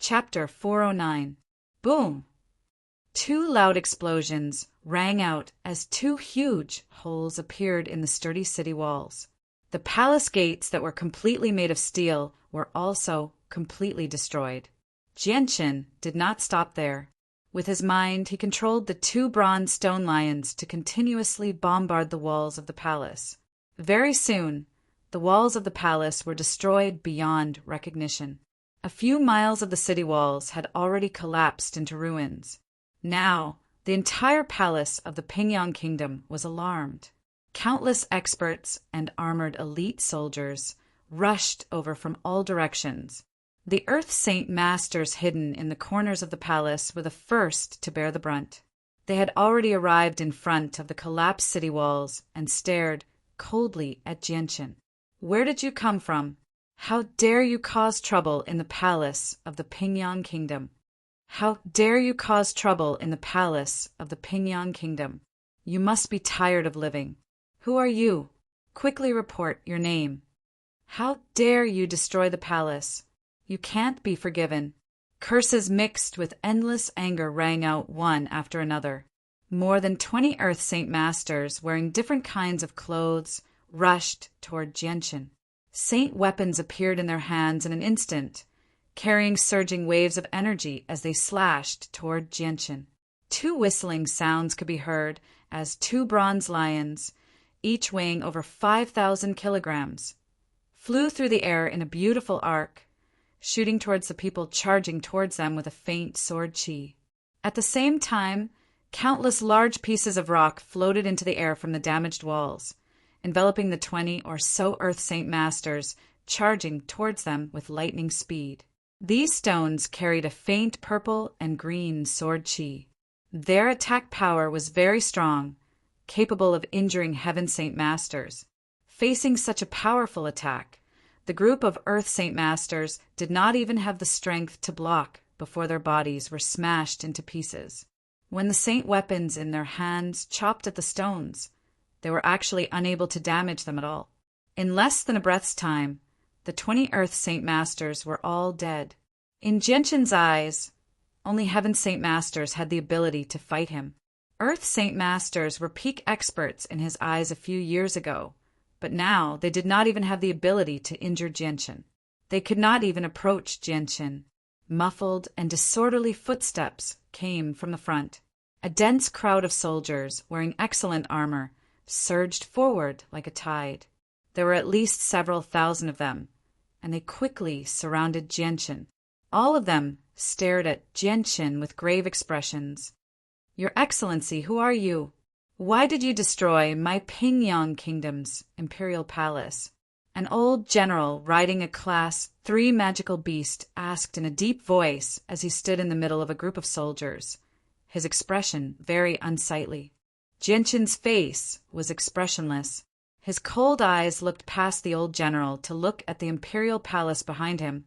Chapter 409. Boom! Two loud explosions rang out as two huge holes appeared in the sturdy city walls. The palace gates that were completely made of steel were also completely destroyed. Jianchen did not stop there. With his mind, he controlled the two bronze stone lions to continuously bombard the walls of the palace. Very soon, the walls of the palace were destroyed beyond recognition. A few miles of the city walls had already collapsed into ruins. Now, the entire palace of the Pingyang Kingdom was alarmed. Countless experts and armored elite soldiers rushed over from all directions. The Earth Saint Masters hidden in the corners of the palace were the first to bear the brunt. They had already arrived in front of the collapsed city walls and stared coldly at Jianchen. "Where did you come from? How dare you cause trouble in the palace of the Pingyang Kingdom? How dare you cause trouble in the palace of the Pingyang Kingdom? You must be tired of living. Who are you? Quickly report your name. How dare you destroy the palace? You can't be forgiven." Curses mixed with endless anger rang out one after another. More than 20 Earth Saint Masters wearing different kinds of clothes rushed toward Jianchen. Saint weapons appeared in their hands in an instant, carrying surging waves of energy as they slashed toward Jianchen. Two whistling sounds could be heard as two bronze lions, each weighing over 5,000 kilograms, flew through the air in a beautiful arc, shooting towards the people charging towards them with a faint sword chi. At the same time, countless large pieces of rock floated into the air from the damaged walls, enveloping the 20 or so Earth Saint Masters charging towards them with lightning speed. These stones carried a faint purple and green sword chi. Their attack power was very strong, capable of injuring Heaven Saint Masters. Facing such a powerful attack, the group of Earth Saint Masters did not even have the strength to block before their bodies were smashed into pieces. When the saint weapons in their hands chopped at the stones, they were actually unable to damage them at all. In less than a breath's time, the 20 Earth Saint Masters were all dead. In Jianchen's eyes, only Heaven Saint Masters had the ability to fight him. Earth Saint Masters were peak experts in his eyes a few years ago, but now they did not even have the ability to injure Jianchen. They could not even approach Jianchen. Muffled and disorderly footsteps came from the front. A dense crowd of soldiers wearing excellent armor surged forward like a tide. There were at least several thousand of them, and they quickly surrounded Jianchen. All of them stared at Jianchen with grave expressions. "Your Excellency, who are you? Why did you destroy my Pingyang Kingdom's imperial palace?" An old general riding a Class 3 magical beast asked in a deep voice as he stood in the middle of a group of soldiers, his expression very unsightly. Jianchen's face was expressionless. His cold eyes looked past the old general to look at the imperial palace behind him,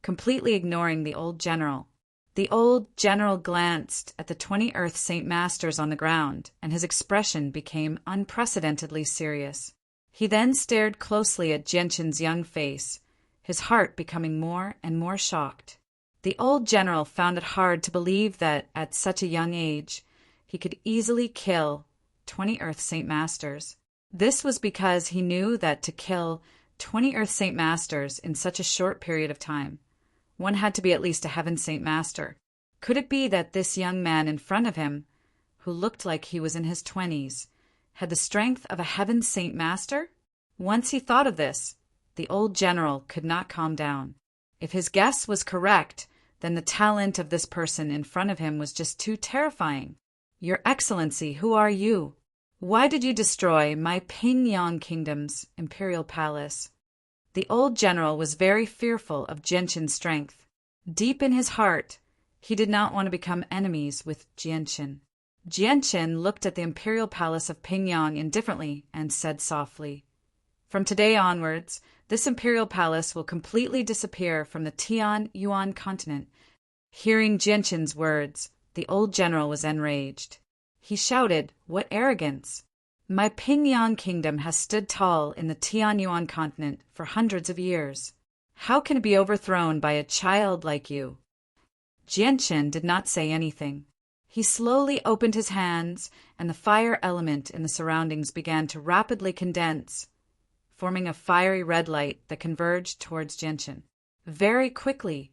completely ignoring the old general. The old general glanced at the 20 Earth Saint Masters on the ground, and his expression became unprecedentedly serious. He then stared closely at Jianchen's young face, his heart becoming more and more shocked. The old general found it hard to believe that, at such a young age, he could easily kill 20 Earth Saint Masters. This was because he knew that to kill 20 Earth Saint Masters in such a short period of time, one had to be at least a Heaven Saint Master. Could it be that this young man in front of him, who looked like he was in his 20s, had the strength of a Heaven Saint Master? Once he thought of this, the old general could not calm down. If his guess was correct, then the talent of this person in front of him was just too terrifying. "Your Excellency, who are you? Why did you destroy my Pingyang Kingdom's imperial palace?" The old general was very fearful of Jianchen's strength. Deep in his heart, he did not want to become enemies with Jianchen. Jianchen looked at the imperial palace of Pingyang indifferently and said softly, "From today onwards, this imperial palace will completely disappear from the Tian-Yuan continent." Hearing Jianchen's words, the old general was enraged. He shouted, "What arrogance! My Pingyang Kingdom has stood tall in the Tian-Yuan continent for hundreds of years. How can it be overthrown by a child like you? Jianchen did not say anything. He slowly opened his hands, and the fire element in the surroundings began to rapidly condense, forming a fiery red light that converged towards Jianchen. Very quickly,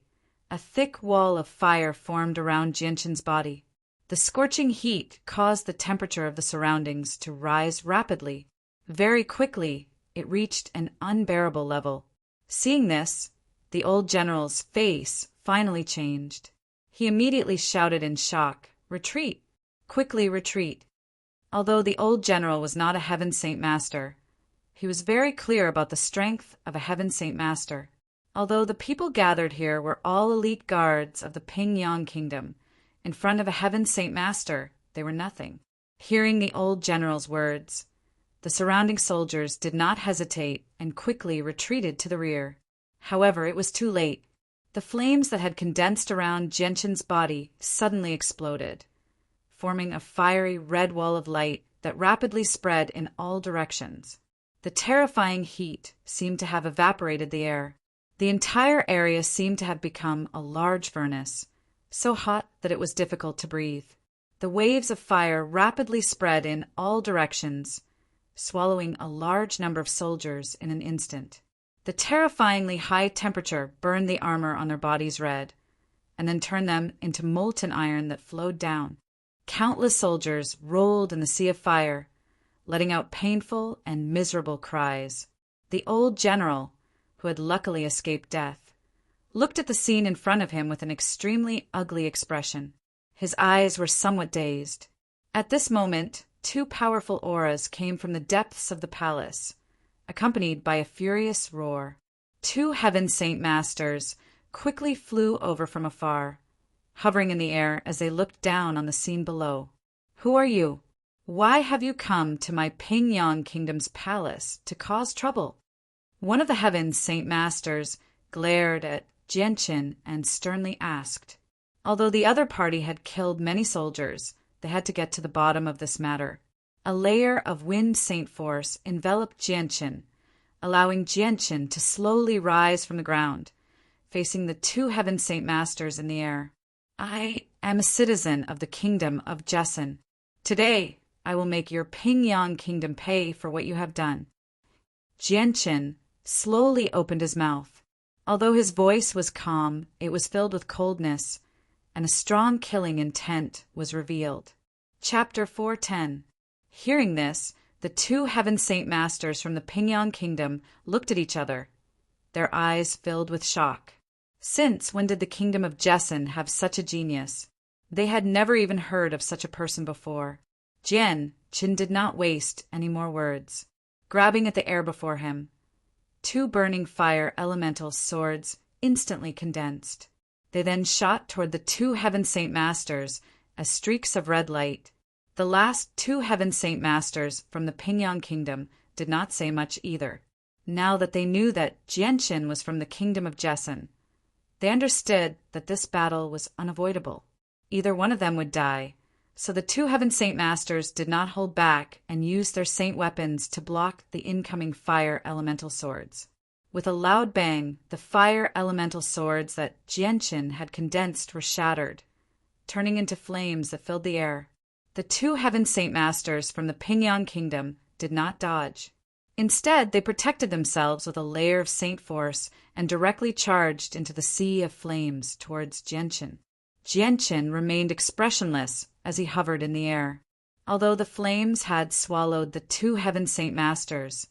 a thick wall of fire formed around Jianchen's body. The scorching heat caused the temperature of the surroundings to rise rapidly. Very quickly, it reached an unbearable level. Seeing this, the old general's face finally changed. He immediately shouted in shock, "Retreat! Quickly retreat!" Although the old general was not a Heaven Saint Master, he was very clear about the strength of a Heaven Saint Master. Although the people gathered here were all elite guards of the Pingyang Kingdom, in front of a Heaven Saint Master, they were nothing. Hearing the old general's words, the surrounding soldiers did not hesitate and quickly retreated to the rear. However, it was too late. The flames that had condensed around Jianchen's body suddenly exploded, forming a fiery red wall of light that rapidly spread in all directions. The terrifying heat seemed to have evaporated the air. The entire area seemed to have become a large furnace, so hot that it was difficult to breathe. The waves of fire rapidly spread in all directions, swallowing a large number of soldiers in an instant. The terrifyingly high temperature burned the armor on their bodies red, and then turned them into molten iron that flowed down. Countless soldiers rolled in the sea of fire, letting out painful and miserable cries. The old general, who had luckily escaped death, looked at the scene in front of him with an extremely ugly expression. His eyes were somewhat dazed. At this moment, two powerful auras came from the depths of the palace, accompanied by a furious roar. Two Heaven Saint Masters quickly flew over from afar, hovering in the air as they looked down on the scene below. "Who are you? Why have you come to my Pingyang Kingdom's palace to cause trouble?" One of the Heaven Saint Masters glared at Jianchen and sternly asked. Although the other party had killed many soldiers, they had to get to the bottom of this matter. A layer of wind saint force enveloped Jianchen, allowing Jianchen to slowly rise from the ground, facing the two Heaven Saint Masters in the air. "I am a citizen of the Kingdom of Jessen. Today, I will make your Pingyang Kingdom pay for what you have done." Jianchen slowly opened his mouth. Although his voice was calm, it was filled with coldness, and a strong killing intent was revealed. Chapter 410. Hearing this, the two Heaven Saint Masters from the Pingyang Kingdom looked at each other, their eyes filled with shock. Since when did the Kingdom of Jessen have such a genius? They had never even heard of such a person before. Jianchen did not waste any more words. Grabbing at the air before him, two burning fire elemental swords instantly condensed. They then shot toward the two Heaven Saint Masters as streaks of red light. The last two Heaven Saint Masters from the Pingyang Kingdom did not say much either. Now that they knew that Jianchen was from the Kingdom of Jessen, they understood that this battle was unavoidable. Either one of them would die, so the two Heaven Saint Masters did not hold back and used their saint weapons to block the incoming fire elemental swords. With a loud bang, the fire elemental swords that Jianchen had condensed were shattered, turning into flames that filled the air. The two Heaven Saint Masters from the Pingyang Kingdom did not dodge. Instead, they protected themselves with a layer of saint force and directly charged into the sea of flames towards Jianchen. Jianchen remained expressionless as he hovered in the air. Although the flames had swallowed the two Heaven Saint Masters,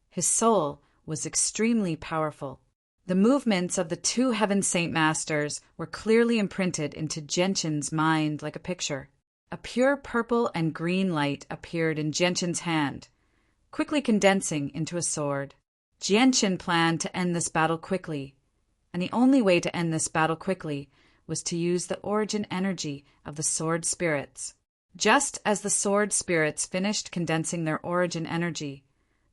his soul was extremely powerful. The movements of the two Heaven Saint Masters were clearly imprinted into Jianchen's mind like a picture. A pure purple and green light appeared in Jianchen's hand, quickly condensing into a sword. Jianchen planned to end this battle quickly, and the only way to end this battle quickly was to use the origin energy of the sword spirits. Just as the sword spirits finished condensing their origin energy,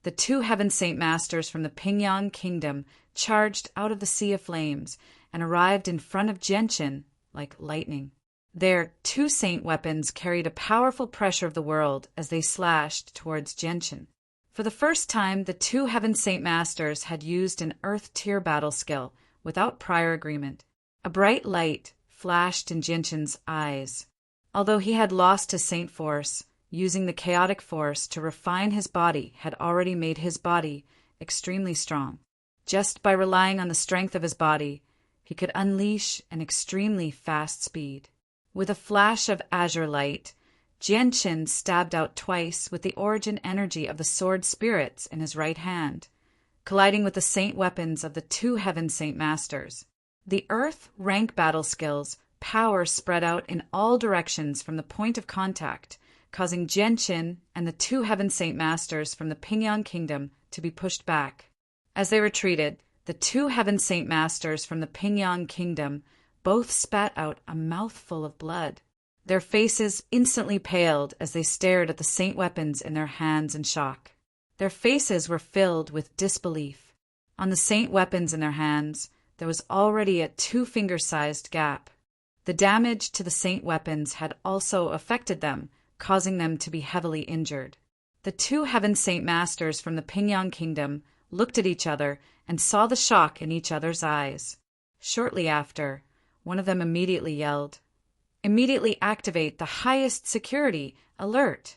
the two Heaven Saint Masters from the Pingyang Kingdom charged out of the sea of flames and arrived in front of Jianchen like lightning. Their two saint weapons carried a powerful pressure of the world as they slashed towards Jianchen. For the first time, the two Heaven Saint Masters had used an Earth Tier battle skill without prior agreement. A bright light flashed in Jianshan's eyes. Although he had lost his saint force, using the chaotic force to refine his body had already made his body extremely strong. Just by relying on the strength of his body, he could unleash an extremely fast speed. With a flash of azure light, Jianshan stabbed out twice with the origin energy of the sword spirits in his right hand, colliding with the saint weapons of the two heaven saint masters. The earth rank battle skills power spread out in all directions from the point of contact, causing Jianshan and the two heaven saint masters from the Pingyang Kingdom to be pushed back. As they retreated, the two heaven saint masters from the Pingyang Kingdom both spat out a mouthful of blood. Their faces instantly paled as they stared at the saint weapons in their hands in shock. Their faces were filled with disbelief. On the saint weapons in their hands, there was already a two-finger-sized gap. The damage to the saint weapons had also affected them, causing them to be heavily injured. The two heaven saint masters from the Pingyang Kingdom looked at each other and saw the shock in each other's eyes. Shortly after, one of them immediately yelled, "Immediately activate the highest security alert!"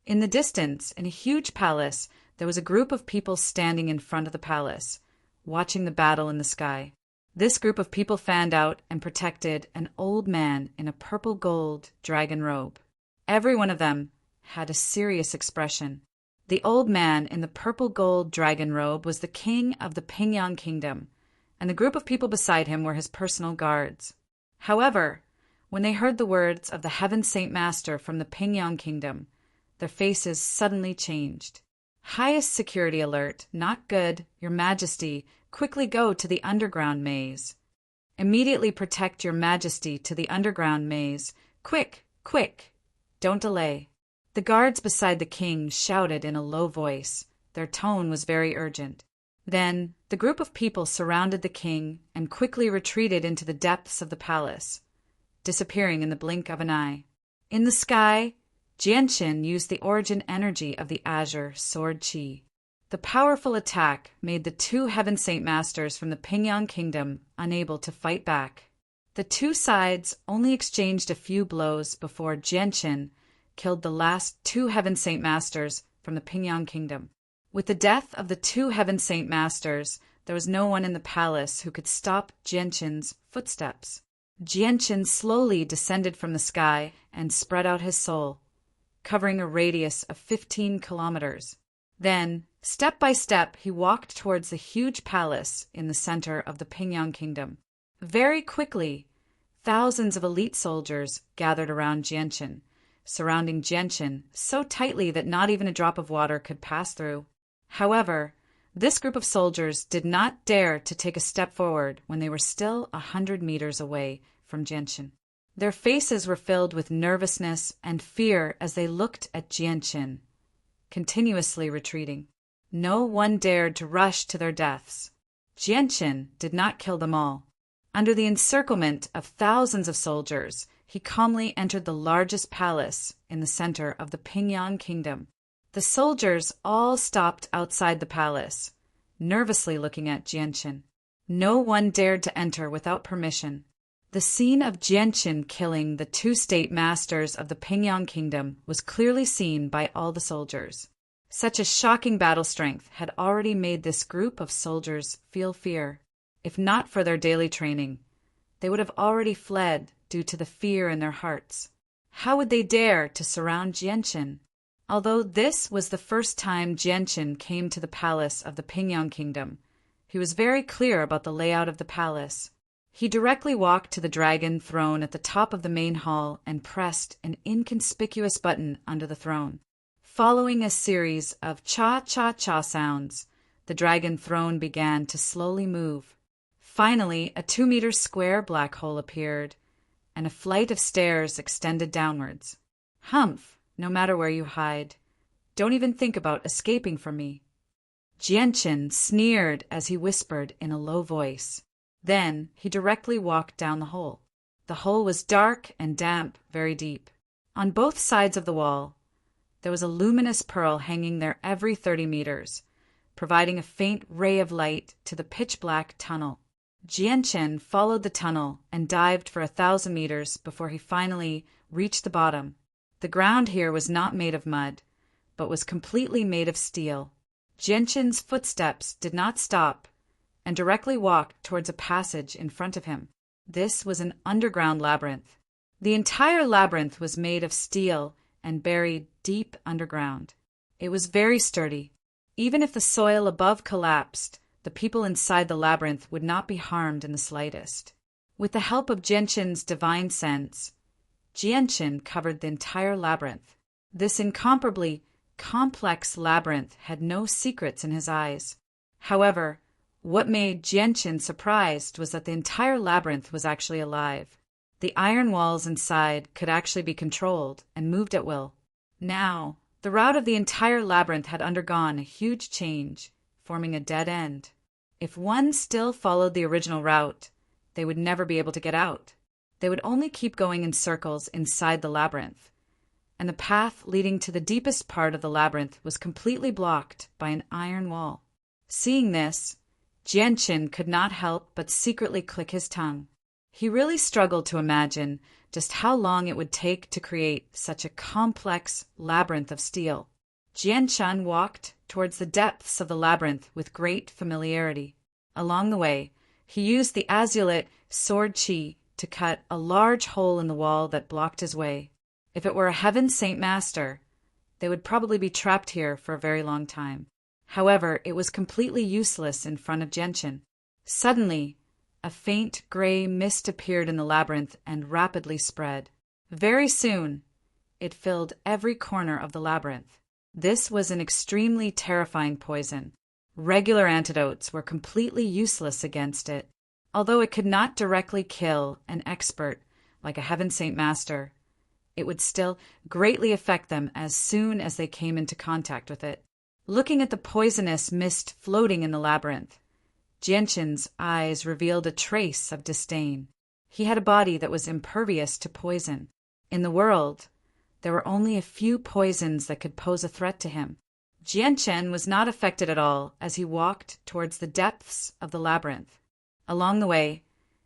In the distance, in a huge palace, there was a group of people standing in front of the palace, watching the battle in the sky. This group of people fanned out and protected an old man in a purple-gold dragon robe. Every one of them had a serious expression. The old man in the purple-gold dragon robe was the king of the Pingyang Kingdom, and the group of people beside him were his personal guards. However, when they heard the words of the Heaven Saint Master from the Pingyang Kingdom, their faces suddenly changed. "Highest security alert, not good, Your Majesty, quickly go to the underground maze. Immediately protect Your Majesty to the underground maze. Quick, quick, don't delay." The guards beside the king shouted in a low voice. Their tone was very urgent. Then the group of people surrounded the king and quickly retreated into the depths of the palace, disappearing in the blink of an eye. In the sky, Jianshan used the origin energy of the azure sword chi. The powerful attack made the two heaven saint masters from the Pingyang Kingdom unable to fight back. The two sides only exchanged a few blows before Jianshan killed the last two heaven saint masters from the Pingyang Kingdom. With the death of the two heaven saint masters, there was no one in the palace who could stop Jianshan's footsteps. Jianshan slowly descended from the sky and spread out his soul, covering a radius of 15 kilometers. Then, step by step, he walked towards the huge palace in the center of the Pingyang Kingdom. Very quickly, thousands of elite soldiers gathered around Jianshan, surrounding Jianshan so tightly that not even a drop of water could pass through. However, this group of soldiers did not dare to take a step forward when they were still 100 meters away from Jianshan. Their faces were filled with nervousness and fear as they looked at Jianshan, continuously retreating. No one dared to rush to their deaths. Jianshan did not kill them all. Under the encirclement of thousands of soldiers, he calmly entered the largest palace in the center of the Pingyang Kingdom. The soldiers all stopped outside the palace, nervously looking at Jianshan. No one dared to enter without permission. The scene of Jianshan killing the two state masters of the Pingyang Kingdom was clearly seen by all the soldiers. Such a shocking battle strength had already made this group of soldiers feel fear. If not for their daily training, they would have already fled due to the fear in their hearts. How would they dare to surround Jianshan? Although this was the first time Jianshan came to the palace of the Pingyang Kingdom, he was very clear about the layout of the palace. He directly walked to the dragon throne at the top of the main hall and pressed an inconspicuous button under the throne. Following a series of cha-cha-cha sounds, the dragon throne began to slowly move. Finally, a 2-meter square black hole appeared, and a flight of stairs extended downwards. "Humph, no matter where you hide, don't even think about escaping from me." Jianshan sneered as he whispered in a low voice. Then he directly walked down the hole. The hole was dark and damp, very deep. On both sides of the wall, there was a luminous pearl hanging there every 30 meters, providing a faint ray of light to the pitch-black tunnel. Jianchen followed the tunnel and dived for 1,000 meters before he finally reached the bottom. The ground here was not made of mud, but was completely made of steel. Jianchen's footsteps did not stop and directly walked towards a passage in front of him. This was an underground labyrinth. The entire labyrinth was made of steel and buried deep underground. It was very sturdy. Even if the soil above collapsed, the people inside the labyrinth would not be harmed in the slightest. With the help of Jianchen's divine sense, Jianchen covered the entire labyrinth. This incomparably complex labyrinth had no secrets in his eyes. However, what made Jianchen surprised was that the entire labyrinth was actually alive. The iron walls inside could actually be controlled and moved at will. Now, the route of the entire labyrinth had undergone a huge change, forming a dead end. If one still followed the original route, they would never be able to get out. They would only keep going in circles inside the labyrinth, and the path leading to the deepest part of the labyrinth was completely blocked by an iron wall. Seeing this, Jianchen could not help but secretly click his tongue. He really struggled to imagine just how long it would take to create such a complex labyrinth of steel. Jianchen walked towards the depths of the labyrinth with great familiarity. Along the way, he used the azulite sword chi to cut a large hole in the wall that blocked his way. If it were a heaven saint master, they would probably be trapped here for a very long time. However, it was completely useless in front of Jianchen. Suddenly, a faint gray mist appeared in the labyrinth and rapidly spread. Very soon, it filled every corner of the labyrinth. This was an extremely terrifying poison. Regular antidotes were completely useless against it. Although it could not directly kill an expert like a heaven saint master, it would still greatly affect them as soon as they came into contact with it. Looking at the poisonous mist floating in the labyrinth, Jianchen's eyes revealed a trace of disdain. He had a body that was impervious to poison. In the world, there were only a few poisons that could pose a threat to him. Jianchen was not affected at all as he walked towards the depths of the labyrinth. Along the way,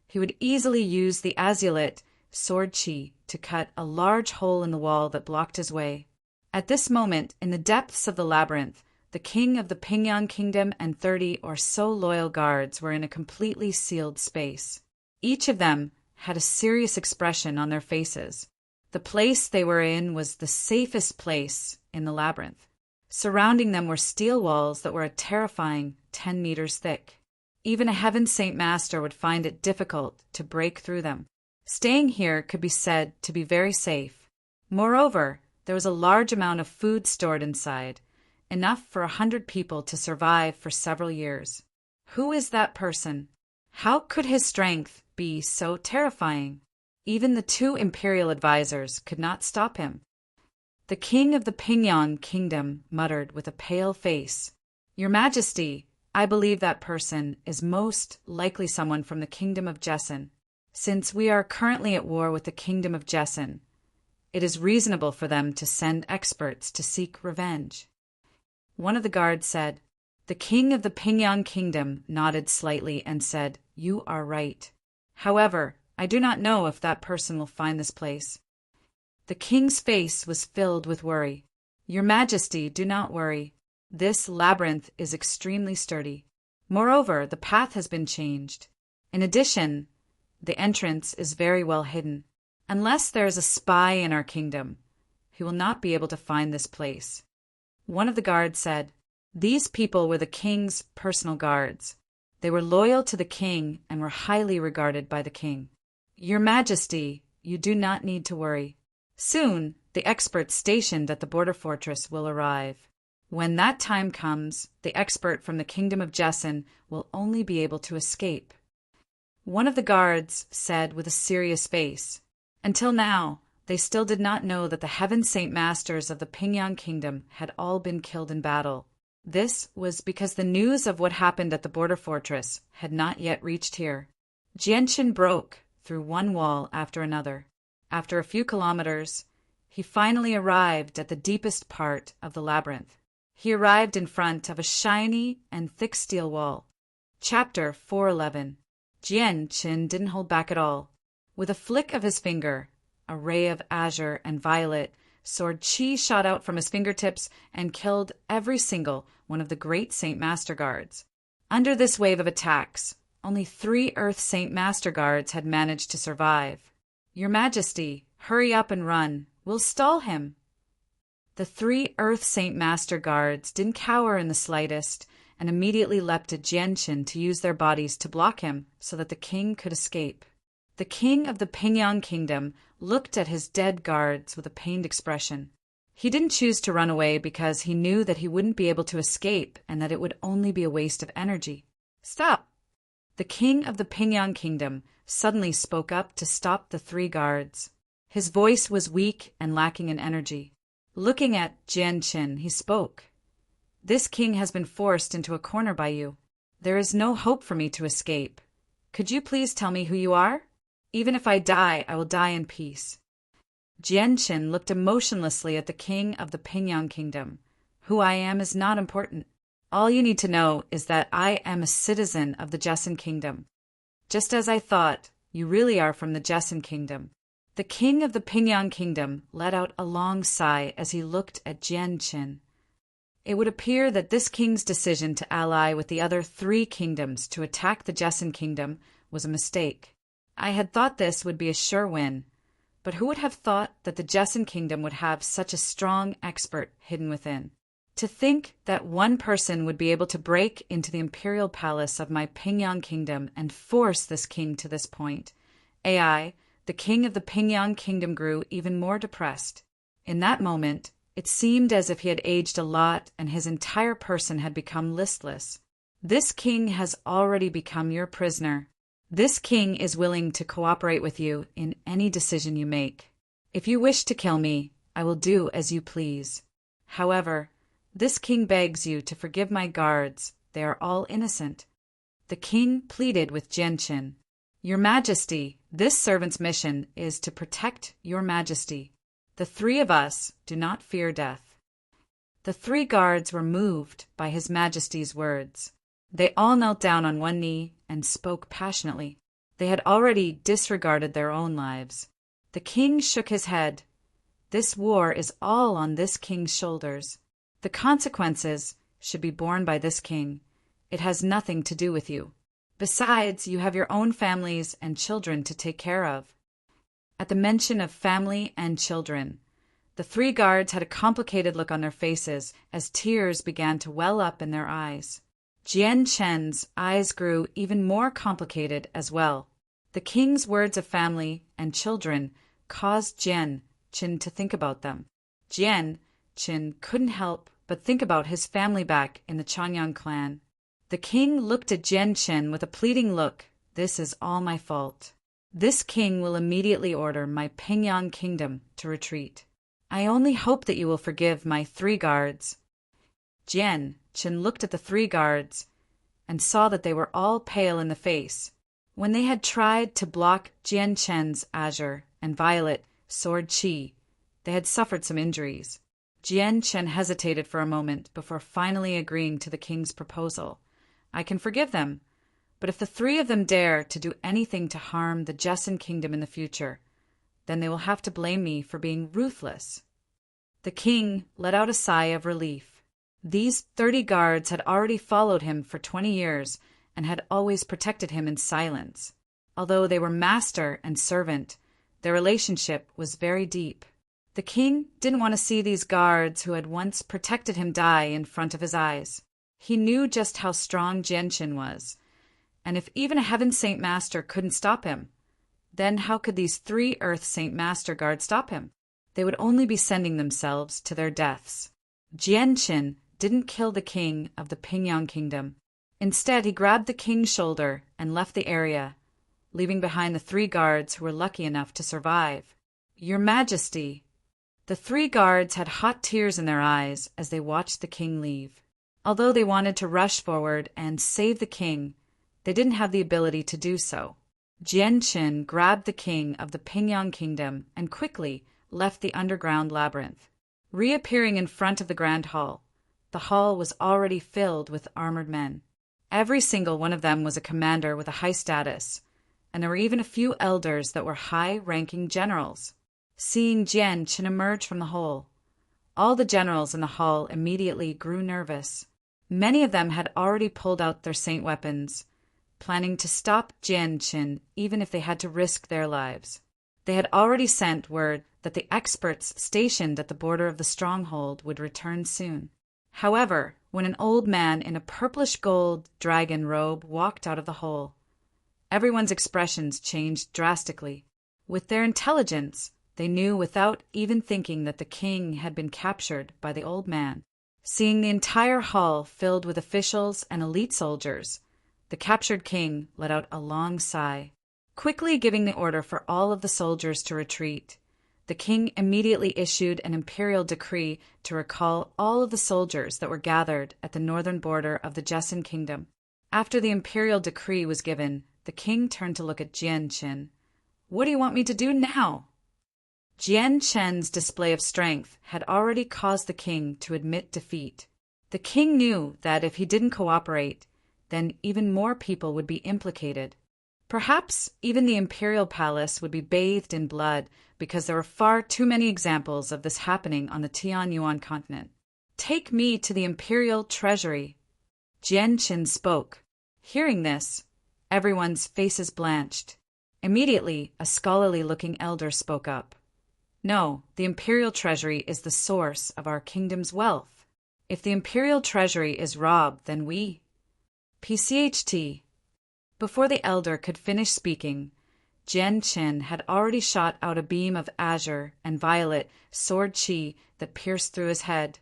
he would easily use the azulite sword chi to cut a large hole in the wall that blocked his way. At this moment, in the depths of the labyrinth, the king of the Pingyang Kingdom and 30 or so loyal guards were in a completely sealed space. Each of them had a serious expression on their faces. The place they were in was the safest place in the labyrinth. Surrounding them were steel walls that were a terrifying 10 meters thick. Even a heaven saint master would find it difficult to break through them. Staying here could be said to be very safe. Moreover, there was a large amount of food stored inside, enough for 100 people to survive for several years. Who is that person? How could his strength be so terrifying? Even the 2 imperial advisors could not stop him. The king of the Pingyang Kingdom muttered with a pale face, "Your Majesty, I believe that person is most likely someone from the kingdom of Jessen. Since we are currently at war with the kingdom of Jessen, it is reasonable for them to send experts to seek revenge." One of the guards said. The king of the Pingyang Kingdom nodded slightly and said, "You are right. However, I do not know if that person will find this place." The king's face was filled with worry. "Your Majesty, do not worry. This labyrinth is extremely sturdy. Moreover, the path has been changed. In addition, the entrance is very well hidden. Unless there is a spy in our kingdom, he will not be able to find this place." One of the guards said, "These people were the king's personal guards. They were loyal to the king and were highly regarded by the king. Your Majesty, you do not need to worry. Soon, the experts stationed at the border fortress will arrive. When that time comes, the expert from the kingdom of Jessen will only be able to escape." One of the guards said with a serious face, "Until now, they still did not know that the heaven saint masters of the Pingyang Kingdom had all been killed in battle. This was because the news of what happened at the border fortress had not yet reached here." Jianchen broke through one wall after another. After a few kilometers, he finally arrived at the deepest part of the labyrinth. He arrived in front of a shiny and thick steel wall. Chapter 411. Jian Qin didn't hold back at all. With a flick of his finger, a ray of azure and violet sword chi shot out from his fingertips and killed every single one of the great Saint Master Guards. Under this wave of attacks, only 3 Earth Saint Master Guards had managed to survive. Your Majesty, hurry up and run. We'll stall him. The 3 Earth Saint Master Guards didn't cower in the slightest and immediately leapt at Jianqin to use their bodies to block him so that the king could escape. The king of the Pingyang Kingdom looked at his dead guards with a pained expression. He didn't choose to run away because he knew that he wouldn't be able to escape and that it would only be a waste of energy. Stop! The king of the Pingyang Kingdom suddenly spoke up to stop the 3 guards. His voice was weak and lacking in energy. Looking at Jianqin, he spoke. This king has been forced into a corner by you. There is no hope for me to escape. Could you please tell me who you are? Even if I die, I will die in peace. Jianqin looked emotionlessly at the king of the Pingyang Kingdom. Who I am is not important. All you need to know is that I am a citizen of the Jessin Kingdom. Just as I thought, you really are from the Jessin Kingdom. The king of the Pingyang Kingdom let out a long sigh as he looked at Jianqin. It would appear that this king's decision to ally with the other 3 kingdoms to attack the Jessin Kingdom was a mistake. I had thought this would be a sure win, but who would have thought that the Jessin Kingdom would have such a strong expert hidden within? To think that one person would be able to break into the imperial palace of my Pingyang Kingdom and force this king to this point. AI, the king of the Pingyang Kingdom, grew even more depressed. In that moment, it seemed as if he had aged a lot and his entire person had become listless. This king has already become your prisoner. This king is willing to cooperate with you in any decision you make. If you wish to kill me, I will do as you please. However, this king begs you to forgive my guards. They are all innocent. The king pleaded with Jianqin. Your Majesty, this servant's mission is to protect your Majesty. The 3 of us do not fear death. The 3 guards were moved by His Majesty's words. They all knelt down on one knee and spoke passionately. They had already disregarded their own lives. The king shook his head. This war is all on this king's shoulders. The consequences should be borne by this king. It has nothing to do with you. Besides, you have your own families and children to take care of. At the mention of family and children, the 3 guards had a complicated look on their faces as tears began to well up in their eyes. Jianqin's eyes grew even more complicated as well. The king's words of family and children caused Jianqin to think about them. Jianqin couldn't help but think about his family back in the Chanyang clan. The king looked at Jianqin with a pleading look. This is all my fault. This king will immediately order my Pingyang Kingdom to retreat. I only hope that you will forgive my 3 guards. Jianqin looked at the 3 guards and saw that they were all pale in the face. When they had tried to block Jianqin's azure and violet sword chi, they had suffered some injuries. Jianqin hesitated for a moment before finally agreeing to the king's proposal. I can forgive them, but if the 3 of them dare to do anything to harm the Jessin Kingdom in the future, then they will have to blame me for being ruthless. The king let out a sigh of relief. These 30 guards had already followed him for 20 years and had always protected him in silence. Although they were master and servant, their relationship was very deep. The king didn't want to see these guards who had once protected him die in front of his eyes. He knew just how strong Jianqin was, and if even a Heaven Saint Master couldn't stop him, then how could these 3 Earth Saint Master Guards stop him? They would only be sending themselves to their deaths. Jianqin didn't kill the king of the Pingyang Kingdom. Instead, he grabbed the king's shoulder and left the area, leaving behind the 3 guards who were lucky enough to survive. Your Majesty! The 3 guards had hot tears in their eyes as they watched the king leave. Although they wanted to rush forward and save the king, they didn't have the ability to do so. Jianqin grabbed the king of the Pingyang Kingdom and quickly left the underground labyrinth. Reappearing in front of the grand hall, the hall was already filled with armored men. Every single one of them was a commander with a high status, and there were even a few elders that were high-ranking generals. Seeing Jian Qin emerge from the hole, all the generals in the hall immediately grew nervous. Many of them had already pulled out their saint weapons, planning to stop Jian Qin even if they had to risk their lives. They had already sent word that the experts stationed at the border of the stronghold would return soon. However, when an old man in a purplish-gold dragon robe walked out of the hole, everyone's expressions changed drastically. With their intelligence, they knew without even thinking that the king had been captured by the old man. Seeing the entire hall filled with officials and elite soldiers, the captured king let out a long sigh. Quickly giving the order for all of the soldiers to retreat, the king immediately issued an imperial decree to recall all of the soldiers that were gathered at the northern border of the Jessan kingdom. After the imperial decree was given, the king turned to look at Jian Qin. "What do you want me to do now?" Jian Qin's display of strength had already caused the king to admit defeat. The king knew that if he didn't cooperate, then even more people would be implicated. Perhaps even the imperial palace would be bathed in blood because there were far too many examples of this happening on the Tianyuan continent. "Take me to the imperial treasury," Jian Qin spoke. Hearing this, everyone's faces blanched. Immediately, a scholarly-looking elder spoke up. "No, the imperial treasury is the source of our kingdom's wealth. If the imperial treasury is robbed, then we—" PCHT. Before the elder could finish speaking, Jian Qin had already shot out a beam of azure and violet sword chi that pierced through his head,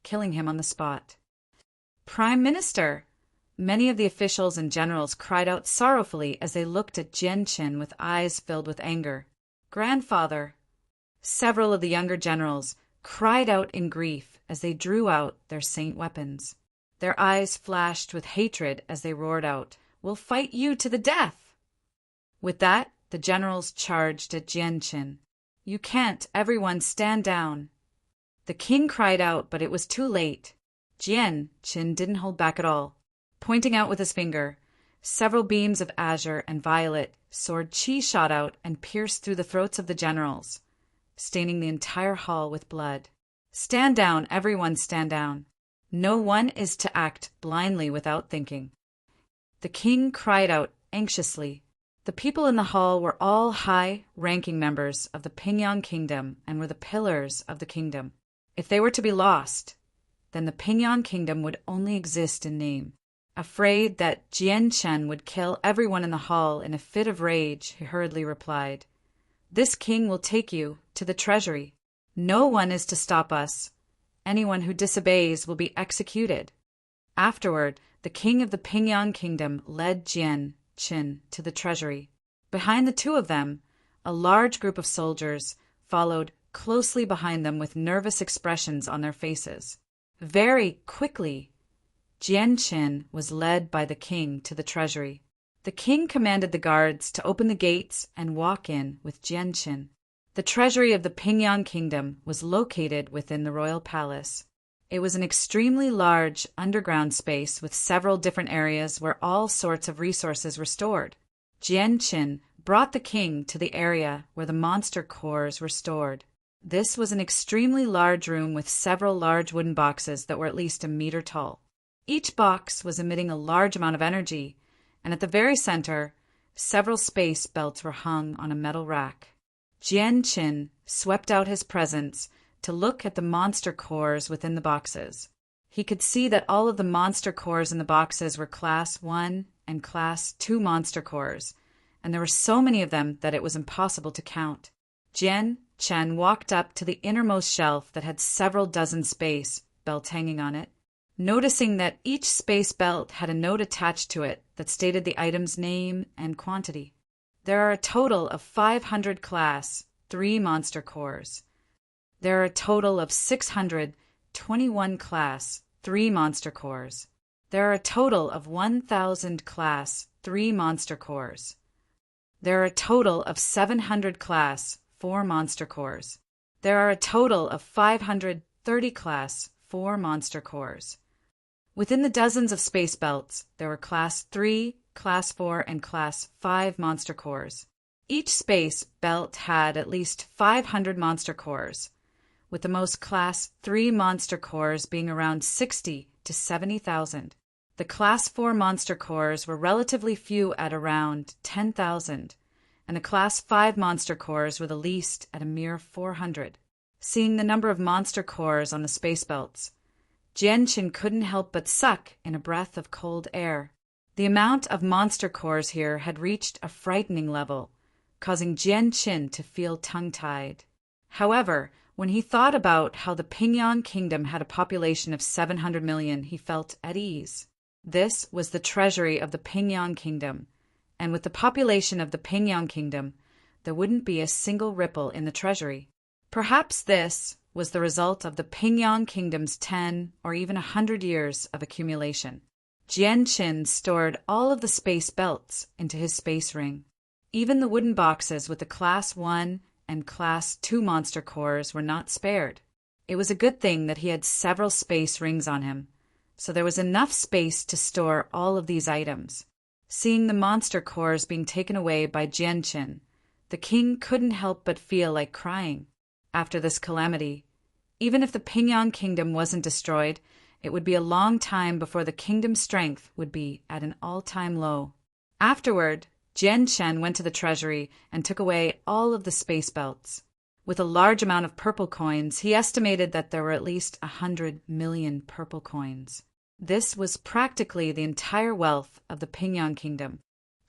killing him on the spot. "Prime Minister!" Many of the officials and generals cried out sorrowfully as they looked at Jian Qin with eyes filled with anger. "Grandfather!" Several of the younger generals cried out in grief as they drew out their saint weapons. Their eyes flashed with hatred as they roared out, "We'll fight you to the death!" With that, the generals charged at Jian Qin. "You can't, everyone stand down!" The king cried out, but it was too late. Jian Qin didn't hold back at all. Pointing out with his finger, several beams of azure and violet sword chi shot out and pierced through the throats of the generals, staining the entire hall with blood. "Stand down, everyone stand down. No one is to act blindly without thinking." The king cried out anxiously. The people in the hall were all high-ranking members of the Pingyang kingdom and were the pillars of the kingdom. If they were to be lost, then the Pingyang kingdom would only exist in name. Afraid that Jian Qin would kill everyone in the hall in a fit of rage, he hurriedly replied, "This king will take you to the treasury. No one is to stop us. Anyone who disobeys will be executed." Afterward, the king of the Pingyang kingdom led Jian Qin to the treasury. Behind the two of them, a large group of soldiers followed closely behind them with nervous expressions on their faces. Very quickly, Jian Qin was led by the king to the treasury. The king commanded the guards to open the gates and walk in with Jian Qin. The treasury of the Pingyang kingdom was located within the royal palace. It was an extremely large underground space with several different areas where all sorts of resources were stored. Jian Qin brought the king to the area where the monster cores were stored. This was an extremely large room with several large wooden boxes that were at least a meter tall. Each box was emitting a large amount of energy, and at the very center, several space belts were hung on a metal rack. Jian Qin swept out his presence to look at the monster cores within the boxes. He could see that all of the monster cores in the boxes were Class 1 and Class 2 monster cores, and there were so many of them that it was impossible to count. Jian Qin walked up to the innermost shelf that had several dozen space belts hanging on it, noticing that each space belt had a note attached to it that stated the item's name and quantity. There are a total of 500 Class 3 monster cores. There are a total of 621 Class 3 monster cores. There are a total of 1,000 Class 3 monster cores. There are a total of 700 Class 4 monster cores. There are a total of 530 Class 4 monster cores. Within the dozens of space belts, there were Class 3, Class 4, and Class 5 monster cores. Each space belt had at least 500 monster cores, with the most Class 3 monster cores being around 60 to 70,000. The Class 4 monster cores were relatively few at around 10,000, and the Class 5 monster cores were the least at a mere 400. Seeing the number of monster cores on the space belts, Jianqin couldn't help but suck in a breath of cold air. The amount of monster cores here had reached a frightening level, causing Jianqin to feel tongue-tied. However, when he thought about how the Pingyang Kingdom had a population of 700 million, he felt at ease. This was the treasury of the Pingyang Kingdom, and with the population of the Pingyang Kingdom, there wouldn't be a single ripple in the treasury. Perhaps this was the result of the Pingyang Kingdom's 10 or even 100 years of accumulation. Jianqin stored all of the space belts into his space ring. Even the wooden boxes with the Class 1 and Class 2 monster cores were not spared. It was a good thing that he had several space rings on him, so there was enough space to store all of these items. Seeing the monster cores being taken away by Jianqin, the king couldn't help but feel like crying. After this calamity, even if the Pingyang Kingdom wasn't destroyed, it would be a long time before the kingdom's strength would be at an all-time low. Afterward, Jianqin went to the treasury and took away all of the space belts. With a large amount of purple coins, he estimated that there were at least 100 million purple coins. This was practically the entire wealth of the Pingyang Kingdom.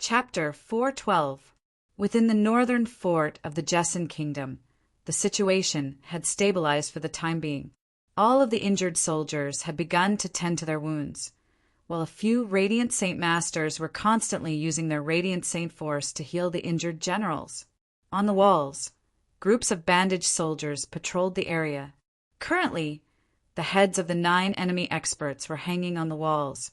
Chapter 412. Within the northern fort of the Jessin Kingdom, the situation had stabilized for the time being. All of the injured soldiers had begun to tend to their wounds, while a few Radiant Saint Masters were constantly using their Radiant Saint Force to heal the injured generals. On the walls, groups of bandaged soldiers patrolled the area. Currently, the heads of the 9 enemy experts were hanging on the walls,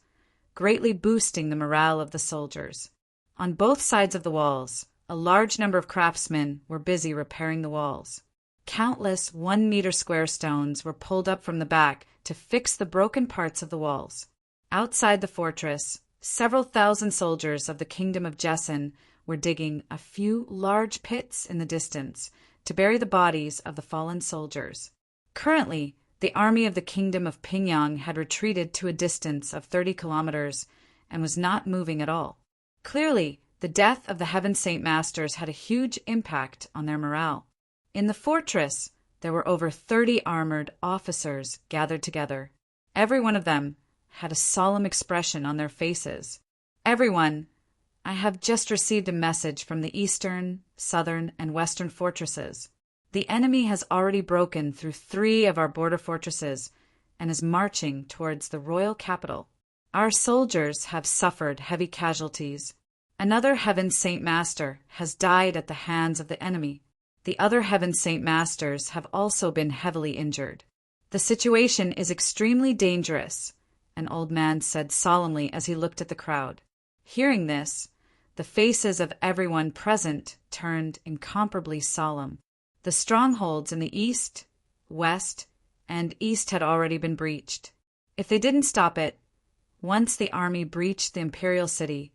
greatly boosting the morale of the soldiers. On both sides of the walls, a large number of craftsmen were busy repairing the walls. Countless 1-meter square stones were pulled up from the back to fix the broken parts of the walls. Outside the fortress, several thousand soldiers of the Kingdom of Jessin were digging a few large pits in the distance to bury the bodies of the fallen soldiers. Currently, the army of the Kingdom of Pingyang had retreated to a distance of 30 kilometers and was not moving at all. Clearly, the death of the Heaven Saint Masters had a huge impact on their morale. In the fortress, there were over 30 armored officers gathered together. Every one of them had a solemn expression on their faces. Everyone, I have just received a message from the eastern, southern, and western fortresses. The enemy has already broken through 3 of our border fortresses and is marching towards the royal capital. Our soldiers have suffered heavy casualties. Another Heaven Saint Master has died at the hands of the enemy. The other Heaven Saint Masters have also been heavily injured. The situation is extremely dangerous, an old man said solemnly as he looked at the crowd. Hearing this, the faces of everyone present turned incomparably solemn. The strongholds in the east, west, and east had already been breached. If they didn't stop it, once the army breached the imperial city,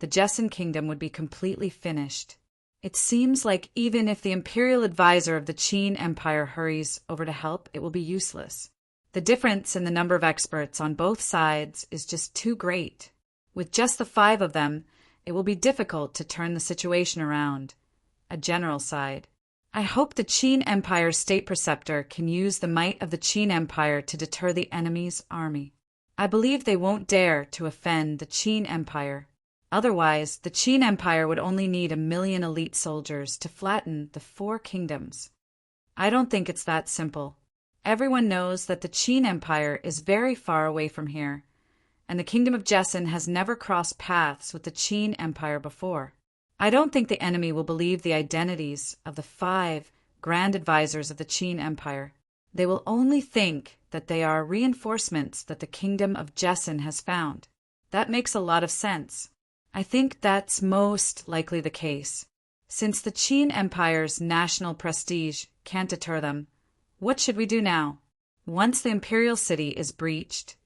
the Jessin Kingdom would be completely finished. It seems like even if the imperial advisor of the Qin Empire hurries over to help, it will be useless. The difference in the number of experts on both sides is just too great. With just the 5 of them, it will be difficult to turn the situation around. A general sighed. I hope the Qin Empire's state preceptor can use the might of the Qin Empire to deter the enemy's army. I believe they won't dare to offend the Qin Empire. Otherwise, the Qin Empire would only need 1 million elite soldiers to flatten the 4 kingdoms. I don't think it's that simple. Everyone knows that the Qin Empire is very far away from here, and the Kingdom of Jessin has never crossed paths with the Qin Empire before. I don't think the enemy will believe the identities of the 5 grand advisors of the Qin Empire. They will only think that they are reinforcements that the Kingdom of Jessin has found. That makes a lot of sense. I think that's most likely the case. Since the Qin Empire's national prestige can't deter them, what should we do now? Once the imperial city is breached,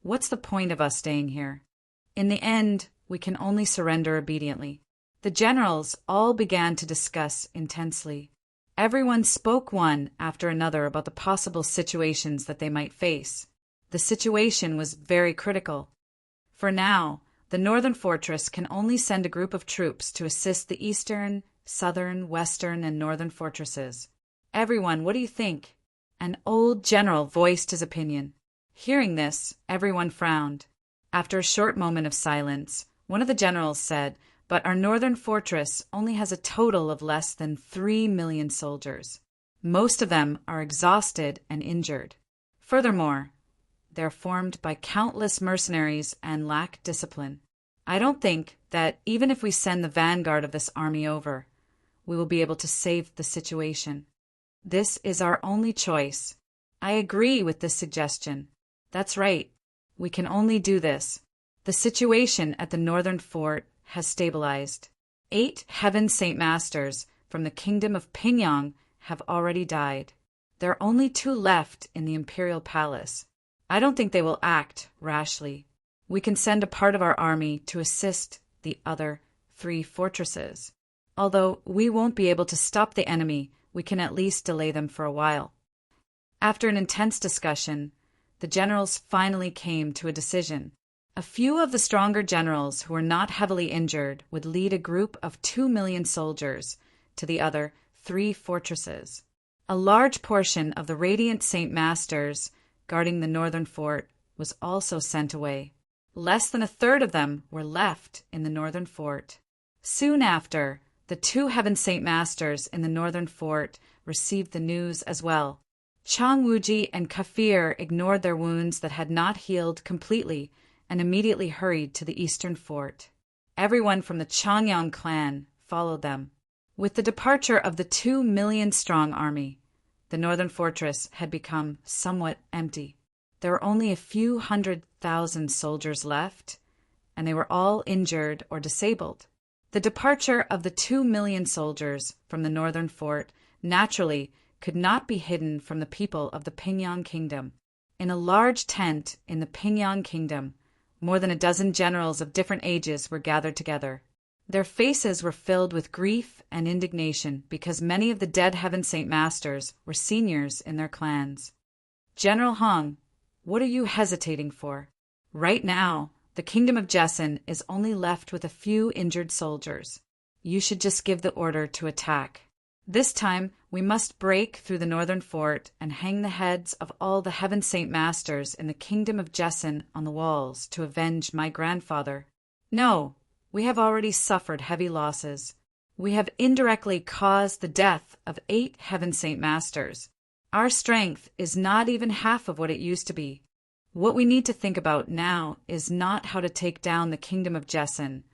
What's the point of us staying here? In the end, we can only surrender obediently. The generals all began to discuss intensely. Everyone spoke one after another about the possible situations that they might face. The situation was very critical. For now, the northern fortress can only send a group of troops to assist the eastern, southern, western, and northern fortresses. Everyone, what do you think? An old general voiced his opinion. Hearing this, everyone frowned. After a short moment of silence, one of the generals said, "But our northern fortress only has a total of less than 3 million soldiers. Most of them are exhausted and injured. Furthermore, they're formed by countless mercenaries and lack discipline. I don't think that even if we send the vanguard of this army over, we will be able to save the situation. This is our only choice." I agree with this suggestion. That's right. We can only do this. The situation at the northern fort has stabilized. 8 Heaven Saint Masters from the kingdom of Pingyang have already died. There are only 2 left in the imperial palace. I don't think they will act rashly. We can send a part of our army to assist the other 3 fortresses. Although we won't be able to stop the enemy, we can at least delay them for a while. After an intense discussion, the generals finally came to a decision. A few of the stronger generals who were not heavily injured would lead a group of 2 million soldiers to the other 3 fortresses. A large portion of the Radiant Saint Masters guarding the northern fort was also sent away. Less than a third of them were left in the northern fort. Soon after, the 2 Heaven Saint Masters in the northern fort received the news as well. Chang Wuji and Kafir ignored their wounds that had not healed completely and immediately hurried to the eastern fort. Everyone from the Changyang clan followed them. With the departure of the 2 million-strong army, the northern fortress had become somewhat empty. There were only a few 100,000 soldiers left, and they were all injured or disabled. The departure of the 2 million soldiers from the northern fort naturally could not be hidden from the people of the Pingyang Kingdom. In a large tent in the Pingyang Kingdom, more than a dozen generals of different ages were gathered together. Their faces were filled with grief and indignation because many of the dead Heaven Saint Masters were seniors in their clans. "General Hong, what are you hesitating for? Right now, the Kingdom of Jesson is only left with a few injured soldiers. You should just give the order to attack. This time, we must break through the northern fort and hang the heads of all the Heaven Saint Masters in the Kingdom of Jesson on the walls to avenge my grandfather. No, we have already suffered heavy losses. We have indirectly caused the death of 8 Heaven Saint Masters. Our strength is not even half of what it used to be. What we need to think about now is not how to take down the Kingdom of Jesson,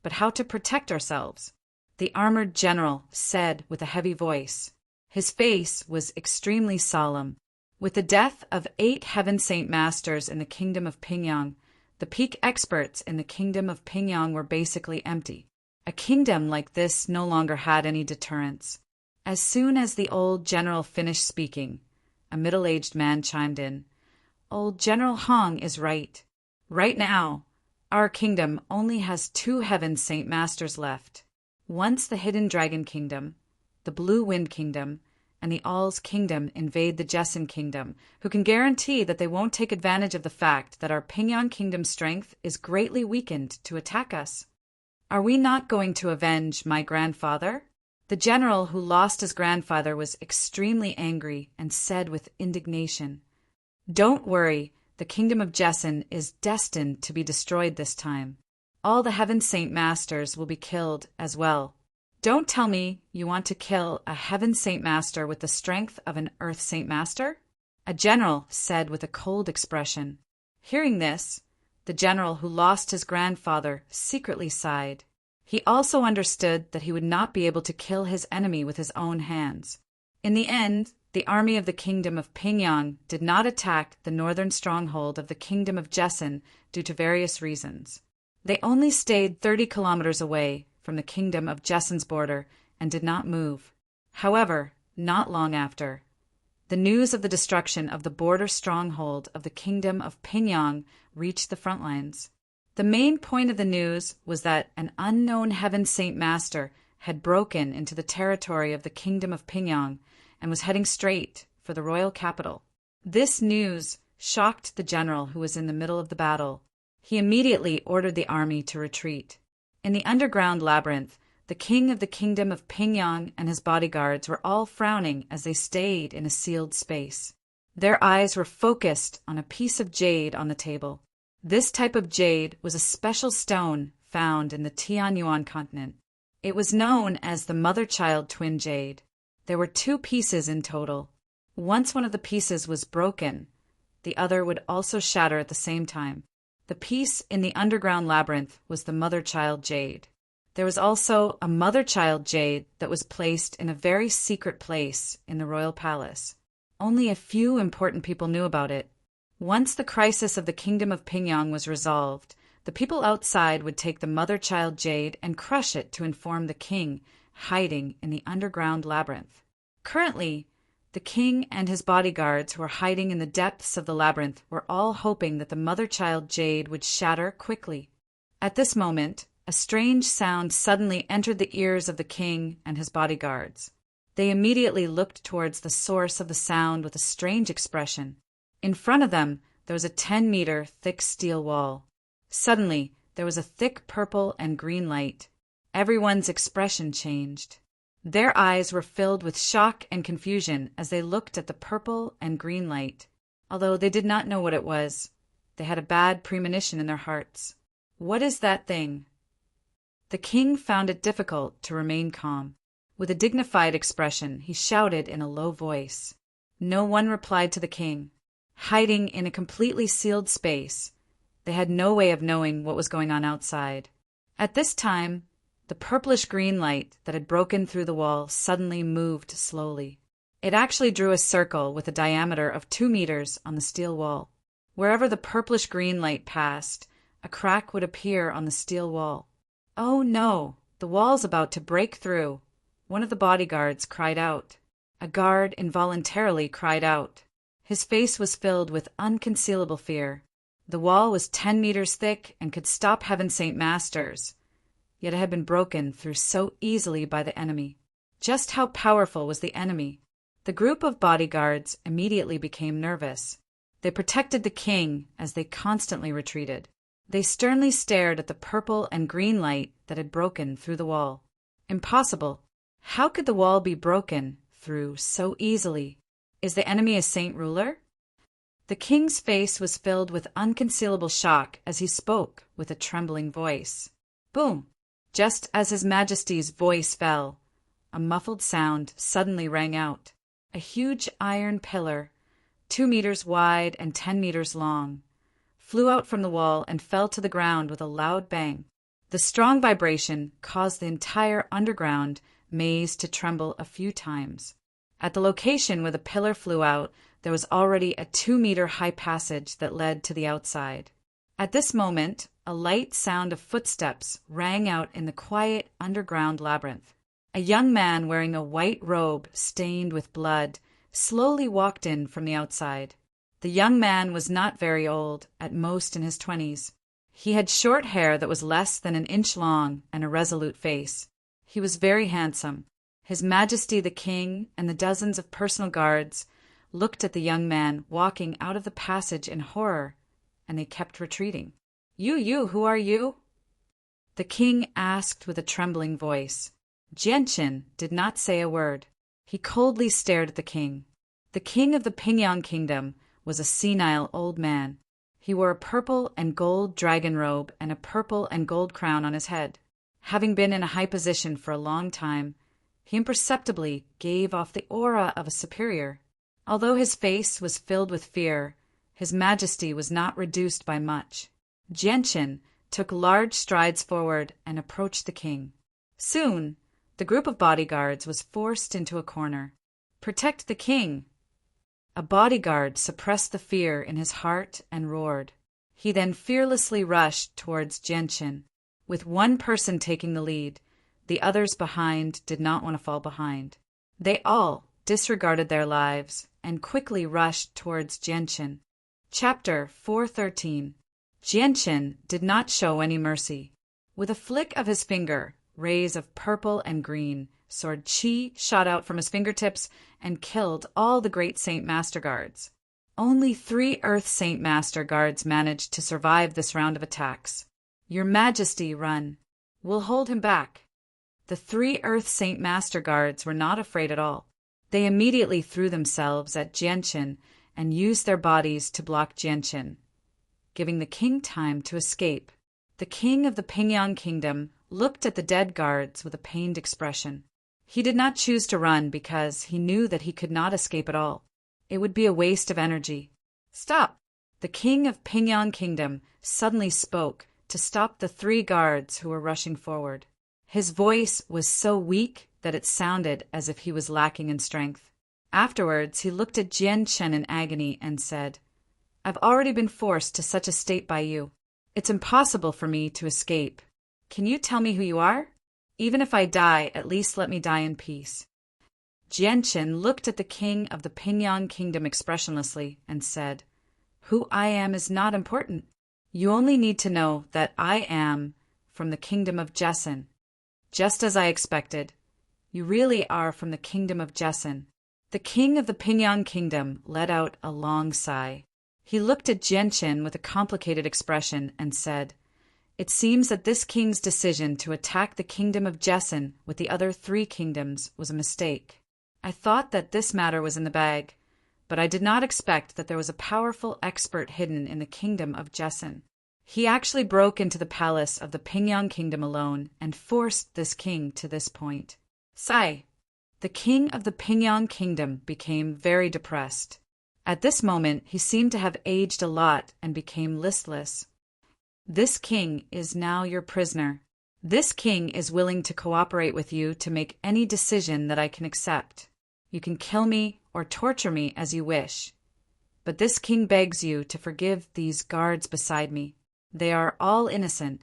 but how to protect ourselves," the armored general said with a heavy voice. His face was extremely solemn. With the death of 8 Heaven Saint Masters in the Kingdom of Pingyang, the peak experts in the Kingdom of Pingyang were basically empty. A kingdom like this no longer had any deterrence. As soon as the old general finished speaking, a middle-aged man chimed in. "Old General Hong is right. Right now, our kingdom only has 2 Heaven Saint Masters left. Once the Hidden Dragon Kingdom, the Blue Wind Kingdom, and the All's Kingdom invade the Jesson Kingdom, who can guarantee that they won't take advantage of the fact that our Pingyang Kingdom's strength is greatly weakened to attack us? Are we not going to avenge my grandfather?" The general who lost his grandfather was extremely angry and said with indignation, "Don't worry, the Kingdom of Jesson is destined to be destroyed this time. All the Heaven Saint Masters will be killed as well. Don't tell me you want to kill a Heaven Saint Master with the strength of an Earth Saint Master?" a general said with a cold expression. Hearing this, the general who lost his grandfather secretly sighed. He also understood that he would not be able to kill his enemy with his own hands. In the end, the army of the Kingdom of Pingyang did not attack the northern stronghold of the Kingdom of Jesson due to various reasons. They only stayed 30 kilometers away from the Kingdom of Jesson's border and did not move. However, not long after, The news of the destruction of the border stronghold of the kingdom of Pingyang reached the front lines. The main point of the news was that an unknown Heaven Saint Master had broken into the territory of the kingdom of Pingyang and was heading straight for the royal capital. This news shocked the general who was in the middle of the battle. He immediately ordered the army to retreat. In the underground labyrinth, the king of the kingdom of Pingyang and his bodyguards were all frowning as they stayed in a sealed space. Their eyes were focused on a piece of jade on the table. This type of jade was a special stone found in the Tianyuan continent. It was known as the mother-child twin jade. There were 2 pieces in total. Once one of the pieces was broken, the other would also shatter at the same time. The piece in the underground labyrinth was the mother-child jade. There was also a mother-child jade that was placed in a very secret place in the royal palace. Only a few important people knew about it. Once the crisis of the kingdom of Pingyang was resolved, the people outside would take the mother-child jade and crush it to inform the king hiding in the underground labyrinth. Currently, the king and his bodyguards who were hiding in the depths of the labyrinth were all hoping that the mother-child jade would shatter quickly. At this moment, a strange sound suddenly entered the ears of the king and his bodyguards. They immediately looked towards the source of the sound with a strange expression. In front of them, there was a 10-meter thick steel wall. Suddenly, there was a thick purple and green light. Everyone's expression changed. Their eyes were filled with shock and confusion as they looked at the purple and green light. Although they did not know what it was, they had a bad premonition in their hearts. What is that thing? The king found it difficult to remain calm. With a dignified expression, he shouted in a low voice. No one replied to the king. Hiding in a completely sealed space, they had no way of knowing what was going on outside. At this time, the purplish-green light that had broken through the wall suddenly moved slowly. It actually drew a circle with a diameter of 2 meters on the steel wall. Wherever the purplish-green light passed, a crack would appear on the steel wall. Oh no, the wall's about to break through. One of the bodyguards cried out. A guard involuntarily cried out. His face was filled with unconcealable fear. The wall was 10 meters thick and could stop Heaven Saint Masters, yet it had been broken through so easily by the enemy. Just how powerful was the enemy? The group of bodyguards immediately became nervous. They protected the king as they constantly retreated. They sternly stared at the purple and green light that had broken through the wall. Impossible. How could the wall be broken through so easily? Is the enemy a saint ruler? The king's face was filled with unconcealable shock as he spoke with a trembling voice. Boom! Just as His Majesty's voice fell, a muffled sound suddenly rang out. A huge iron pillar, 2 meters wide and 10 meters long, flew out from the wall and fell to the ground with a loud bang. The strong vibration caused the entire underground maze to tremble a few times. At the location where the pillar flew out, there was already a 2-meter high passage that led to the outside. At this moment, a light sound of footsteps rang out in the quiet underground labyrinth. A young man wearing a white robe stained with blood slowly walked in from the outside. The young man was not very old, at most in his 20s. He had short hair that was less than an inch long and a resolute face. He was very handsome. His Majesty the King and the dozens of personal guards looked at the young man walking out of the passage in horror, and they kept retreating. You, who are you?" the king asked with a trembling voice. Jianqin did not say a word. He coldly stared at the king. The king of the Pingyang kingdom was a senile old man. He wore a purple and gold dragon robe and a purple and gold crown on his head. Having been in a high position for a long time, he imperceptibly gave off the aura of a superior. Although his face was filled with fear, His Majesty was not reduced by much. Jianqin took large strides forward and approached the king. Soon, the group of bodyguards was forced into a corner. "Protect the king!" A bodyguard suppressed the fear in his heart and roared. He then fearlessly rushed towards Jianqin. With one person taking the lead, the others behind did not want to fall behind. They all disregarded their lives and quickly rushed towards Jianchen. Chapter 413. Jianchen did not show any mercy. With a flick of his finger, rays of purple and green sword qi shot out from his fingertips and killed all the great Saint Master Guards. Only 3 Earth Saint Master Guards managed to survive this round of attacks. Your Majesty, run. We'll hold him back. The 3 Earth Saint Master Guards were not afraid at all. They immediately threw themselves at Jianchen and used their bodies to block Jianchen, giving the king time to escape. The king of the Pingyang Kingdom looked at the dead guards with a pained expression. He did not choose to run because he knew that he could not escape at all. It would be a waste of energy. Stop! The king of Pingyang Kingdom suddenly spoke to stop the 3 guards who were rushing forward. His voice was so weak that it sounded as if he was lacking in strength. Afterwards, he looked at Jianchen in agony and said, I've already been forced to such a state by you. It's impossible for me to escape. Can you tell me who you are? Even if I die, at least let me die in peace. Jianchen looked at the king of the Pingyang Kingdom expressionlessly and said, Who I am is not important. You only need to know that I am from the kingdom of Jessen. Just as I expected, you really are from the kingdom of Jessen. The king of the Pingyang Kingdom let out a long sigh. He looked at Jianchen with a complicated expression and said, It seems that this king's decision to attack the kingdom of Jessen with the other 3 kingdoms was a mistake. I thought that this matter was in the bag, but I did not expect that there was a powerful expert hidden in the kingdom of Jessen. He actually broke into the palace of the Pingyang Kingdom alone and forced this king to this point. Sigh. The king of the Pingyang Kingdom became very depressed. At this moment, he seemed to have aged a lot and became listless. This king is now your prisoner. This king is willing to cooperate with you to make any decision that I can accept. You can kill me or torture me as you wish. But this king begs you to forgive these guards beside me. They are all innocent.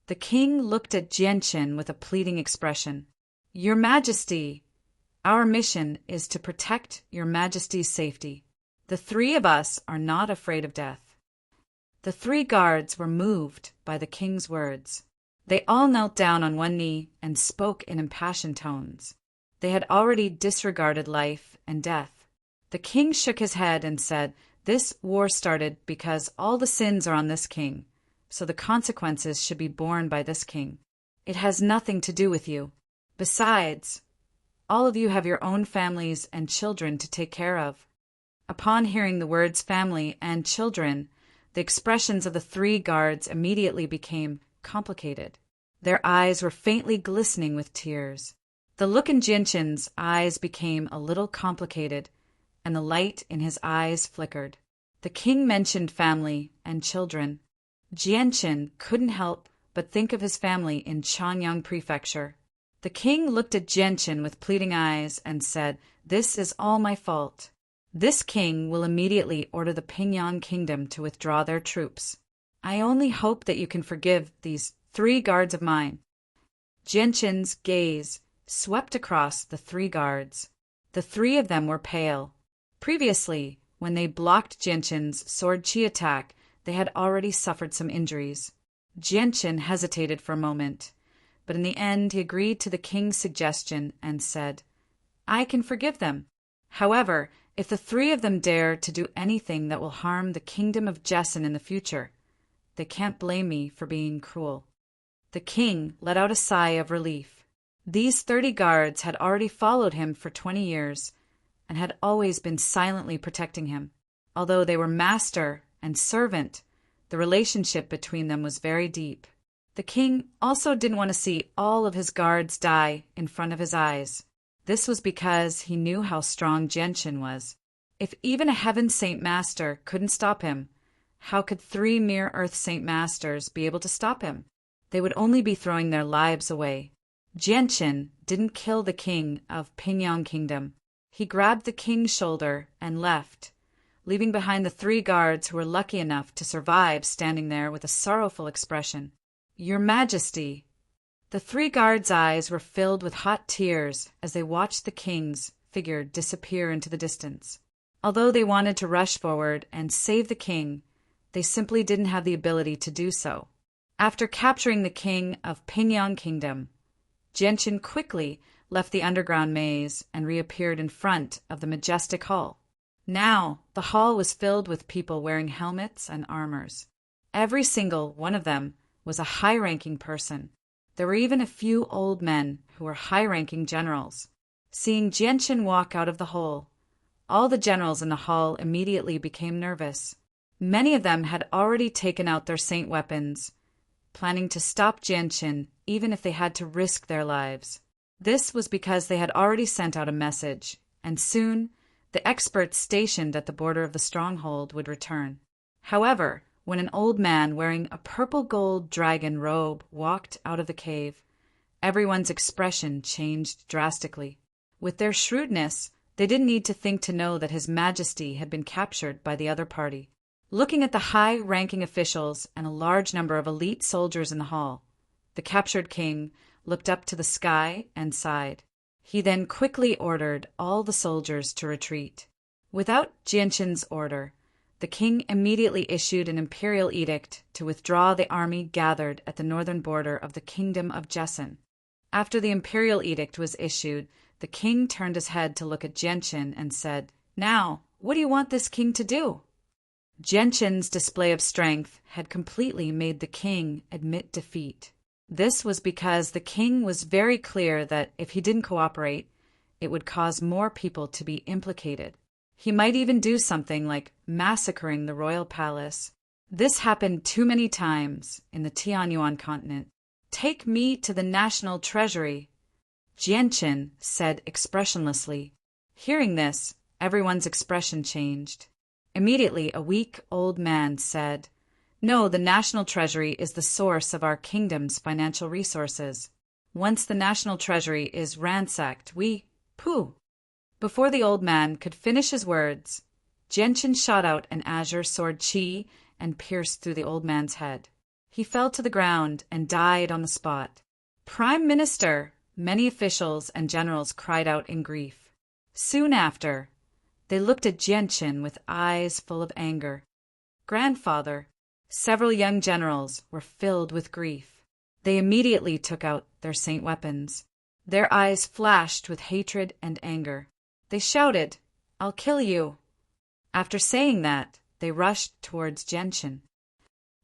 The king looked at Jianchen with a pleading expression. Your Majesty, our mission is to protect your Majesty's safety. The 3 of us are not afraid of death. The 3 guards were moved by the king's words. They all knelt down on one knee and spoke in impassioned tones. They had already disregarded life and death. The king shook his head and said, This war started because all the sins are on this king, so the consequences should be borne by this king. It has nothing to do with you. Besides, all of you have your own families and children to take care of. Upon hearing the words family and children, the expressions of the 3 guards immediately became complicated. Their eyes were faintly glistening with tears. The look in Jianchen's eyes became a little complicated, and the light in his eyes flickered. The king mentioned family and children. Jianchen couldn't help but think of his family in Changyang Prefecture. The king looked at Jianchen with pleading eyes and said, This is all my fault. This king will immediately order the Pingyang Kingdom to withdraw their troops. I only hope that you can forgive these 3 guards of mine. Jianchen's gaze swept across the 3 guards. The 3 of them were pale. Previously, when they blocked Jianchen's sword qi attack, they had already suffered some injuries. Jianchen hesitated for a moment, but in the end he agreed to the king's suggestion and said, I can forgive them. However, if the 3 of them dare to do anything that will harm the kingdom of Jessen in the future, they can't blame me for being cruel. The king let out a sigh of relief. These 30 guards had already followed him for 20 years and had always been silently protecting him. Although they were master and servant, the relationship between them was very deep. The king also didn't want to see all of his guards die in front of his eyes. This was because he knew how strong Jianchen was. If even a Heaven Saint Master couldn't stop him, how could 3 mere Earth Saint Masters be able to stop him? They would only be throwing their lives away. Jianchen didn't kill the king of Pingyang Kingdom. He grabbed the king's shoulder and left, leaving behind the 3 guards who were lucky enough to survive standing there with a sorrowful expression. Your Majesty! The 3 guards' eyes were filled with hot tears as they watched the king's figure disappear into the distance. Although they wanted to rush forward and save the king, they simply didn't have the ability to do so. After capturing the king of Pingyang Kingdom, Genshin quickly left the underground maze and reappeared in front of the majestic hall. Now, the hall was filled with people wearing helmets and armors. Every single one of them was a high-ranking person. There were even a few old men who were high-ranking generals. Seeing Genshin walk out of the hole, all the generals in the hall immediately became nervous. Many of them had already taken out their saint weapons, planning to stop Genshin even if they had to risk their lives. This was because they had already sent out a message, and soon the experts stationed at the border of the stronghold would return. However, when an old man wearing a purple gold dragon robe walked out of the cave, everyone's expression changed drastically. With their shrewdness, they didn't need to think to know that His Majesty had been captured by the other party. Looking at the high-ranking officials and a large number of elite soldiers in the hall, the captured king looked up to the sky and sighed. He then quickly ordered all the soldiers to retreat. Without Genshin's order, the king immediately issued an imperial edict to withdraw the army gathered at the northern border of the kingdom of Jesson. After the imperial edict was issued, the king turned his head to look at Genshin and said, "Now, what do you want this king to do?" Genshin's display of strength had completely made the king admit defeat. This was because the king was very clear that if he didn't cooperate, it would cause more people to be implicated. He might even do something like massacring the royal palace. This happened too many times in the Tianyuan continent. "Take me to the national treasury," Genshin said expressionlessly. Hearing this, everyone's expression changed. Immediately, a weak old man said, "No, the national treasury is the source of our kingdom's financial resources. Once the national treasury is ransacked, pooh." Before the old man could finish his words, Genshin shot out an azure sword chi and pierced through the old man's head. He fell to the ground and died on the spot. "Prime Minister!" Many officials and generals cried out in grief. Soon after, they looked at Genshin with eyes full of anger. "Grandfather!" Several young generals were filled with grief. They immediately took out their saint weapons. Their eyes flashed with hatred and anger. They shouted, "I'll kill you!" After saying that, they rushed towards Genshin.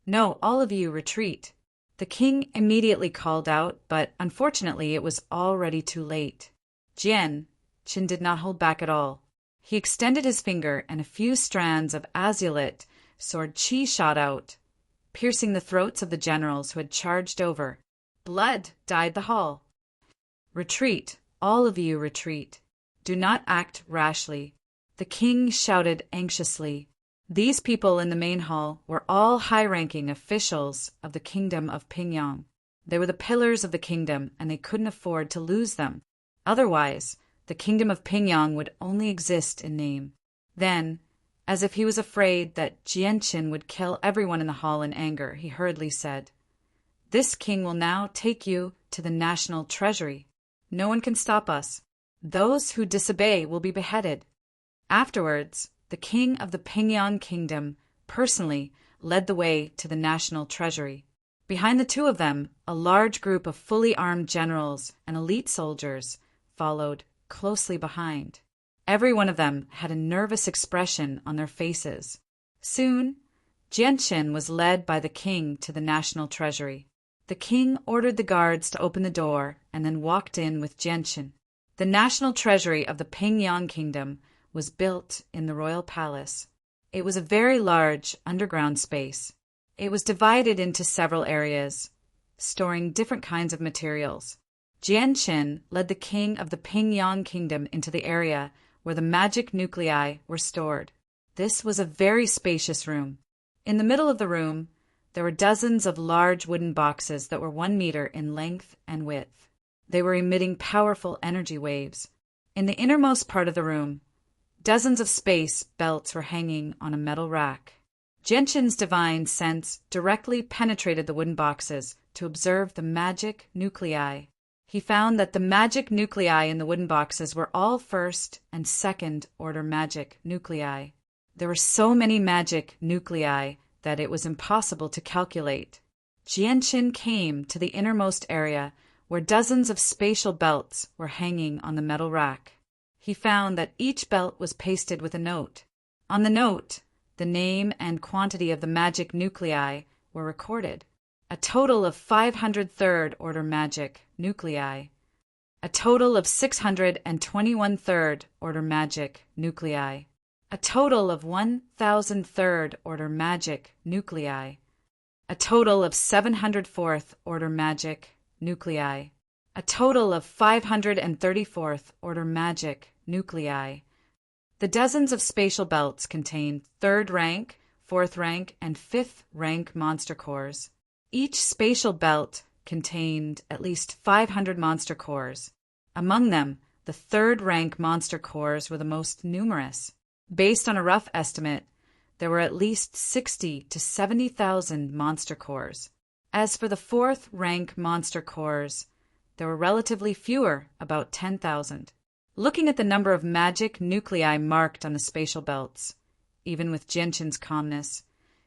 "No, all of you retreat." The king immediately called out, but unfortunately it was already too late. Genshin did not hold back at all. He extended his finger and a few strands of azulite sword chi shot out, piercing the throats of the generals who had charged over. Blood dyed the hall. "Retreat, all of you retreat. Do not act rashly," the king shouted anxiously. These people in the main hall were all high-ranking officials of the kingdom of Pingyang. They were the pillars of the kingdom, and they couldn't afford to lose them. Otherwise, the kingdom of Pingyang would only exist in name. Then, as if he was afraid that Genshin would kill everyone in the hall in anger, he hurriedly said, "This king will now take you to the national treasury. No one can stop us. Those who disobey will be beheaded." Afterwards, the king of the Pingyang kingdom personally led the way to the national treasury. Behind the two of them, a large group of fully armed generals and elite soldiers followed closely behind. Every one of them had a nervous expression on their faces. Soon, Genshin was led by the king to the national treasury. The king ordered the guards to open the door and then walked in with Genshin. The national treasury of the Pingyang kingdom was built in the royal palace. It was a very large underground space. It was divided into several areas, storing different kinds of materials. Genshin led the king of the Pingyang kingdom into the area where the magic nuclei were stored. This was a very spacious room. In the middle of the room, there were dozens of large wooden boxes that were 1 meter in length and width. They were emitting powerful energy waves. In the innermost part of the room, dozens of space belts were hanging on a metal rack. Genshin's divine sense directly penetrated the wooden boxes to observe the magic nuclei. He found that the magic nuclei in the wooden boxes were all first and second order magic nuclei. There were so many magic nuclei that it was impossible to calculate. Jianqin came to the innermost area where dozens of spatial belts were hanging on the metal rack. He found that each belt was pasted with a note. On the note, the name and quantity of the magic nuclei were recorded. A total of 500 third-order magic nuclei. A total of 621 third-order magic nuclei. A total of 1,000 third-order magic nuclei. A total of 700 fourth-order magic nuclei. A total of 534th-order magic nuclei. The dozens of spatial belts contain 3rd rank, 4th rank, and 5th rank monster cores. Each spatial belt contained at least 500 monster cores. Among them, the 3rd rank monster cores were the most numerous. Based on a rough estimate, there were at least 60 to 70,000 monster cores. As for the 4th rank monster cores, there were relatively fewer, about 10,000. Looking at the number of magic nuclei marked on the spatial belts, even with Jianqin's calmness,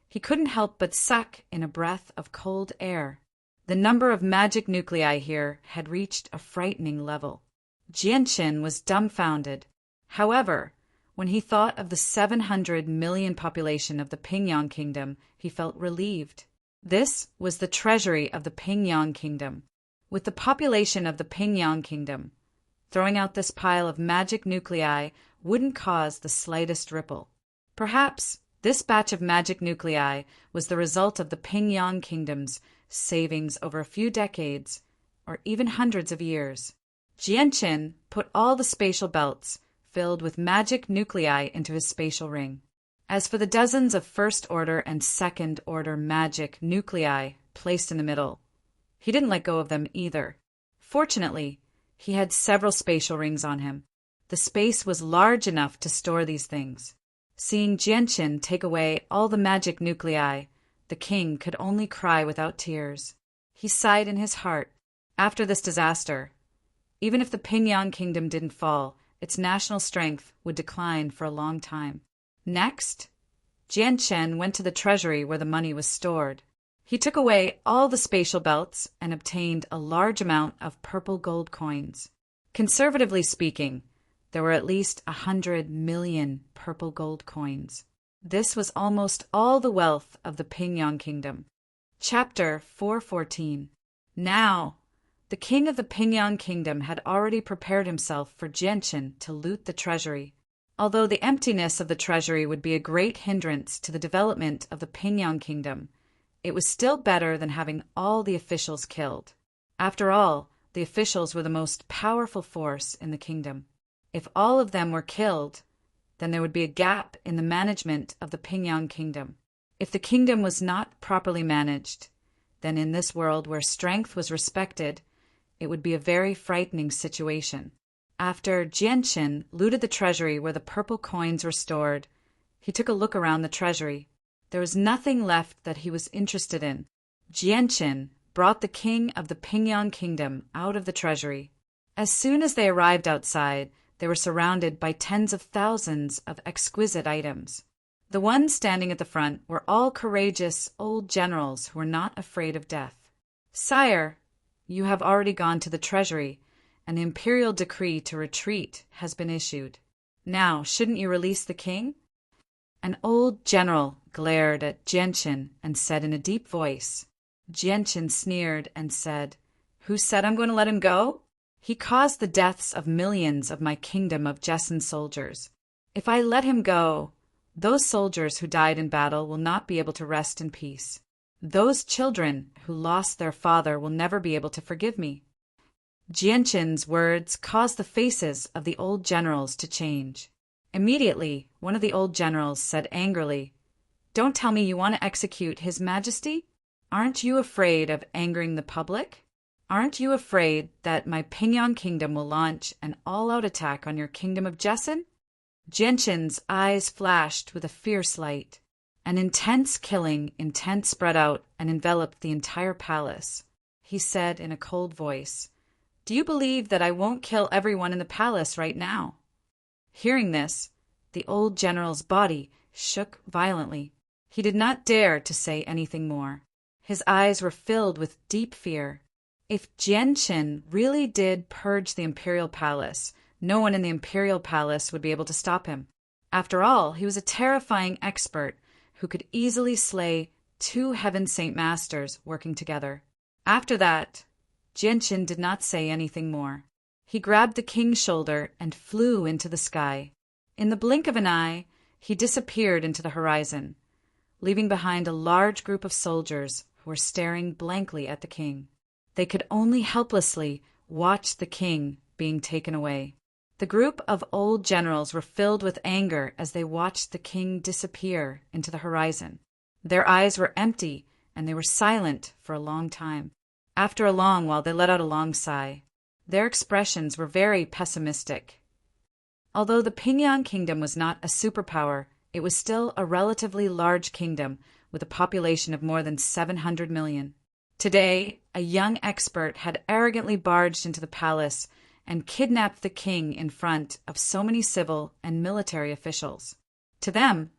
he couldn't help but suck in a breath of cold air. The number of magic nuclei here had reached a frightening level. Jianqin was dumbfounded. However, when he thought of the 700 million population of the Pingyang Kingdom, he felt relieved. This was the treasury of the Pingyang Kingdom. With the population of the Pingyang Kingdom, throwing out this pile of magic nuclei wouldn't cause the slightest ripple. Perhaps this batch of magic nuclei was the result of the Pingyang Kingdom's savings over a few decades, or even hundreds of years. Jianqin put all the spatial belts filled with magic nuclei into his spatial ring. As for the dozens of first-order and second-order magic nuclei placed in the middle, he didn't let go of them either. Fortunately, he had several spatial rings on him. The space was large enough to store these things. Seeing Jianqin take away all the magic nuclei, the king could only cry without tears. He sighed in his heart. After this disaster, even if the Pingyang Kingdom didn't fall, its national strength would decline for a long time. Next, Jianqin went to the treasury where the money was stored. He took away all the spatial belts and obtained a large amount of purple gold coins. Conservatively speaking, there were at least 100 million purple gold coins. This was almost all the wealth of the Pingyang Kingdom. Chapter 414. Now, the king of the Pingyang Kingdom had already prepared himself for Jianqin to loot the treasury. Although the emptiness of the treasury would be a great hindrance to the development of the Pingyang Kingdom, it was still better than having all the officials killed. After all, the officials were the most powerful force in the kingdom. If all of them were killed, then there would be a gap in the management of the Pingyang Kingdom. If the kingdom was not properly managed, then in this world where strength was respected, it would be a very frightening situation. After Jianqin looted the treasury where the purple coins were stored, he took a look around the treasury. There was nothing left that he was interested in. Jianqin brought the king of the Pingyang Kingdom out of the treasury. As soon as they arrived outside, they were surrounded by tens of thousands of exquisite items. The ones standing at the front were all courageous old generals who were not afraid of death. "Sire, you have already gone to the treasury, and the imperial decree to retreat has been issued. Now, shouldn't you release the king?" An old general glared at Jianqin and said in a deep voice. Jianqin sneered and said, "Who said I'm going to let him go? He caused the deaths of millions of my kingdom of Jessan soldiers. If I let him go, those soldiers who died in battle will not be able to rest in peace. Those children who lost their father will never be able to forgive me." Jianqin's words caused the faces of the old generals to change. Immediately, one of the old generals said angrily, "Don't tell me you want to execute His Majesty? Aren't you afraid of angering the public? Aren't you afraid that my Pingyang Kingdom will launch an all-out attack on your kingdom of Jessan?" Jianqin's eyes flashed with a fierce light. An intense killing intent spread out and enveloped the entire palace. He said in a cold voice, Do you believe that I won't kill everyone in the palace right now?" Hearing this, the old general's body shook violently. He did not dare to say anything more. His eyes were filled with deep fear. If Jianqin really did purge the imperial palace, no one in the imperial palace would be able to stop him. After all, he was a terrifying expert who could easily slay 2 Heaven Saint Masters working together. After that, Jianqin did not say anything more. He grabbed the king's shoulder and flew into the sky. In the blink of an eye, he disappeared into the horizon, leaving behind a large group of soldiers who were staring blankly at the king. They could only helplessly watch the king being taken away. The group of old generals were filled with anger as they watched the king disappear into the horizon. Their eyes were empty, and they were silent for a long time. After a long while, they let out a long sigh. Their expressions were very pessimistic. Although the Pingyang kingdom was not a superpower, it was still a relatively large kingdom with a population of more than 700 million. Today, a young expert had arrogantly barged into the palace and kidnapped the king in front of so many civil and military officials. To them,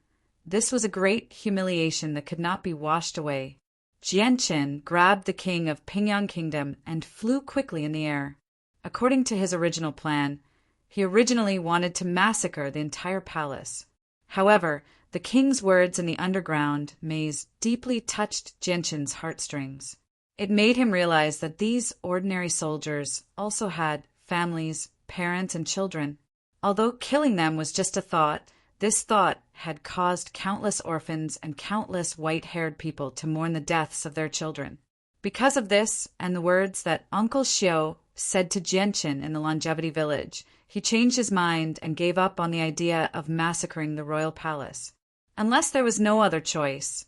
this was a great humiliation that could not be washed away. Jianqin grabbed the king of Pingyang Kingdom and flew quickly in the air. According to his original plan, he originally wanted to massacre the entire palace. However, the king's words in the underground maze deeply touched Jianqin's heartstrings. It made him realize that these ordinary soldiers also had families, parents, and children. Although killing them was just a thought, this thought had caused countless orphans and countless white-haired people to mourn the deaths of their children. Because of this and the words that Uncle Xiao said to Jianqin in the Longevity Village, he changed his mind and gave up on the idea of massacring the royal palace. Unless there was no other choice,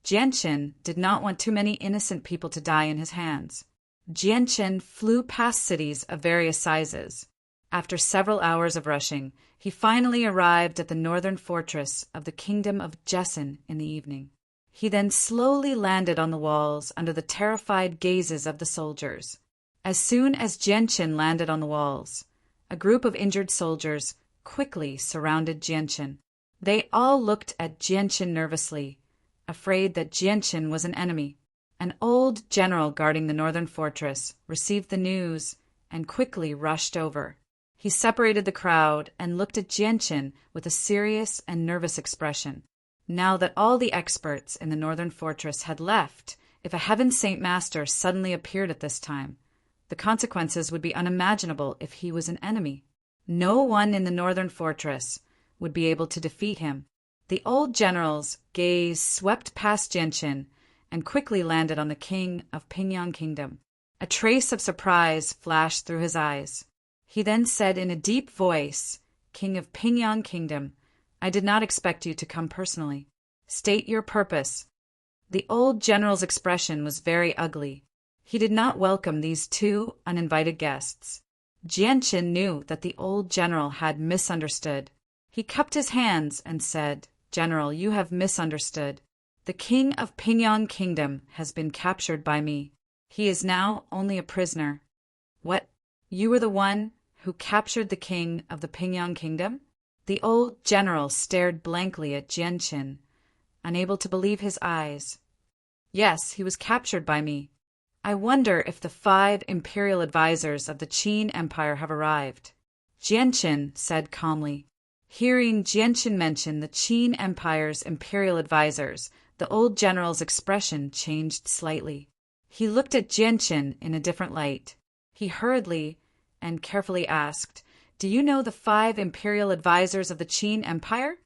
Jianqin did not want too many innocent people to die in his hands. Jianqin flew past cities of various sizes. After several hours of rushing, he finally arrived at the northern fortress of the kingdom of Jessen in the evening. He then slowly landed on the walls under the terrified gazes of the soldiers. As soon as Jianqin landed on the walls, a group of injured soldiers quickly surrounded Jianqin. They all looked at Jianqin nervously, afraid that Jianqin was an enemy. An old general guarding the northern fortress received the news and quickly rushed over. He separated the crowd and looked at Jianqin with a serious and nervous expression. Now that all the experts in the northern fortress had left, if a Heaven Saint Master suddenly appeared at this time, the consequences would be unimaginable if he was an enemy. No one in the northern fortress would be able to defeat him. The old general's gaze swept past Jianqin and quickly landed on the king of Pingyang Kingdom. A trace of surprise flashed through his eyes. He then said in a deep voice, "King of Pingyang Kingdom, I did not expect you to come personally. State your purpose." The old general's expression was very ugly. He did not welcome these 2 uninvited guests. Jianqin knew that the old general had misunderstood. He cupped his hands and said, "General, you have misunderstood. The king of Pingyang Kingdom has been captured by me. He is now only a prisoner." "What? You were the one who captured the king of the Pingyang Kingdom?" The old general stared blankly at Jianqin, unable to believe his eyes. "Yes, he was captured by me. I wonder if the 5 imperial advisors of the Qin Empire have arrived," Jianqin said calmly. Hearing Jianqin mention the Qin Empire's imperial advisors, the old general's expression changed slightly. He looked at Jianqin in a different light. He hurriedly and carefully asked, "Do you know the 5 imperial advisors of the Qin Empire?"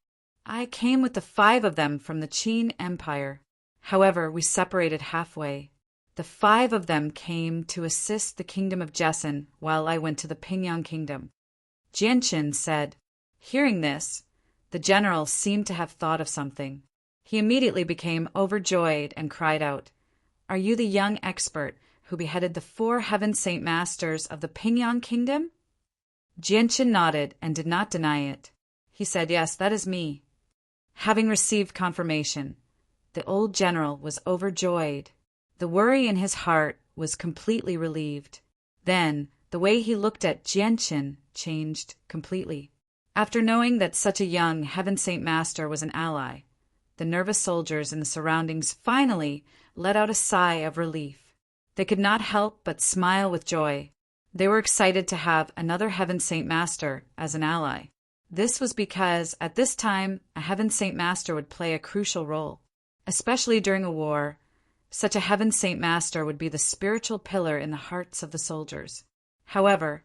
"I came with the 5 of them from the Qin Empire. However, we separated halfway. The 5 of them came to assist the kingdom of Jessen while I went to the Pingyang Kingdom," Jianqin said. Hearing this, the general seemed to have thought of something. He immediately became overjoyed and cried out, "Are you the young expert who beheaded the 4 Heaven Saint Masters of the Pingyang Kingdom?" Jianqin nodded and did not deny it. He said, "Yes, that is me." Having received confirmation, the old general was overjoyed. The worry in his heart was completely relieved. Then the way he looked at Jianqin changed completely. After knowing that such a young Heaven Saint Master was an ally, the nervous soldiers in the surroundings finally let out a sigh of relief. They could not help but smile with joy. They were excited to have another Heaven Saint Master as an ally. This was because at this time a Heaven Saint Master would play a crucial role. Especially during a war, such a Heaven Saint Master would be the spiritual pillar in the hearts of the soldiers. However,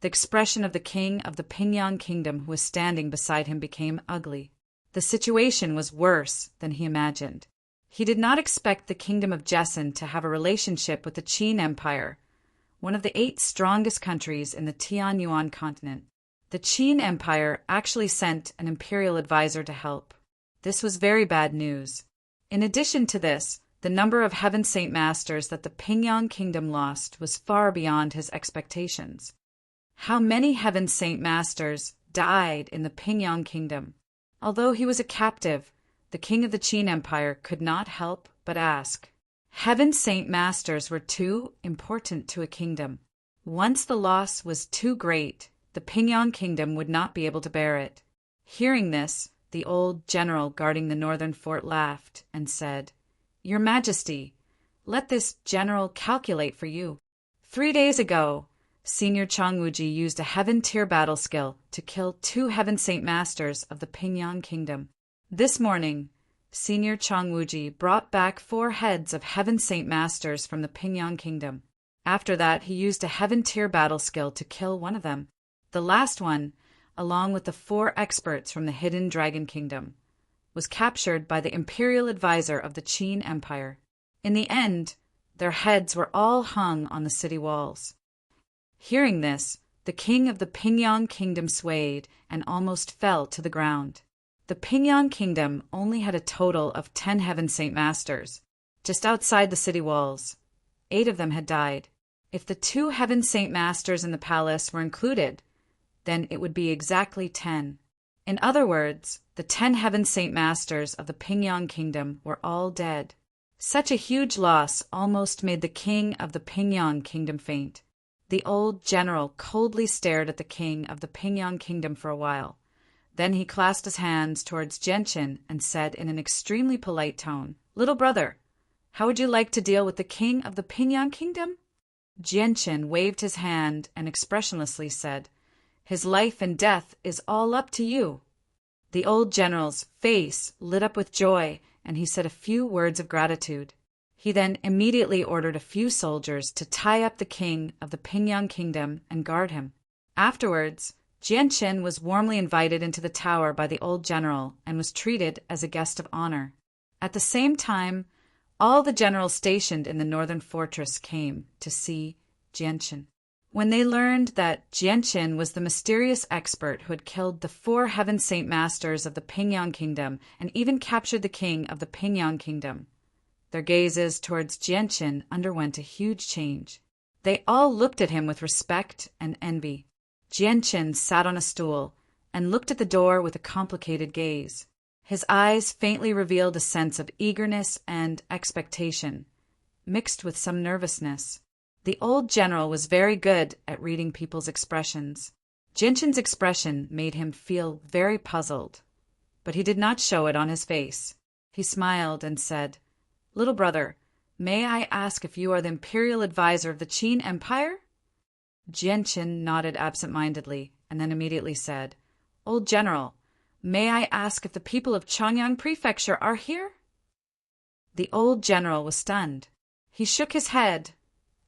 the expression of the king of the Pingyang Kingdom who was standing beside him became ugly. The situation was worse than he imagined. He did not expect the kingdom of Jessen to have a relationship with the Qin Empire, one of the 8 strongest countries in the Tianyuan continent. The Qin Empire actually sent an imperial advisor to help. This was very bad news. In addition to this, the number of Heaven Saint Masters that the Pingyang Kingdom lost was far beyond his expectations. How many Heaven Saint Masters died in the Pingyang Kingdom? Although he was a captive, the king of the Qin Empire could not help but ask. Heaven Saint Masters were too important to a kingdom. Once the loss was too great, the Pingyang Kingdom would not be able to bear it. Hearing this, the old general guarding the northern fort laughed and said, "Your Majesty, let this general calculate for you. 3 days ago, Senior Changwuji used a heaven-tier battle skill to kill 2 Heaven Saint Masters of the Pingyang Kingdom. This morning, Senior Changwuji brought back 4 heads of Heaven Saint Masters from the Pingyang Kingdom. After that, he used a heaven-tier battle skill to kill one of them. The last one, along with the 4 experts from the Hidden Dragon Kingdom, was captured by the imperial advisor of the Qin Empire. In the end, their heads were all hung on the city walls." Hearing this, the king of the Pingyang Kingdom swayed and almost fell to the ground. The Pingyang Kingdom only had a total of 10 Heaven Saint Masters. Just outside the city walls, 8 of them had died. If the 2 Heaven Saint Masters in the palace were included, then it would be exactly 10. In other words, the 10 Heaven Saint Masters of the Pingyang Kingdom were all dead. Such a huge loss almost made the king of the Pingyang Kingdom faint. The old general coldly stared at the king of the Pingyang Kingdom for a while. Then he clasped his hands towards Jianqin and said in an extremely polite tone, "Little brother, how would you like to deal with the king of the Pingyang Kingdom?" Jianqin waved his hand and expressionlessly said, "His life and death is all up to you." The old general's face lit up with joy, and he said a few words of gratitude. He then immediately ordered a few soldiers to tie up the king of the Pingyang Kingdom and guard him. Afterwards, Jianqin was warmly invited into the tower by the old general and was treated as a guest of honor. At the same time, all the generals stationed in the northern fortress came to see Jianqin. When they learned that Jianqin was the mysterious expert who had killed the 4 Heaven Saint Masters of the Pingyang Kingdom and even captured the king of the Pingyang Kingdom, their gazes towards Jianqin underwent a huge change. They all looked at him with respect and envy. Jianqin sat on a stool and looked at the door with a complicated gaze. His eyes faintly revealed a sense of eagerness and expectation, mixed with some nervousness. The old general was very good at reading people's expressions. Jianqin's expression made him feel very puzzled, but he did not show it on his face. He smiled and said, "Little brother, may I ask if you are the imperial advisor of the Qin Empire?" Jianqin nodded absent-mindedly and then immediately said, "Old general, may I ask if the people of Chongyang Prefecture are here?" The old general was stunned. He shook his head.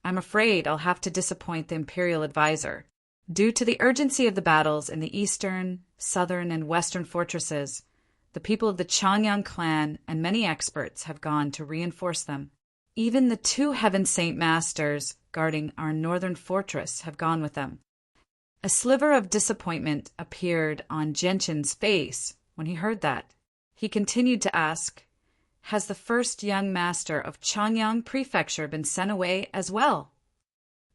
"I'm afraid I'll have to disappoint the imperial advisor. Due to the urgency of the battles in the eastern, southern, and western fortresses, the people of the Chongyang clan and many experts have gone to reinforce them. Even the 2 Heaven Saint Masters guarding our northern fortress have gone with them." A sliver of disappointment appeared on Jianqin's face when he heard that. He continued to ask, "Has the first young master of Chongyang Prefecture been sent away as well?"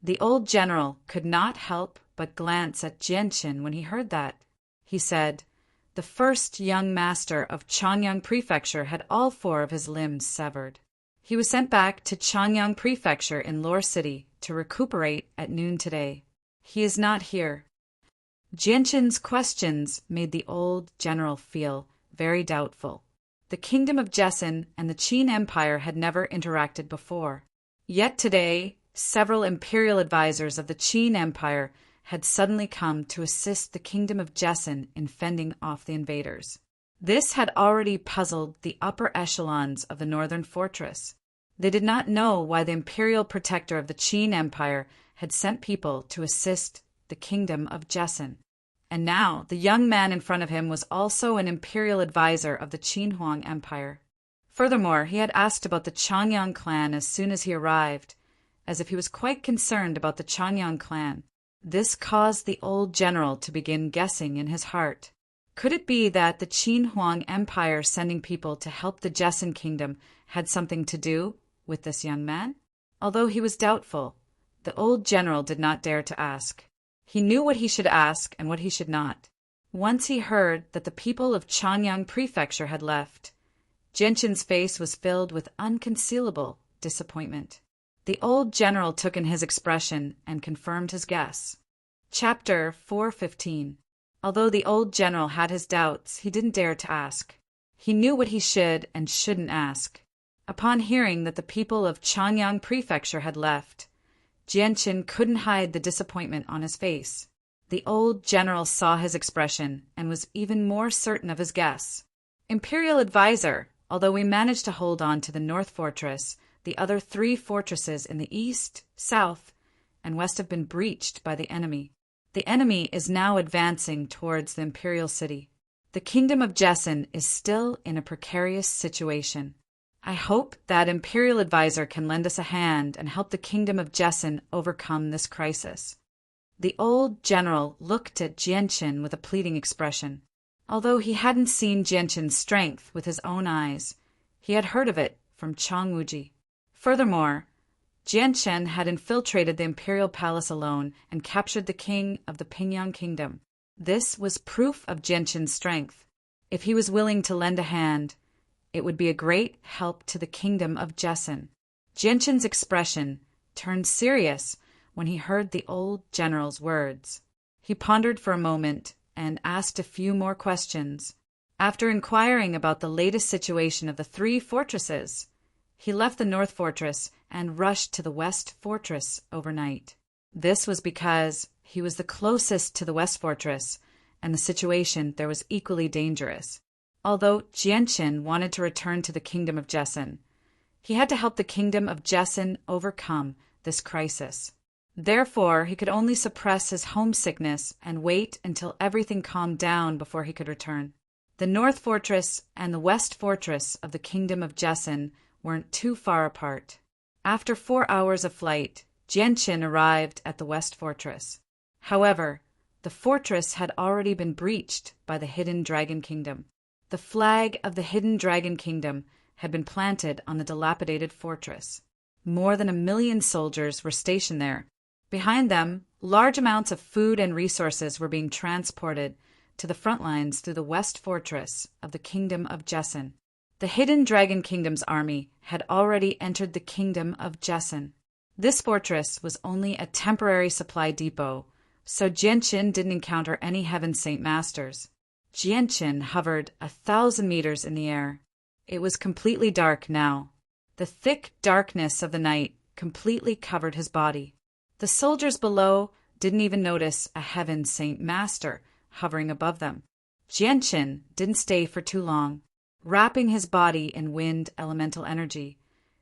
The old general could not help but glance at Jianqin when he heard that. He said, "The first young master of Chongyang Prefecture had all 4 of his limbs severed. He was sent back to Chongyang Prefecture in Lore City to recuperate at noon today. He is not here. Jianqin's questions made the old general feel very doubtful. The kingdom of Jessin and the Qin Empire had never interacted before. Yet today, several imperial advisors of the Qin Empire had suddenly come to assist the kingdom of Jessin in fending off the invaders. This had already puzzled the upper echelons of the northern fortress. They did not know why the imperial protector of the Qin Empire had sent people to assist the kingdom of Jessin. And now the young man in front of him was also an imperial advisor of the Qinhuang Empire. Furthermore, he had asked about the Changyang clan as soon as he arrived, as if he was quite concerned about the Changyang clan. This caused the old general to begin guessing in his heart. Could it be that the Qinhuang Empire sending people to help the Jessin kingdom had something to do with this young man? Although he was doubtful, the old general did not dare to ask. He knew what he should ask and what he should not. Once he heard that the people of Changyang Prefecture had left, Jianqin's face was filled with unconcealable disappointment. The old general took in his expression and confirmed his guess. Chapter 4:15. Although the old general had his doubts, he didn't dare to ask. He knew what he should and shouldn't ask. Upon hearing that the people of Changyang Prefecture had left, Jianqin couldn't hide the disappointment on his face. The old general saw his expression and was even more certain of his guess. Imperial advisor, although we managed to hold on to the North Fortress, the other 3 fortresses in the east, south, and west have been breached by the enemy. The enemy is now advancing towards the imperial city. The kingdom of Jessin is still in a precarious situation. I hope that imperial advisor can lend us a hand and help the kingdom of Jessin overcome this crisis. The old general looked at Jianqin with a pleading expression. Although he hadn't seen Jianqin's strength with his own eyes, he had heard of it from Chang Wuji. Furthermore, Jianqin had infiltrated the imperial palace alone and captured the king of the Pingyang kingdom. This was proof of Jianqin's strength. If he was willing to lend a hand, it would be a great help to the kingdom of Jessin. Jianqin's expression turned serious when he heard the old general's words. He pondered for a moment and asked a few more questions. After inquiring about the latest situation of the 3 fortresses, he left the North Fortress and rushed to the West Fortress overnight. This was because he was the closest to the West Fortress, and the situation there was equally dangerous. Although Jianqin wanted to return to the kingdom of Jessin, he had to help the kingdom of Jessin overcome this crisis. Therefore, he could only suppress his homesickness and wait until everything calmed down before he could return. The North Fortress and the West Fortress of the kingdom of Jessin weren't too far apart. After 4 hours of flight, Jianqin arrived at the West Fortress. However, the fortress had already been breached by the Hidden Dragon Kingdom. The flag of the Hidden Dragon Kingdom had been planted on the dilapidated fortress. More than 1 million soldiers were stationed there. Behind them, large amounts of food and resources were being transported to the front lines through the West Fortress of the Kingdom of Jessin. The Hidden Dragon Kingdom's army had already entered the Kingdom of Jessin. This fortress was only a temporary supply depot, so Jianqin didn't encounter any Heaven Saint Masters. Jianqin hovered 1,000 meters in the air. It was completely dark now. The thick darkness of the night completely covered his body. The soldiers below didn't even notice a Heaven Saint Master hovering above them. Jianqin didn't stay for too long. Wrapping his body in wind elemental energy,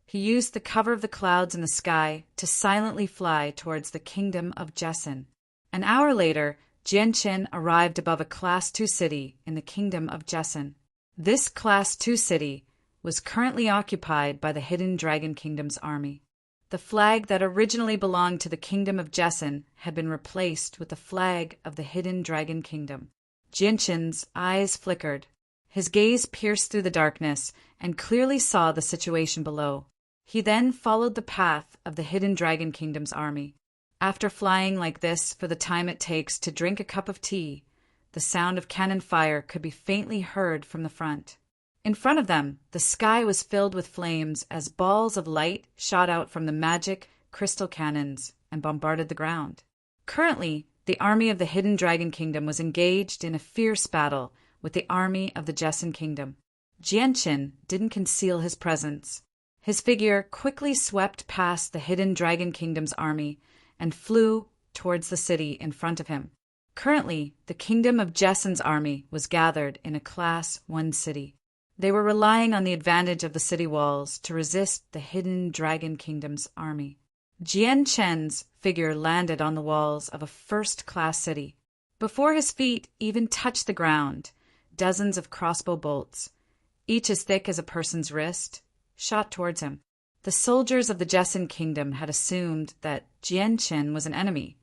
he used the cover of the clouds in the sky to silently fly towards the kingdom of Jessin. An hour later, Jianqin arrived above a Class 2 city in the kingdom of Jessin. This Class 2 city was currently occupied by the Hidden Dragon Kingdom's army. The flag that originally belonged to the kingdom of Jessin had been replaced with the flag of the Hidden Dragon Kingdom. Jianqin's eyes flickered. His gaze pierced through the darkness and clearly saw the situation below. He then followed the path of the Hidden Dragon Kingdom's army. After flying like this for the time it takes to drink a cup of tea, the sound of cannon fire could be faintly heard from the front. In front of them, the sky was filled with flames as balls of light shot out from the magic crystal cannons and bombarded the ground. Currently, the army of the Hidden Dragon Kingdom was engaged in a fierce battle with the army of the Jesson Kingdom. Jianchen didn't conceal his presence. His figure quickly swept past the Hidden Dragon Kingdom's army and flew towards the city in front of him. Currently, the Kingdom of Jesson's army was gathered in a Class 1 city. They were relying on the advantage of the city walls to resist the Hidden Dragon Kingdom's army. Jianchen's figure landed on the walls of a first-class city. Before his feet even touched the ground, dozens of crossbow bolts, each as thick as a person's wrist, shot towards him. The soldiers of the Jesson Kingdom had assumed that Jianchen was an enemy,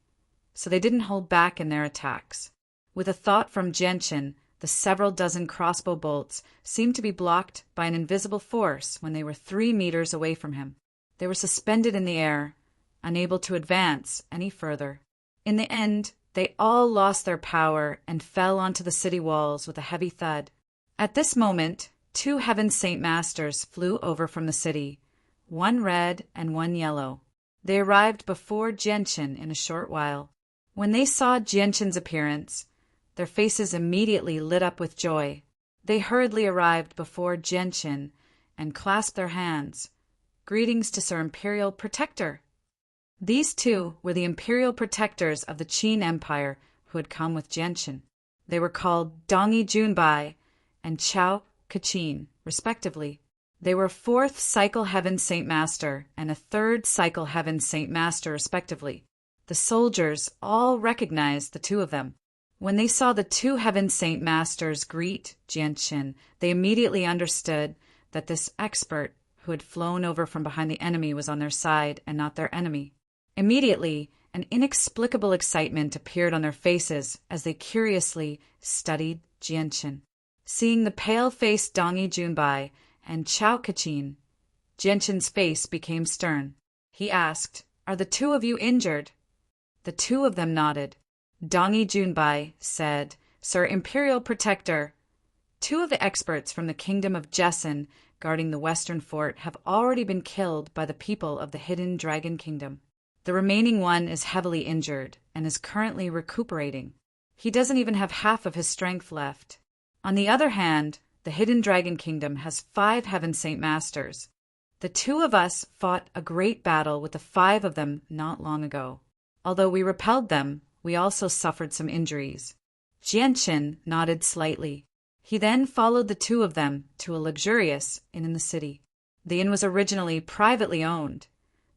so they didn't hold back in their attacks. With a thought from Jianchen, the several dozen crossbow bolts seemed to be blocked by an invisible force when they were 3 meters away from him. They were suspended in the air, unable to advance any further. In the end, they all lost their power and fell onto the city walls with a heavy thud. At this moment, 2 Heaven Saint Masters flew over from the city, one red and one yellow. They arrived before Jianchen in a short while. When they saw Jianchen's appearance, their faces immediately lit up with joy. They hurriedly arrived before Jianchen and clasped their hands. Greetings to Sir Imperial Protector. These 2 were the Imperial Protectors of the Qin Empire who had come with Jianchen. They were called Dongi Junbai and Chao Kachin, respectively. They were 4th Cycle Heaven Saint Master and a 3rd Cycle Heaven Saint Master, respectively. The soldiers all recognized the 2 of them. When they saw the 2 Heaven Saint Masters greet Jianchen, they immediately understood that this expert who had flown over from behind the enemy was on their side and not their enemy. Immediately, an inexplicable excitement appeared on their faces as they curiously studied Jianchen. Seeing the pale-faced Dongi Junbai and Chao Kachin, Jianchen's face became stern. He asked, "Are the 2 of you injured?" The 2 of them nodded. Dongi Junbai said, "Sir Imperial Protector, 2 of the experts from the Kingdom of Jesson guarding the Western Fort have already been killed by the people of the Hidden Dragon Kingdom. The remaining one is heavily injured and is currently recuperating. He doesn't even have half of his strength left. On the other hand, the Hidden Dragon Kingdom has 5 Heaven Saint Masters. The 2 of us fought a great battle with the 5 of them not long ago. Although we repelled them, we also suffered some injuries." Jianchen nodded slightly. He then followed the 2 of them to a luxurious inn in the city. The inn was originally privately owned,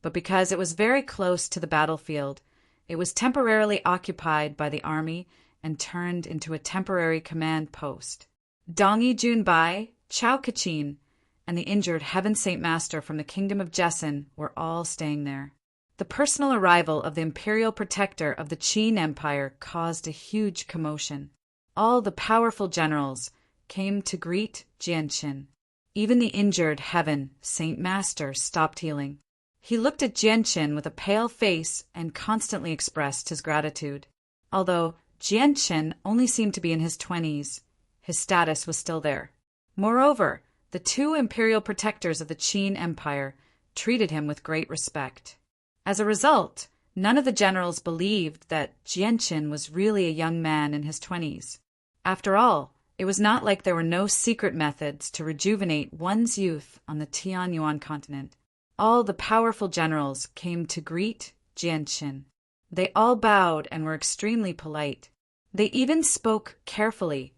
but because it was very close to the battlefield, it was temporarily occupied by the army and turned into a temporary command post. Dongi Junbai, Chao Kachin, and the injured Heaven Saint Master from the Kingdom of Jesson were all staying there. The personal arrival of the Imperial Protector of the Qin Empire caused a huge commotion. All the powerful generals came to greet Jianchen. Even the injured Heaven Saint Master stopped healing. He looked at Jianchen with a pale face and constantly expressed his gratitude. Although Jianchen only seemed to be in his 20s, his status was still there. Moreover, the 2 Imperial Protectors of the Qin Empire treated him with great respect. As a result, none of the generals believed that Jianchen was really a young man in his 20s. After all, it was not like there were no secret methods to rejuvenate one's youth on the Tianyuan continent. All the powerful generals came to greet Jianchen. They all bowed and were extremely polite. They even spoke carefully,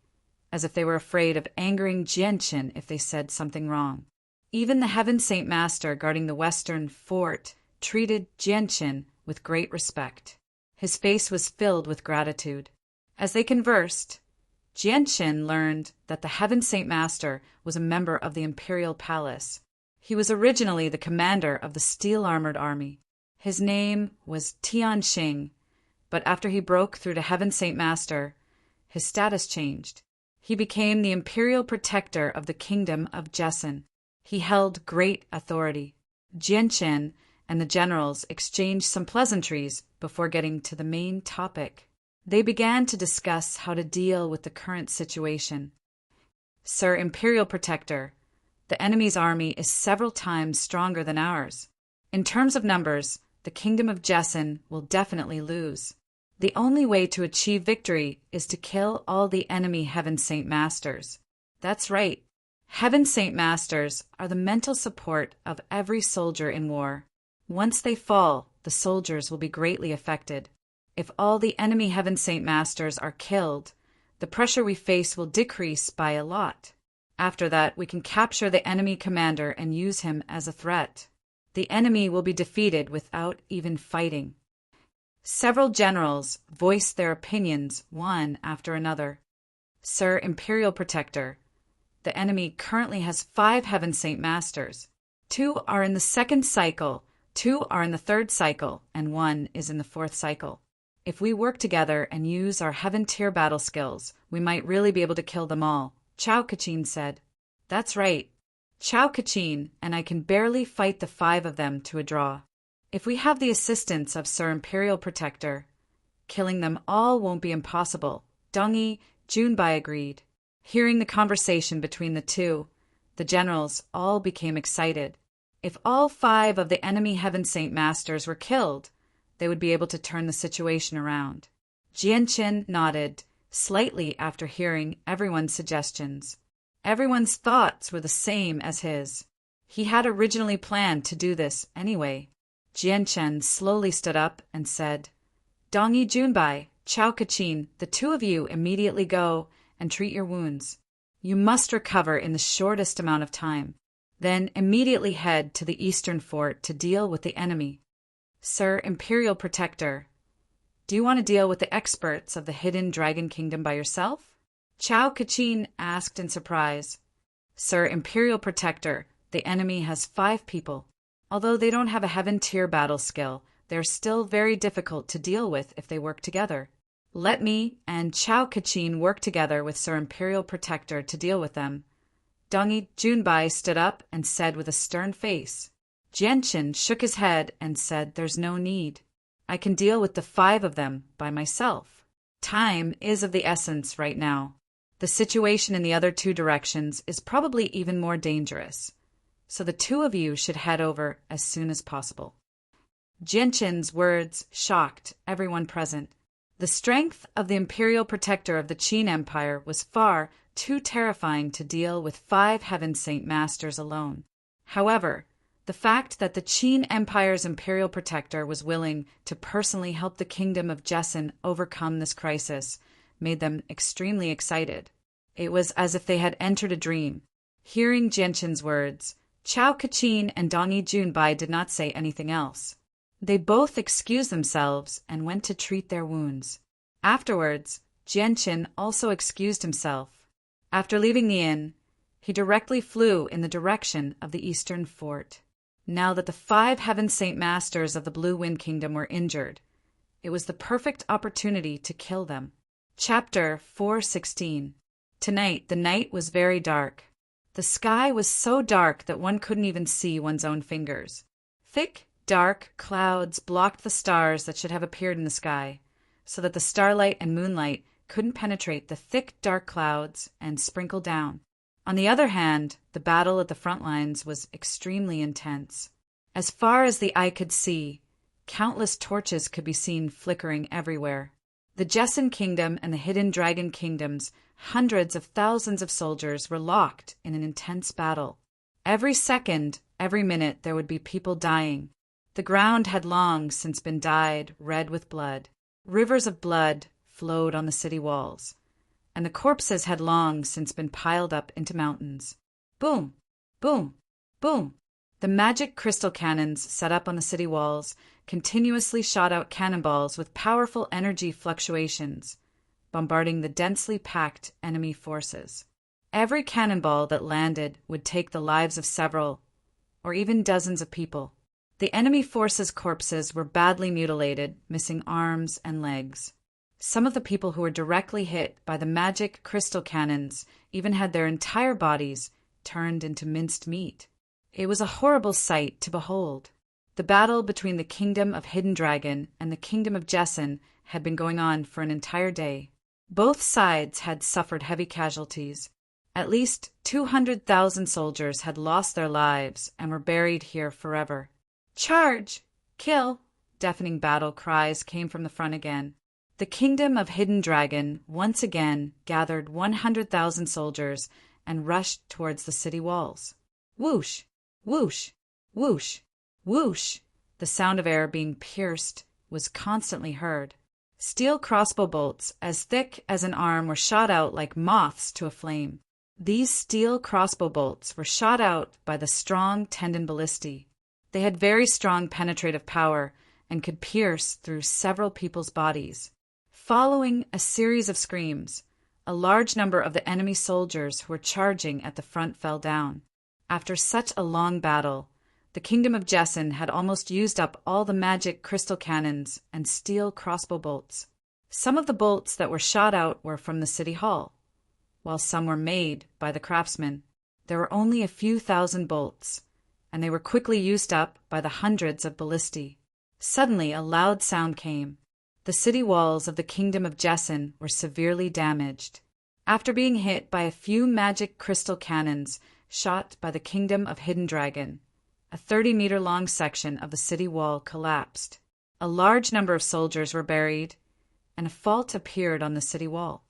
as if they were afraid of angering Jianchen if they said something wrong. Even the Heaven Saint Master guarding the Western Fort treated Jianchen with great respect. His face was filled with gratitude. As they conversed, Jianchen learned that the Heaven Saint Master was a member of the Imperial Palace. He was originally the commander of the steel-armored army. His name was Tianxing, but after he broke through to Heaven Saint Master, his status changed. He became the Imperial Protector of the Kingdom of Jesson. He held great authority. Jianchen and the generals exchanged some pleasantries before getting to the main topic. They began to discuss how to deal with the current situation. "Sir Imperial Protector, the enemy's army is several times stronger than ours. In terms of numbers, the Kingdom of Jesson will definitely lose. The only way to achieve victory is to kill all the enemy Heaven Saint Masters. That's right. Heaven Saint Masters are the mental support of every soldier in war. Once they fall, the soldiers will be greatly affected. If all the enemy Heaven Saint Masters are killed, the pressure we face will decrease by a lot. After that, we can capture the enemy commander and use him as a threat. The enemy will be defeated without even fighting. Several generals voiced their opinions one after another. Sir Imperial Protector, the enemy currently has 5 Heaven Saint Masters. 2 are in the 2nd cycle, 2 are in the 3rd cycle, and 1 is in the 4th cycle. If we work together and use our Heaven tier battle skills, we might really be able to kill them all, Chao Kachin said. That's right. Chao Kachin and I can barely fight the 5 of them to a draw. If we have the assistance of Sir Imperial Protector, killing them all won't be impossible, Dongyi Junbai agreed. Hearing the conversation between the two, the generals all became excited. If all 5 of the enemy Heaven Saint Masters were killed, they would be able to turn the situation around. Jianchen nodded slightly after hearing everyone's suggestions. Everyone's thoughts were the same as his. He had originally planned to do this anyway. Jianchen slowly stood up and said, Dongyi Junbai, Chao Kachin, the 2 of you immediately go and treat your wounds. You must recover in the shortest amount of time. Then immediately head to the eastern fort to deal with the enemy. Sir Imperial Protector, do you want to deal with the experts of the Hidden Dragon Kingdom by yourself? Chao Kachin asked in surprise. Sir Imperial Protector, the enemy has 5 people. Although they don't have a Heaven tier battle skill, they're still very difficult to deal with if they work together. Let me and Chao Kachin work together with Sir Imperial Protector to deal with them. Dongyi Junbai stood up and said with a stern face. Jianchen shook his head and said there's no need. I can deal with the 5 of them by myself. Time is of the essence right now. The situation in the other 2 directions is probably even more dangerous, so the 2 of you should head over as soon as possible. Jianchen's words shocked everyone present. The strength of the Imperial Protector of the Qin Empire was far too terrifying to deal with 5 Heaven Saint Masters alone. However, the fact that the Qin Empire's Imperial Protector was willing to personally help the Kingdom of Jessin overcome this crisis made them extremely excited. It was as if they had entered a dream. Hearing Jianchen's words, Chao Kachin and Dongyi Junbai did not say anything else. They both excused themselves and went to treat their wounds. Afterwards, Jianchen also excused himself. After leaving the inn, he directly flew in the direction of the eastern fort. Now that the 5 Heaven Saint Masters of the Blue Wind Kingdom were injured, it was the perfect opportunity to kill them. Chapter 416. Tonight, the night was very dark. The sky was so dark that one couldn't even see one's own fingers. Thick, dark clouds blocked the stars that should have appeared in the sky, so that the starlight and moonlight couldn't penetrate the thick, dark clouds and sprinkle down. On the other hand, the battle at the front lines was extremely intense. As far as the eye could see, countless torches could be seen flickering everywhere. The Jessin Kingdom and the Hidden Dragon Kingdom's hundreds of thousands of soldiers were locked in an intense battle. Every second, every minute, there would be people dying. The ground had long since been dyed red with blood. Rivers of blood flowed on the city walls, and the corpses had long since been piled up into mountains. Boom! Boom! Boom! The magic crystal cannons set up on the city walls continuously shot out cannonballs with powerful energy fluctuations, bombarding the densely packed enemy forces. Every cannonball that landed would take the lives of several, or even dozens of people. The enemy forces' corpses were badly mutilated, missing arms and legs. Some of the people who were directly hit by the magic crystal cannons even had their entire bodies turned into minced meat. It was a horrible sight to behold. The battle between the Kingdom of Hidden Dragon and the Kingdom of Jessin had been going on for an entire day. Both sides had suffered heavy casualties. At least 200,000 soldiers had lost their lives and were buried here forever. Charge! Kill! Deafening battle cries came from the front again. The kingdom of Hidden Dragon once again gathered 100,000 soldiers and rushed towards the city walls. Whoosh! Whoosh! Whoosh! Whoosh! The sound of air being pierced was constantly heard. Steel crossbow bolts as thick as an arm were shot out like moths to a flame. These steel crossbow bolts were shot out by the strong tendon ballistae. They had very strong penetrative power and could pierce through several people's bodies. Following a series of screams, a large number of the enemy soldiers who were charging at the front fell down. After such a long battle, the kingdom of Jessin had almost used up all the magic crystal cannons and steel crossbow bolts. Some of the bolts that were shot out were from the city hall, while some were made by the craftsmen. There were only a few thousand bolts, and they were quickly used up by the hundreds of ballistae. Suddenly a loud sound came. The city walls of the kingdom of Jessin were severely damaged. After being hit by a few magic crystal cannons shot by the kingdom of Hidden Dragon, a 30-meter-long section of the city wall collapsed. A large number of soldiers were buried, and a fault appeared on the city wall.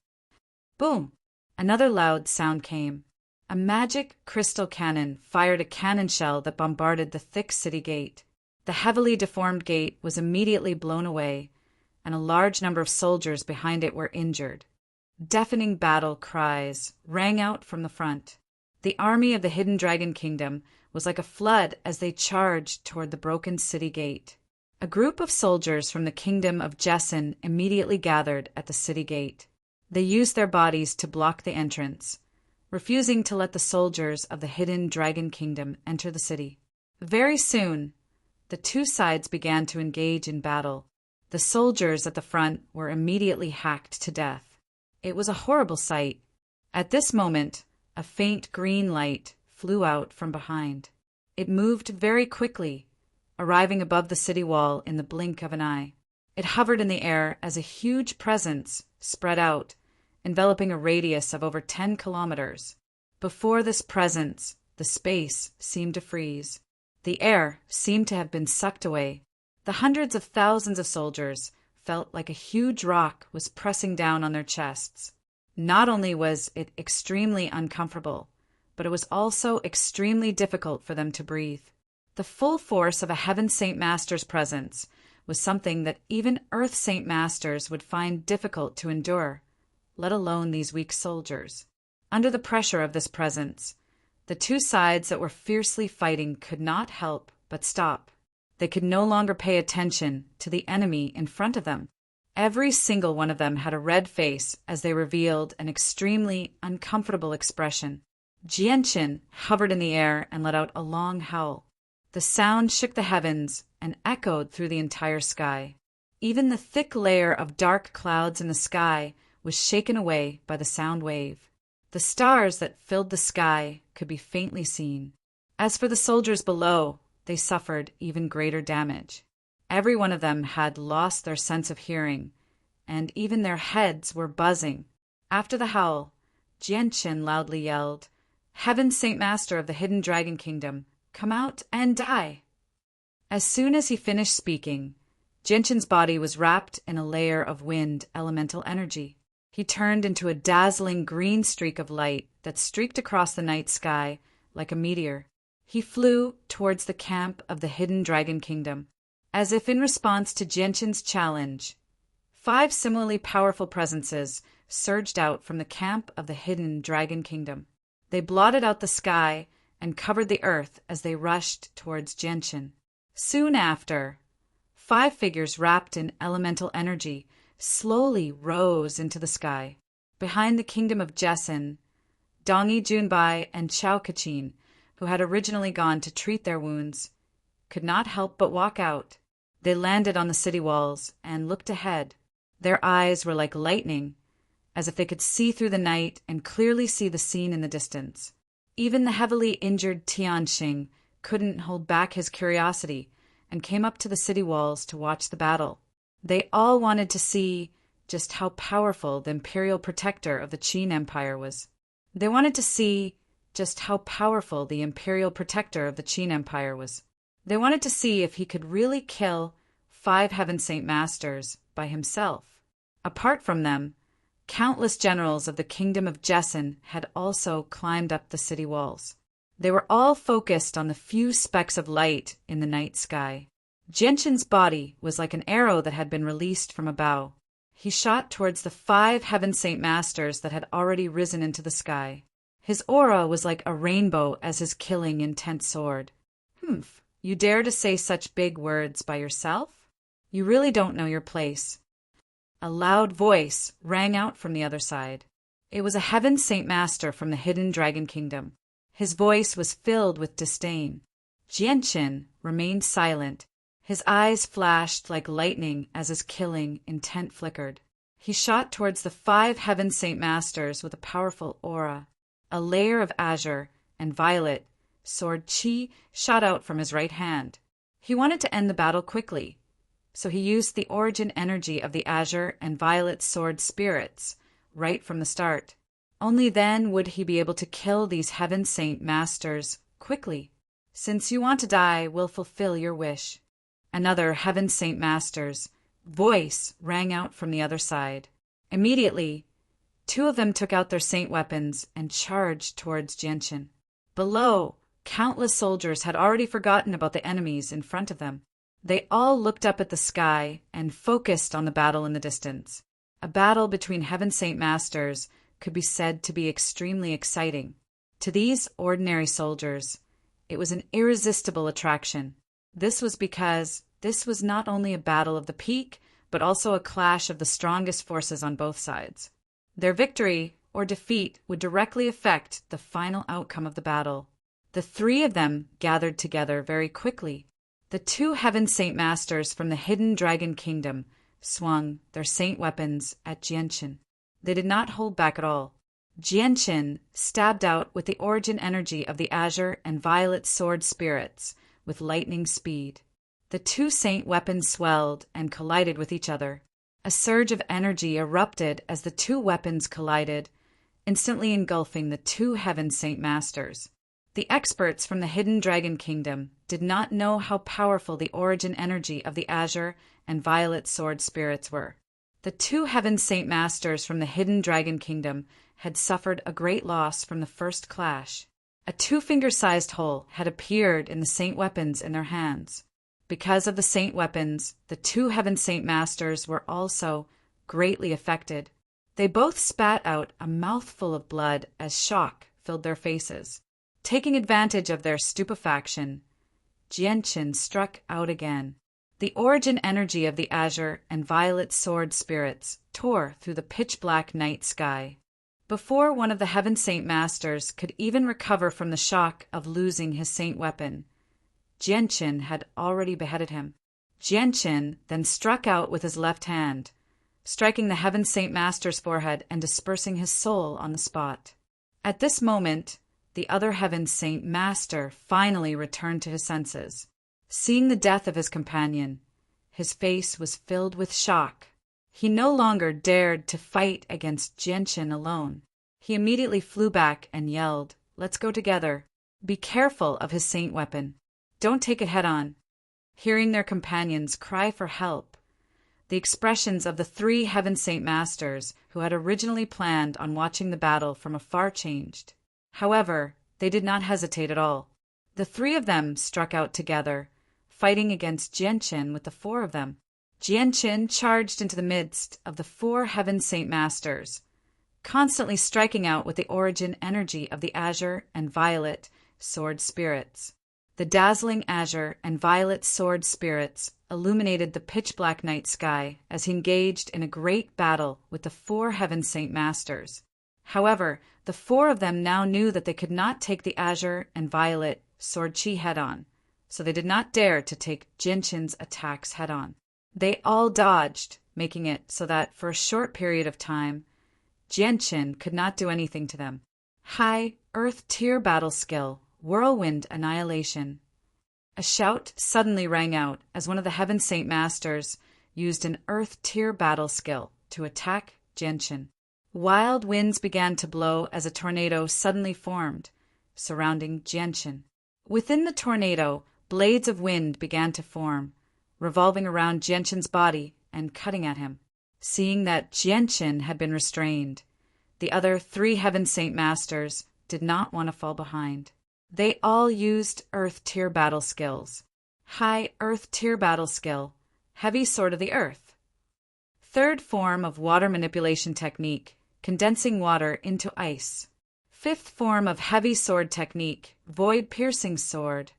Boom! Another loud sound came. A magic crystal cannon fired a cannon shell that bombarded the thick city gate. The heavily deformed gate was immediately blown away, and a large number of soldiers behind it were injured. Deafening battle cries rang out from the front. The army of the Hidden Dragon Kingdom was like a flood as they charged toward the broken city gate. A group of soldiers from the kingdom of Jessin immediately gathered at the city gate. They used their bodies to block the entrance, refusing to let the soldiers of the Hidden Dragon Kingdom enter the city. Very soon, the two sides began to engage in battle. The soldiers at the front were immediately hacked to death. It was a horrible sight. At this moment, a faint green light flew out from behind. It moved very quickly, arriving above the city wall in the blink of an eye. It hovered in the air as a huge presence spread out, enveloping a radius of over 10 kilometers. Before this presence, the space seemed to freeze. The air seemed to have been sucked away. The hundreds of thousands of soldiers felt like a huge rock was pressing down on their chests. Not only was it extremely uncomfortable, but it was also extremely difficult for them to breathe. The full force of a Heaven Saint Master's presence was something that even Earth Saint Masters would find difficult to endure, let alone these weak soldiers. Under the pressure of this presence, the two sides that were fiercely fighting could not help but stop. They could no longer pay attention to the enemy in front of them. Every single one of them had a red face as they revealed an extremely uncomfortable expression. Jianqin hovered in the air and let out a long howl. The sound shook the heavens and echoed through the entire sky. Even the thick layer of dark clouds in the sky was shaken away by the sound wave. The stars that filled the sky could be faintly seen. As for the soldiers below, they suffered even greater damage. Every one of them had lost their sense of hearing, and even their heads were buzzing. After the howl, Jianqin loudly yelled, "Heaven Saint Master of the Hidden Dragon Kingdom, come out and die!" As soon as he finished speaking, Jianqin's body was wrapped in a layer of wind elemental energy. He turned into a dazzling green streak of light that streaked across the night sky like a meteor. He flew towards the camp of the Hidden Dragon Kingdom. As if in response to Jianqin's challenge, 5 similarly powerful presences surged out from the camp of the Hidden Dragon Kingdom. They blotted out the sky and covered the earth as they rushed towards Jianqin. Soon after, 5 figures wrapped in elemental energy slowly rose into the sky. Behind the kingdom of Jessin, Dongi Junbai and Chao Kachin, who had originally gone to treat their wounds, could not help but walk out. They landed on the city walls and looked ahead. Their eyes were like lightning, as if they could see through the night and clearly see the scene in the distance. Even the heavily injured Tianxing couldn't hold back his curiosity and came up to the city walls to watch the battle. They all wanted to see just how powerful the imperial protector of the Qin Empire was. They wanted to see just how powerful the imperial protector of the Qin Empire was. They wanted to see if he could really kill 5 Heaven Saint Masters by himself. Apart from them, countless generals of the kingdom of Jessen had also climbed up the city walls. They were all focused on the few specks of light in the night sky. Genshin's body was like an arrow that had been released from a bow. He shot towards the 5 Heaven Saint Masters that had already risen into the sky. His aura was like a rainbow as his killing intent soared. "Humph, you dare to say such big words by yourself? You really don't know your place." A loud voice rang out from the other side. It was a Heaven Saint Master from the Hidden Dragon Kingdom. His voice was filled with disdain. Genshin remained silent. His eyes flashed like lightning as his killing intent flickered. He shot towards the 5 Heaven Saint Masters with a powerful aura. A layer of azure and violet sword chi shot out from his right hand. He wanted to end the battle quickly, so he used the origin energy of the azure and violet sword spirits right from the start. Only then would he be able to kill these Heaven Saint Masters quickly. "Since you want to die, we'll fulfill your wish." Another Heaven Saint Master's voice rang out from the other side. Immediately, 2 of them took out their saint weapons and charged towards Genshin. Below, countless soldiers had already forgotten about the enemies in front of them. They all looked up at the sky and focused on the battle in the distance. A battle between Heaven Saint Masters could be said to be extremely exciting. To these ordinary soldiers, it was an irresistible attraction. This was because this was not only a battle of the peak, but also a clash of the strongest forces on both sides. Their victory or defeat would directly affect the final outcome of the battle. The 3 of them gathered together very quickly. The 2 Heaven Saint Masters from the Hidden Dragon Kingdom swung their saint weapons at Genshin. They did not hold back at all. Genshin stabbed out with the origin energy of the azure and violet sword spirits with lightning speed. The 2 saint weapons swelled and collided with each other. A surge of energy erupted as the 2 weapons collided, instantly engulfing the 2 Heaven Saint Masters. The experts from the Hidden Dragon Kingdom did not know how powerful the origin energy of the azure and violet sword spirits were. The 2 Heaven Saint Masters from the Hidden Dragon Kingdom had suffered a great loss from the first clash. A 2-finger-sized hole had appeared in the saint weapons in their hands. Because of the saint weapons, the 2 Heaven Saint Masters were also greatly affected. They both spat out a mouthful of blood as shock filled their faces. Taking advantage of their stupefaction, Genshin struck out again. The origin energy of the azure and violet sword spirits tore through the pitch-black night sky. Before one of the Heaven Saint Masters could even recover from the shock of losing his saint weapon, Genshin had already beheaded him. Genshin then struck out with his left hand, striking the Heaven Saint Master's forehead and dispersing his soul on the spot. At this moment, the other Heaven Saint Master finally returned to his senses. Seeing the death of his companion, his face was filled with shock. He no longer dared to fight against Genshin alone. He immediately flew back and yelled, "Let's go together. Be careful of his saint weapon. Don't take it head-on." Hearing their companions cry for help, the expressions of the 3 Heaven Saint Masters who had originally planned on watching the battle from afar changed. However, they did not hesitate at all. The 3 of them struck out together, fighting against Genshin with the 4 of them. Genshin charged into the midst of the 4 Heaven Saint Masters, constantly striking out with the origin energy of the azure and violet sword spirits. The dazzling azure and violet sword spirits illuminated the pitch-black night sky as he engaged in a great battle with the 4 Heaven Saint Masters. However, the 4 of them now knew that they could not take the azure and violet sword chi head-on, so they did not dare to take Genshin's attacks head-on. They all dodged, making it so that for a short period of time, Genshin could not do anything to them. High Earth Tier Battle Skill, Whirlwind Annihilation. A shout suddenly rang out as one of the Heaven Saint Masters used an Earth Tier Battle Skill to attack Genshin. Wild winds began to blow as a tornado suddenly formed, surrounding Genshin. Within the tornado, blades of wind began to form, revolving around Genshin's body and cutting at him. Seeing that Jianqin had been restrained, the other 3 Heaven Saint Masters did not want to fall behind. They all used Earth Tier battle skills. High Earth Tier battle skill, Heavy Sword of the Earth. Third form of water manipulation technique, condensing water into ice. Fifth form of heavy sword technique, void piercing sword.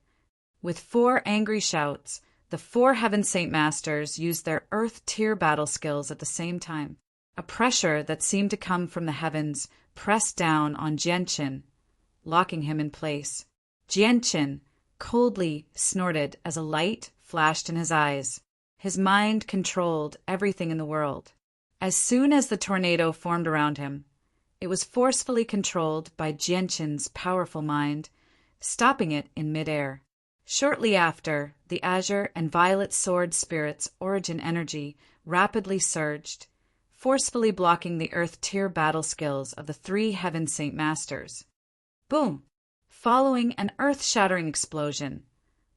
With 4 angry shouts, the 4 Heaven Saint Masters used their Earth Tier battle skills at the same time. A pressure that seemed to come from the heavens pressed down on Jianqin, locking him in place. Jianqin coldly snorted as a light flashed in his eyes. His mind controlled everything in the world. As soon as the tornado formed around him, it was forcefully controlled by Jianqin's powerful mind, stopping it in midair. Shortly after, the Azure and Violet Sword Spirit's origin energy rapidly surged, forcefully blocking the Earth Tier battle skills of the 3 Heaven Saint Masters. Boom! Following an earth-shattering explosion,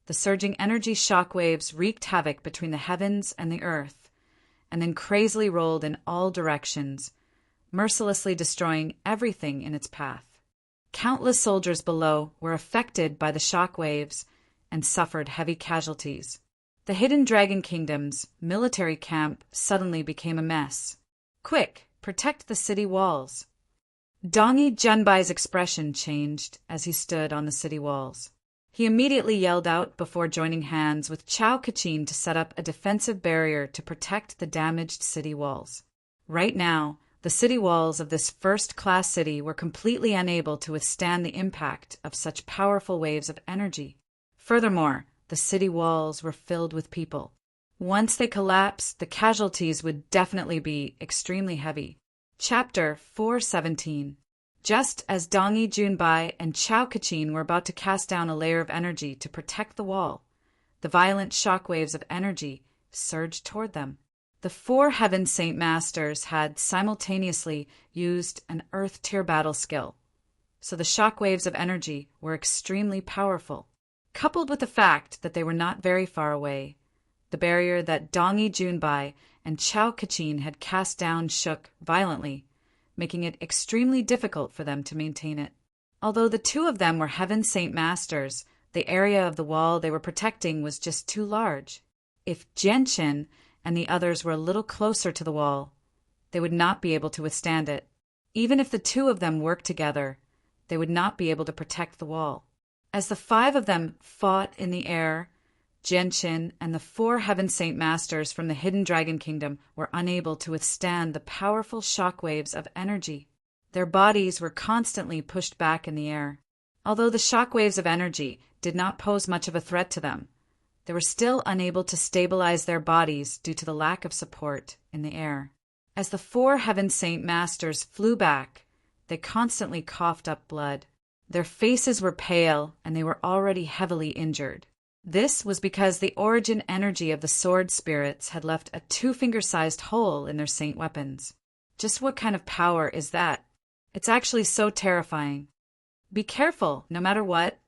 the surging energy shockwaves wreaked havoc between the heavens and the earth, and then crazily rolled in all directions, mercilessly destroying everything in its path. Countless soldiers below were affected by the shockwaves and suffered heavy casualties. The Hidden Dragon Kingdom's military camp suddenly became a mess. Quick, protect the city walls. Dongi Junbai's expression changed as he stood on the city walls. He immediately yelled out before joining hands with Chao Kachin to set up a defensive barrier to protect the damaged city walls. Right now, the city walls of this first-class city were completely unable to withstand the impact of such powerful waves of energy. Furthermore, the city walls were filled with people. Once they collapsed, the casualties would definitely be extremely heavy. Chapter 417. Just as Dongi Junbai and Chao Kachin were about to cast down a layer of energy to protect the wall, the violent shockwaves of energy surged toward them. The 4 Heaven Saint Masters had simultaneously used an Earth Tier battle skill, so the shockwaves of energy were extremely powerful. Coupled with the fact that they were not very far away, the barrier that Dongi Junbai and Chao Kachin had cast down shook violently, making it extremely difficult for them to maintain it. Although the 2 of them were Heaven Saint Masters, the area of the wall they were protecting was just too large. If Jianqin and the others were a little closer to the wall, they would not be able to withstand it. Even if the 2 of them worked together, they would not be able to protect the wall. As the 5 of them fought in the air, Jianqin and the 4 Heaven Saint Masters from the Hidden Dragon Kingdom were unable to withstand the powerful shockwaves of energy. Their bodies were constantly pushed back in the air. Although the shockwaves of energy did not pose much of a threat to them, they were still unable to stabilize their bodies due to the lack of support in the air. As the 4 Heaven Saint Masters flew back, they constantly coughed up blood. Their faces were pale, and they were already heavily injured. This was because the origin energy of the sword spirits had left a 2-finger-sized hole in their saint weapons. Just what kind of power is that? It's actually so terrifying. Be careful, no matter what.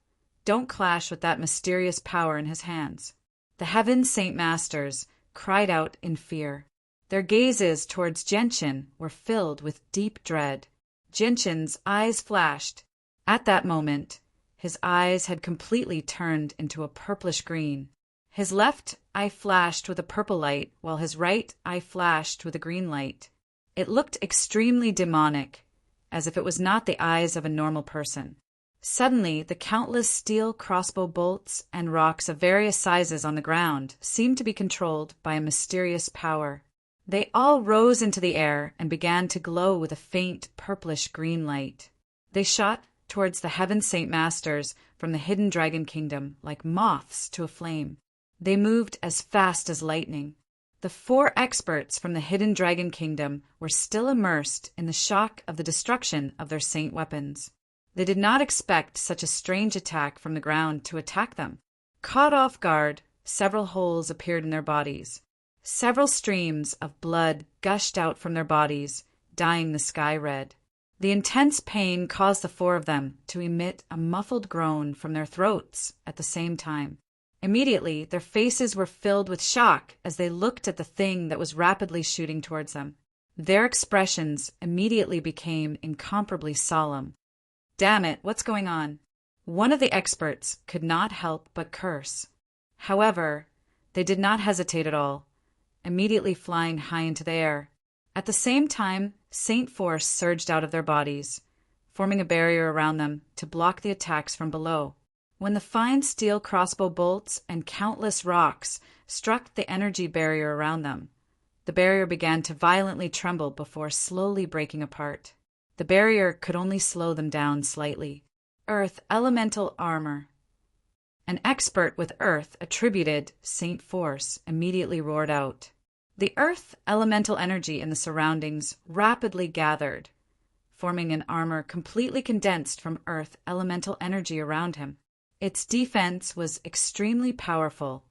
Don't clash with that mysterious power in his hands. The Heaven Saint Masters cried out in fear. Their gazes towards Jianqin were filled with deep dread. Jianqin's eyes flashed. At that moment, his eyes had completely turned into a purplish green. His left eye flashed with a purple light, while his right eye flashed with a green light. It looked extremely demonic, as if it was not the eyes of a normal person. Suddenly, the countless steel crossbow bolts and rocks of various sizes on the ground seemed to be controlled by a mysterious power. They all rose into the air and began to glow with a faint purplish-green light. They shot towards the Heaven Saint Masters from the Hidden Dragon Kingdom like moths to a flame. They moved as fast as lightning. The 4 experts from the Hidden Dragon Kingdom were still immersed in the shock of the destruction of their saint weapons. They did not expect such a strange attack from the ground to attack them. Caught off guard, several holes appeared in their bodies. Several streams of blood gushed out from their bodies, dyeing the sky red. The intense pain caused the 4 of them to emit a muffled groan from their throats at the same time. Immediately, their faces were filled with shock as they looked at the thing that was rapidly shooting towards them. Their expressions immediately became incomparably solemn. "Damn it, what's going on?" One of the experts could not help but curse. However, they did not hesitate at all, immediately flying high into the air. At the same time, Saint Force surged out of their bodies, forming a barrier around them to block the attacks from below. When the fine steel crossbow bolts and countless rocks struck the energy barrier around them, the barrier began to violently tremble before slowly breaking apart. The barrier could only slow them down slightly. Earth elemental armor. An expert with Earth attributed Saint Force immediately roared out. The Earth elemental energy in the surroundings rapidly gathered, forming an armor completely condensed from Earth elemental energy around him. Its defense was extremely powerful,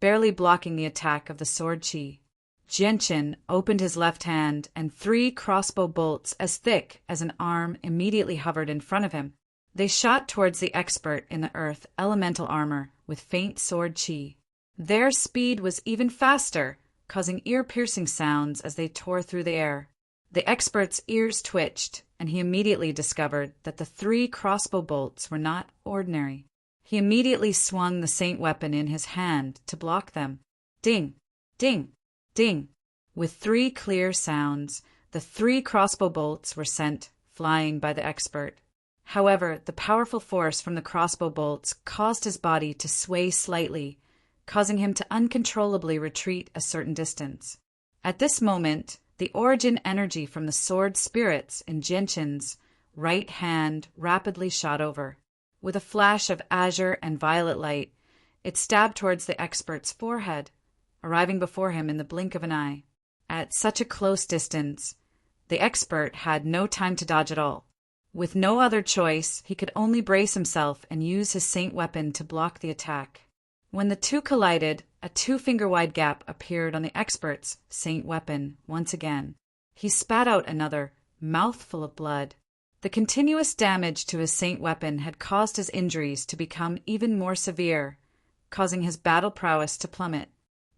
barely blocking the attack of the sword chi. Genshin opened his left hand, and 3 crossbow bolts as thick as an arm immediately hovered in front of him. They shot towards the expert in the Earth elemental armor with faint sword chi. Their speed was even faster, causing ear-piercing sounds as they tore through the air. The expert's ears twitched, and he immediately discovered that the 3 crossbow bolts were not ordinary. He immediately swung the saint weapon in his hand to block them. Ding! Ding! Ding! With 3 clear sounds, the 3 crossbow bolts were sent flying by the expert. However, the powerful force from the crossbow bolts caused his body to sway slightly, causing him to uncontrollably retreat a certain distance. At this moment, the origin energy from the sword spirits in Genshin's right hand rapidly shot over. With a flash of azure and violet light, it stabbed towards the expert's forehead, arriving before him in the blink of an eye. At such a close distance, the expert had no time to dodge at all. With no other choice, he could only brace himself and use his saint weapon to block the attack. When the two collided, a 2-finger-wide gap appeared on the expert's saint weapon once again. He spat out another mouthful of blood. The continuous damage to his saint weapon had caused his injuries to become even more severe, causing his battle prowess to plummet.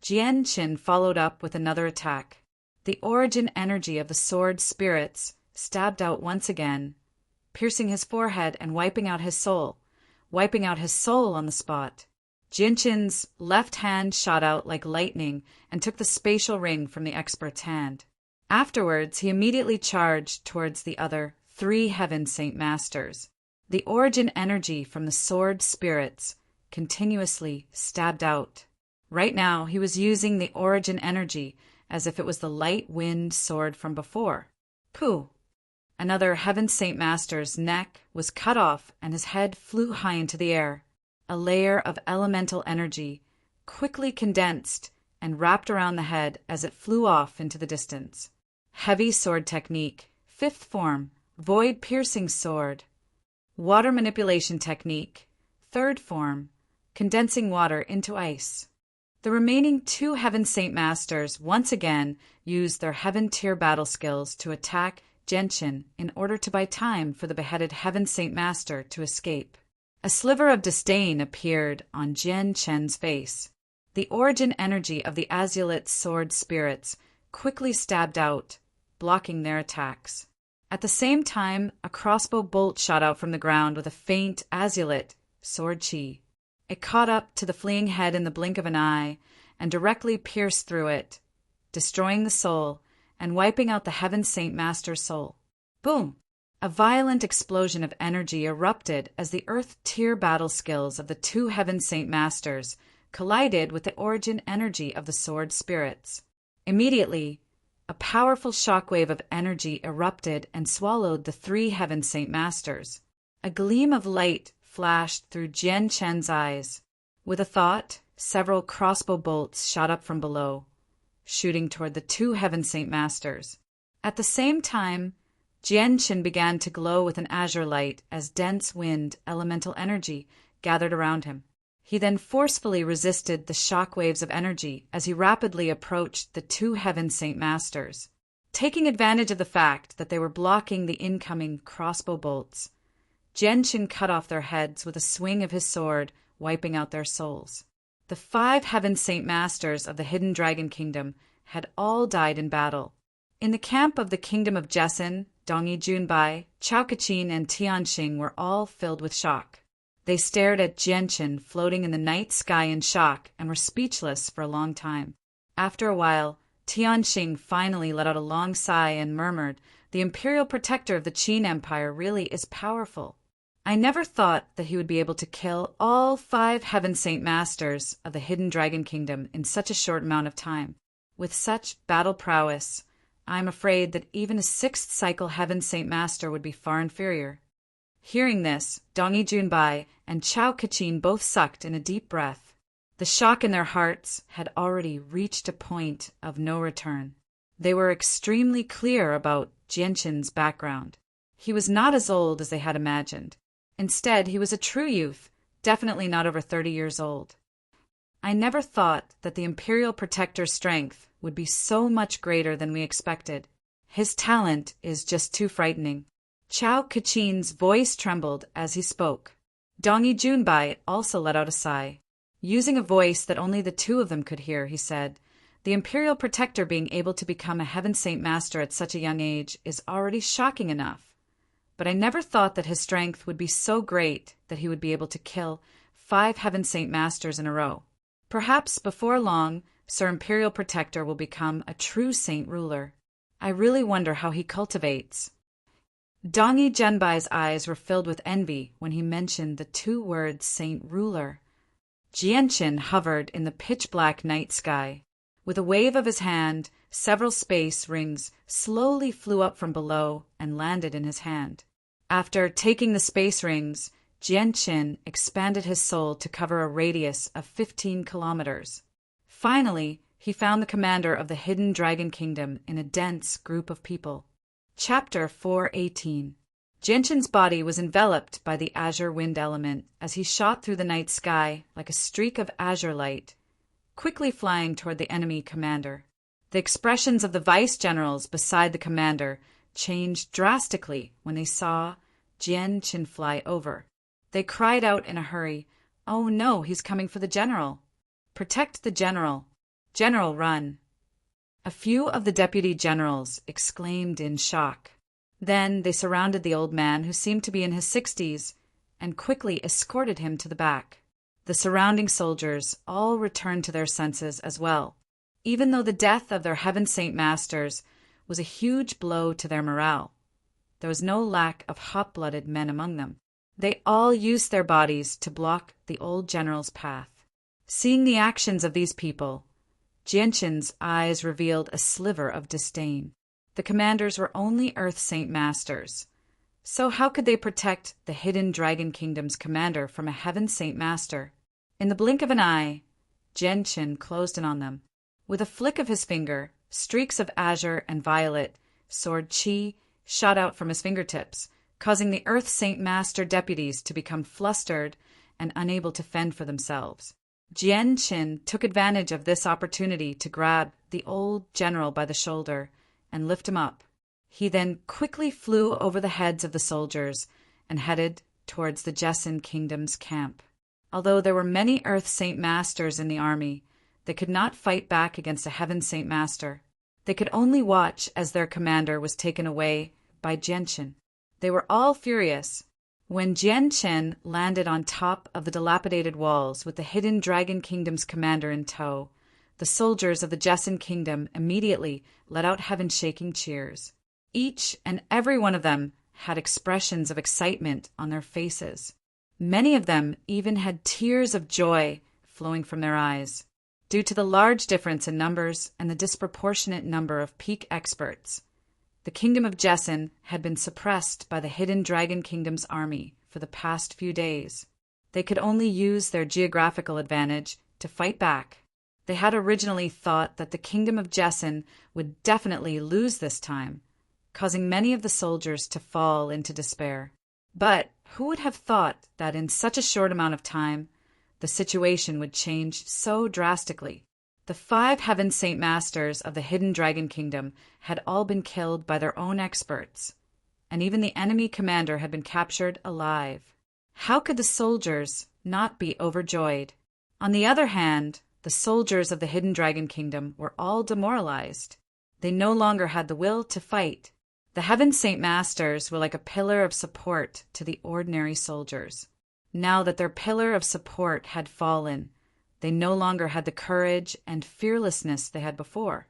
Genshin followed up with another attack. The origin energy of the sword spirits stabbed out once again, piercing his forehead and wiping out his soul on the spot. Genshin's left hand shot out like lightning and took the spatial ring from the expert's hand. Afterwards, he immediately charged towards the other 3 Heaven Saint Masters. The origin energy from the sword spirits continuously stabbed out. Right now, he was using the origin energy as if it was the light wind sword from before. Pooh! Another Heaven Saint Master's neck was cut off and his head flew high into the air. A layer of elemental energy quickly condensed and wrapped around the head as it flew off into the distance. Heavy sword technique, 5th form, void piercing sword. Water manipulation technique, 3rd form, condensing water into ice. The remaining 2 Heaven Saint Masters once again used their Heaven tier battle skills to attack Genshin in order to buy time for the beheaded Heaven Saint Master to escape. A sliver of disdain appeared on Genshin's face. The origin energy of the Azulite sword spirits quickly stabbed out, blocking their attacks. At the same time, a crossbow bolt shot out from the ground with a faint Azulite sword chi. It caught up to the fleeing head in the blink of an eye and directly pierced through it, destroying the soul and wiping out the Heaven Saint Master's soul. Boom! A violent explosion of energy erupted as the Earth tier battle skills of the 2 Heaven Saint Masters collided with the origin energy of the sword spirits. Immediately, a powerful shockwave of energy erupted and swallowed the 3 Heaven Saint Masters. A gleam of light flashed through Genshin's eyes. With a thought, several crossbow bolts shot up from below, shooting toward the 2 Heaven Saint Masters. At the same time, Genshin began to glow with an azure light as dense wind elemental energy gathered around him. He then forcefully resisted the shock waves of energy as he rapidly approached the 2 Heaven Saint Masters. Taking advantage of the fact that they were blocking the incoming crossbow bolts, Genshin cut off their heads with a swing of his sword, wiping out their souls. The 5 Heaven Saint Masters of the Hidden Dragon Kingdom had all died in battle. In the camp of the Kingdom of Jessen, Dongyi Junbai, Chao Kachin, and Tianxing were all filled with shock. They stared at Jianqin floating in the night sky in shock and were speechless for a long time. After a while, Tianxing finally let out a long sigh and murmured, "The Imperial Protector of the Qin Empire really is powerful. I never thought that he would be able to kill all 5 Heaven Saint Masters of the Hidden Dragon Kingdom in such a short amount of time. With such battle prowess, I am afraid that even a 6th cycle Heaven Saint Master would be far inferior." Hearing this, Dongyi Junbai and Chao Kachin both sucked in a deep breath. The shock in their hearts had already reached a point of no return. They were extremely clear about Jianqin's background. He was not as old as they had imagined. Instead, he was a true youth, definitely not over 30 years old. "I never thought that the Imperial Protector's strength would be so much greater than we expected. His talent is just too frightening." Chao Kachin's voice trembled as he spoke. Dongyi Junbai also let out a sigh. Using a voice that only the two of them could hear, he said, "The Imperial Protector being able to become a Heaven Saint Master at such a young age is already shocking enough. But I never thought that his strength would be so great that he would be able to kill 5 Heaven Saint Masters in a row. Perhaps before long, Sir Imperial Protector will become a true saint ruler. I really wonder how he cultivates." Dongyi Junbai's eyes were filled with envy when he mentioned the 2 words saint ruler. Jianqin hovered in the pitch-black night sky. With a wave of his hand, several space rings slowly flew up from below and landed in his hand. After taking the space rings, Jianqin expanded his soul to cover a radius of 15 kilometers. Finally, he found the commander of the Hidden Dragon Kingdom in a dense group of people. Chapter 418. Jianqin's body was enveloped by the azure wind element as he shot through the night sky like a streak of azure light, quickly flying toward the enemy commander. The expressions of the vice-generals beside the commander changed drastically when they saw Jianqin fly over. They cried out in a hurry, "Oh no, he's coming for the general! Protect the general! General, run!" A few of the deputy generals exclaimed in shock. Then they surrounded the old man, who seemed to be in his 60s, and quickly escorted him to the back. The surrounding soldiers all returned to their senses as well, even though the death of their Heaven Saint Masters was a huge blow to their morale. There was no lack of hot-blooded men among them. They all used their bodies to block the old general's path. Seeing the actions of these people, Jianqin's eyes revealed a sliver of disdain. The commanders were only Earth Saint Masters. So how could they protect the Hidden Dragon Kingdom's commander from a Heaven Saint Master? In the blink of an eye, Jianqin closed in on them. With a flick of his finger, streaks of azure and violet sword qi shot out from his fingertips, causing the Earth Saint Master deputies to become flustered and unable to fend for themselves. Jianqin took advantage of this opportunity to grab the old general by the shoulder and lift him up. He then quickly flew over the heads of the soldiers and headed towards the Jessen Kingdom's camp. Although there were many Earth Saint Masters in the army, they could not fight back against a Heaven Saint Master. They could only watch as their commander was taken away by Jianqin. They were all furious. When Jianqin landed on top of the dilapidated walls with the Hidden Dragon Kingdom's commander in tow, the soldiers of the Jessen Kingdom immediately let out heaven-shaking cheers. Each and every one of them had expressions of excitement on their faces. Many of them even had tears of joy flowing from their eyes, due to the large difference in numbers and the disproportionate number of peak experts. The Kingdom of Jessen had been suppressed by the Hidden Dragon Kingdom's army for the past few days. They could only use their geographical advantage to fight back. They had originally thought that the Kingdom of Jessen would definitely lose this time, causing many of the soldiers to fall into despair. But who would have thought that in such a short amount of time, the situation would change so drastically? The 5 Heaven Saint Masters of the Hidden Dragon Kingdom had all been killed by their own experts, and even the enemy commander had been captured alive. How could the soldiers not be overjoyed? On the other hand, the soldiers of the Hidden Dragon Kingdom were all demoralized. They no longer had the will to fight. The Heaven Saint Masters were like a pillar of support to the ordinary soldiers. Now that their pillar of support had fallen, they no longer had the courage and fearlessness they had before.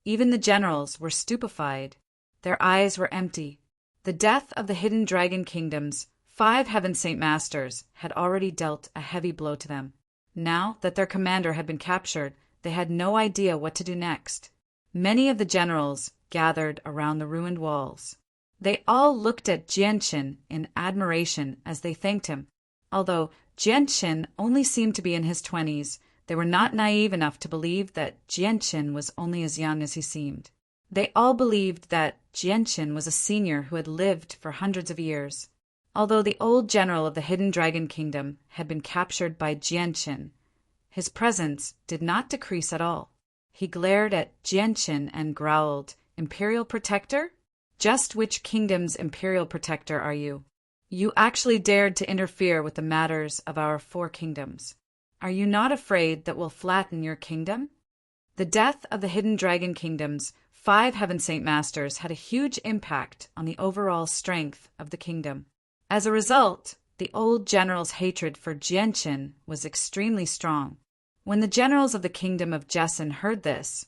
Even the generals were stupefied. Their eyes were empty. The death of the Hidden Dragon Kingdom's 5 Heaven Saint Masters had already dealt a heavy blow to them. Now that their commander had been captured, they had no idea what to do next. Many of the generals gathered around the ruined walls. They all looked at Jianqin in admiration as they thanked him. Although Jianqin only seemed to be in his 20s, they were not naive enough to believe that Jianqin was only as young as he seemed. They all believed that Jianqin was a senior who had lived for hundreds of years. Although the old general of the Hidden Dragon Kingdom had been captured by Jianqin, his presence did not decrease at all. He glared at Jianqin and growled, "Imperial Protector? Just which kingdom's Imperial Protector are you? You actually dared to interfere with the matters of our 4 kingdoms. Are you not afraid that we'll flatten your kingdom?" The death of the Hidden Dragon Kingdom's 5 Heaven Saint Masters had a huge impact on the overall strength of the kingdom. As a result, the old general's hatred for Jianqin was extremely strong. When the generals of the kingdom of Jessin heard this,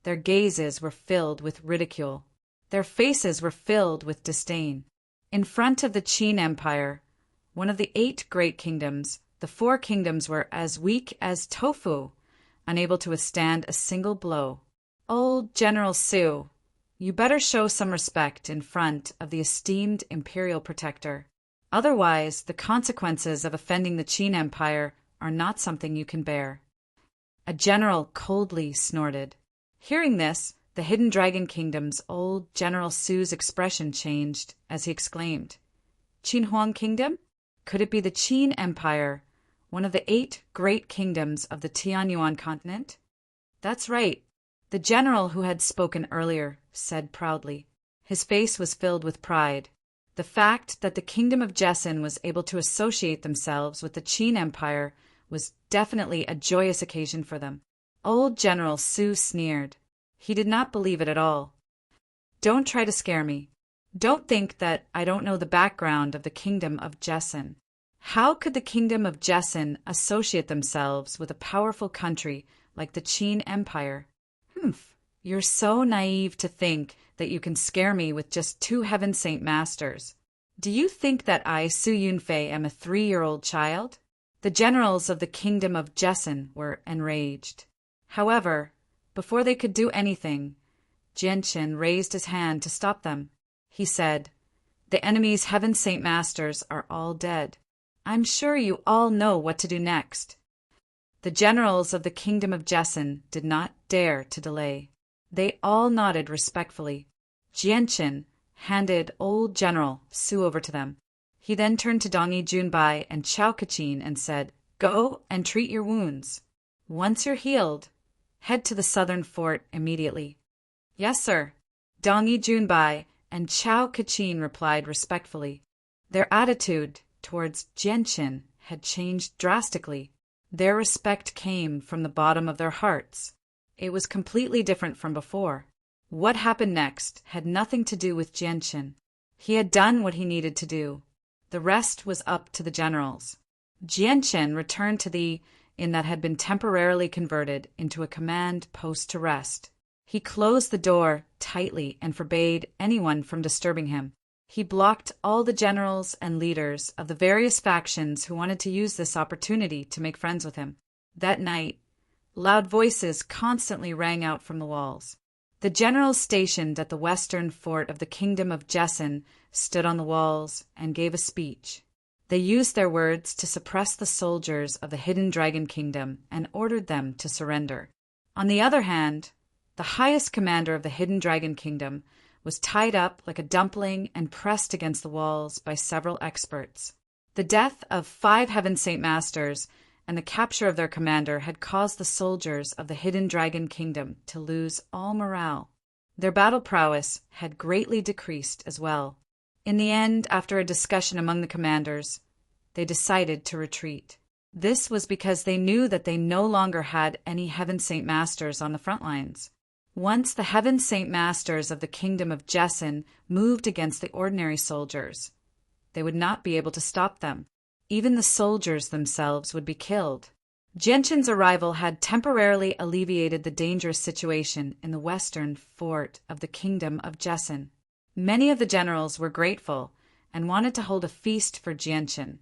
their gazes were filled with ridicule. Their faces were filled with disdain. In front of the Qin Empire, one of the 8 great kingdoms, the 4 kingdoms were as weak as tofu, unable to withstand a single blow. Old General Su, you better show some respect in front of the esteemed Imperial Protector. Otherwise, the consequences of offending the Qin Empire are not something you can bear. A general coldly snorted. Hearing this, the Hidden Dragon Kingdom's old General Su's expression changed as he exclaimed, "Qin Huang Kingdom? Could it be the Qin Empire, one of the 8 great kingdoms of the Tianyuan continent?" "That's right," the general who had spoken earlier said proudly. His face was filled with pride. The fact that the kingdom of Jessin was able to associate themselves with the Qin Empire was definitely a joyous occasion for them. Old General Su sneered. He did not believe it at all. "Don't try to scare me. Don't think that I don't know the background of the kingdom of Jessin. How could the kingdom of Jessin associate themselves with a powerful country like the Qin Empire? You're so naive to think that you can scare me with just 2 Heaven Saint Masters. Do you think that I, Su Yunfei, am a 3-year-old child?" The generals of the kingdom of Jessin were enraged. However, before they could do anything, Jianqin raised his hand to stop them. He said, "The enemy's Heaven Saint Masters are all dead. I'm sure you all know what to do next." The generals of the kingdom of Jessin did not dare to delay. They all nodded respectfully. Jianqin handed old General Su over to them. He then turned to Dongyi Junbai and Chao Kachin and said, "Go and treat your wounds. Once you're healed, head to the southern fort immediately." "Yes, sir," Dongyi Junbai and Chao Kachin replied respectfully. Their attitude towards Jianqin had changed drastically. Their respect came from the bottom of their hearts. It was completely different from before. What happened next had nothing to do with Jianqin. He had done what he needed to do. The rest was up to the generals. Jianqin returned to the inn that had been temporarily converted into a command post to rest. He closed the door tightly and forbade anyone from disturbing him. He blocked all the generals and leaders of the various factions who wanted to use this opportunity to make friends with him. That night, loud voices constantly rang out from the walls. The generals stationed at the western fort of the kingdom of Jessin stood on the walls and gave a speech. They used their words to suppress the soldiers of the Hidden Dragon Kingdom and ordered them to surrender. On the other hand, the highest commander of the Hidden Dragon Kingdom was tied up like a dumpling and pressed against the walls by several experts. The death of 5 Heaven Saint Masters and the capture of their commander had caused the soldiers of the Hidden Dragon Kingdom to lose all morale. Their battle prowess had greatly decreased as well. In the end, after a discussion among the commanders, they decided to retreat. This was because they knew that they no longer had any Heaven Saint Masters on the front lines. Once the Heaven Saint Masters of the kingdom of Jessin moved against the ordinary soldiers, they would not be able to stop them. Even the soldiers themselves would be killed. Jianshin's arrival had temporarily alleviated the dangerous situation in the western fort of the kingdom of Jessin. Many of the generals were grateful and wanted to hold a feast for Jianshin,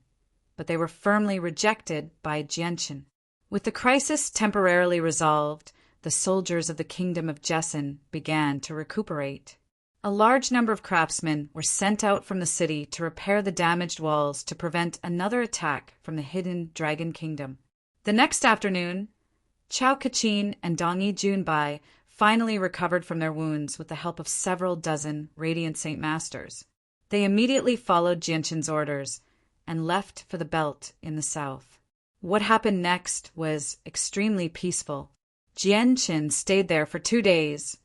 but they were firmly rejected by Jianshin. With the crisis temporarily resolved, the soldiers of the kingdom of Jessin began to recuperate. A large number of craftsmen were sent out from the city to repair the damaged walls to prevent another attack from the hidden dragon kingdom. The next afternoon, Chao Kachin and Dongyi Junbai finally recovered from their wounds with the help of several dozen Radiant Saint Masters. They immediately followed Jianshin's orders and left for the belt in the south. What happened next was extremely peaceful. Jianshin stayed there for 2 days,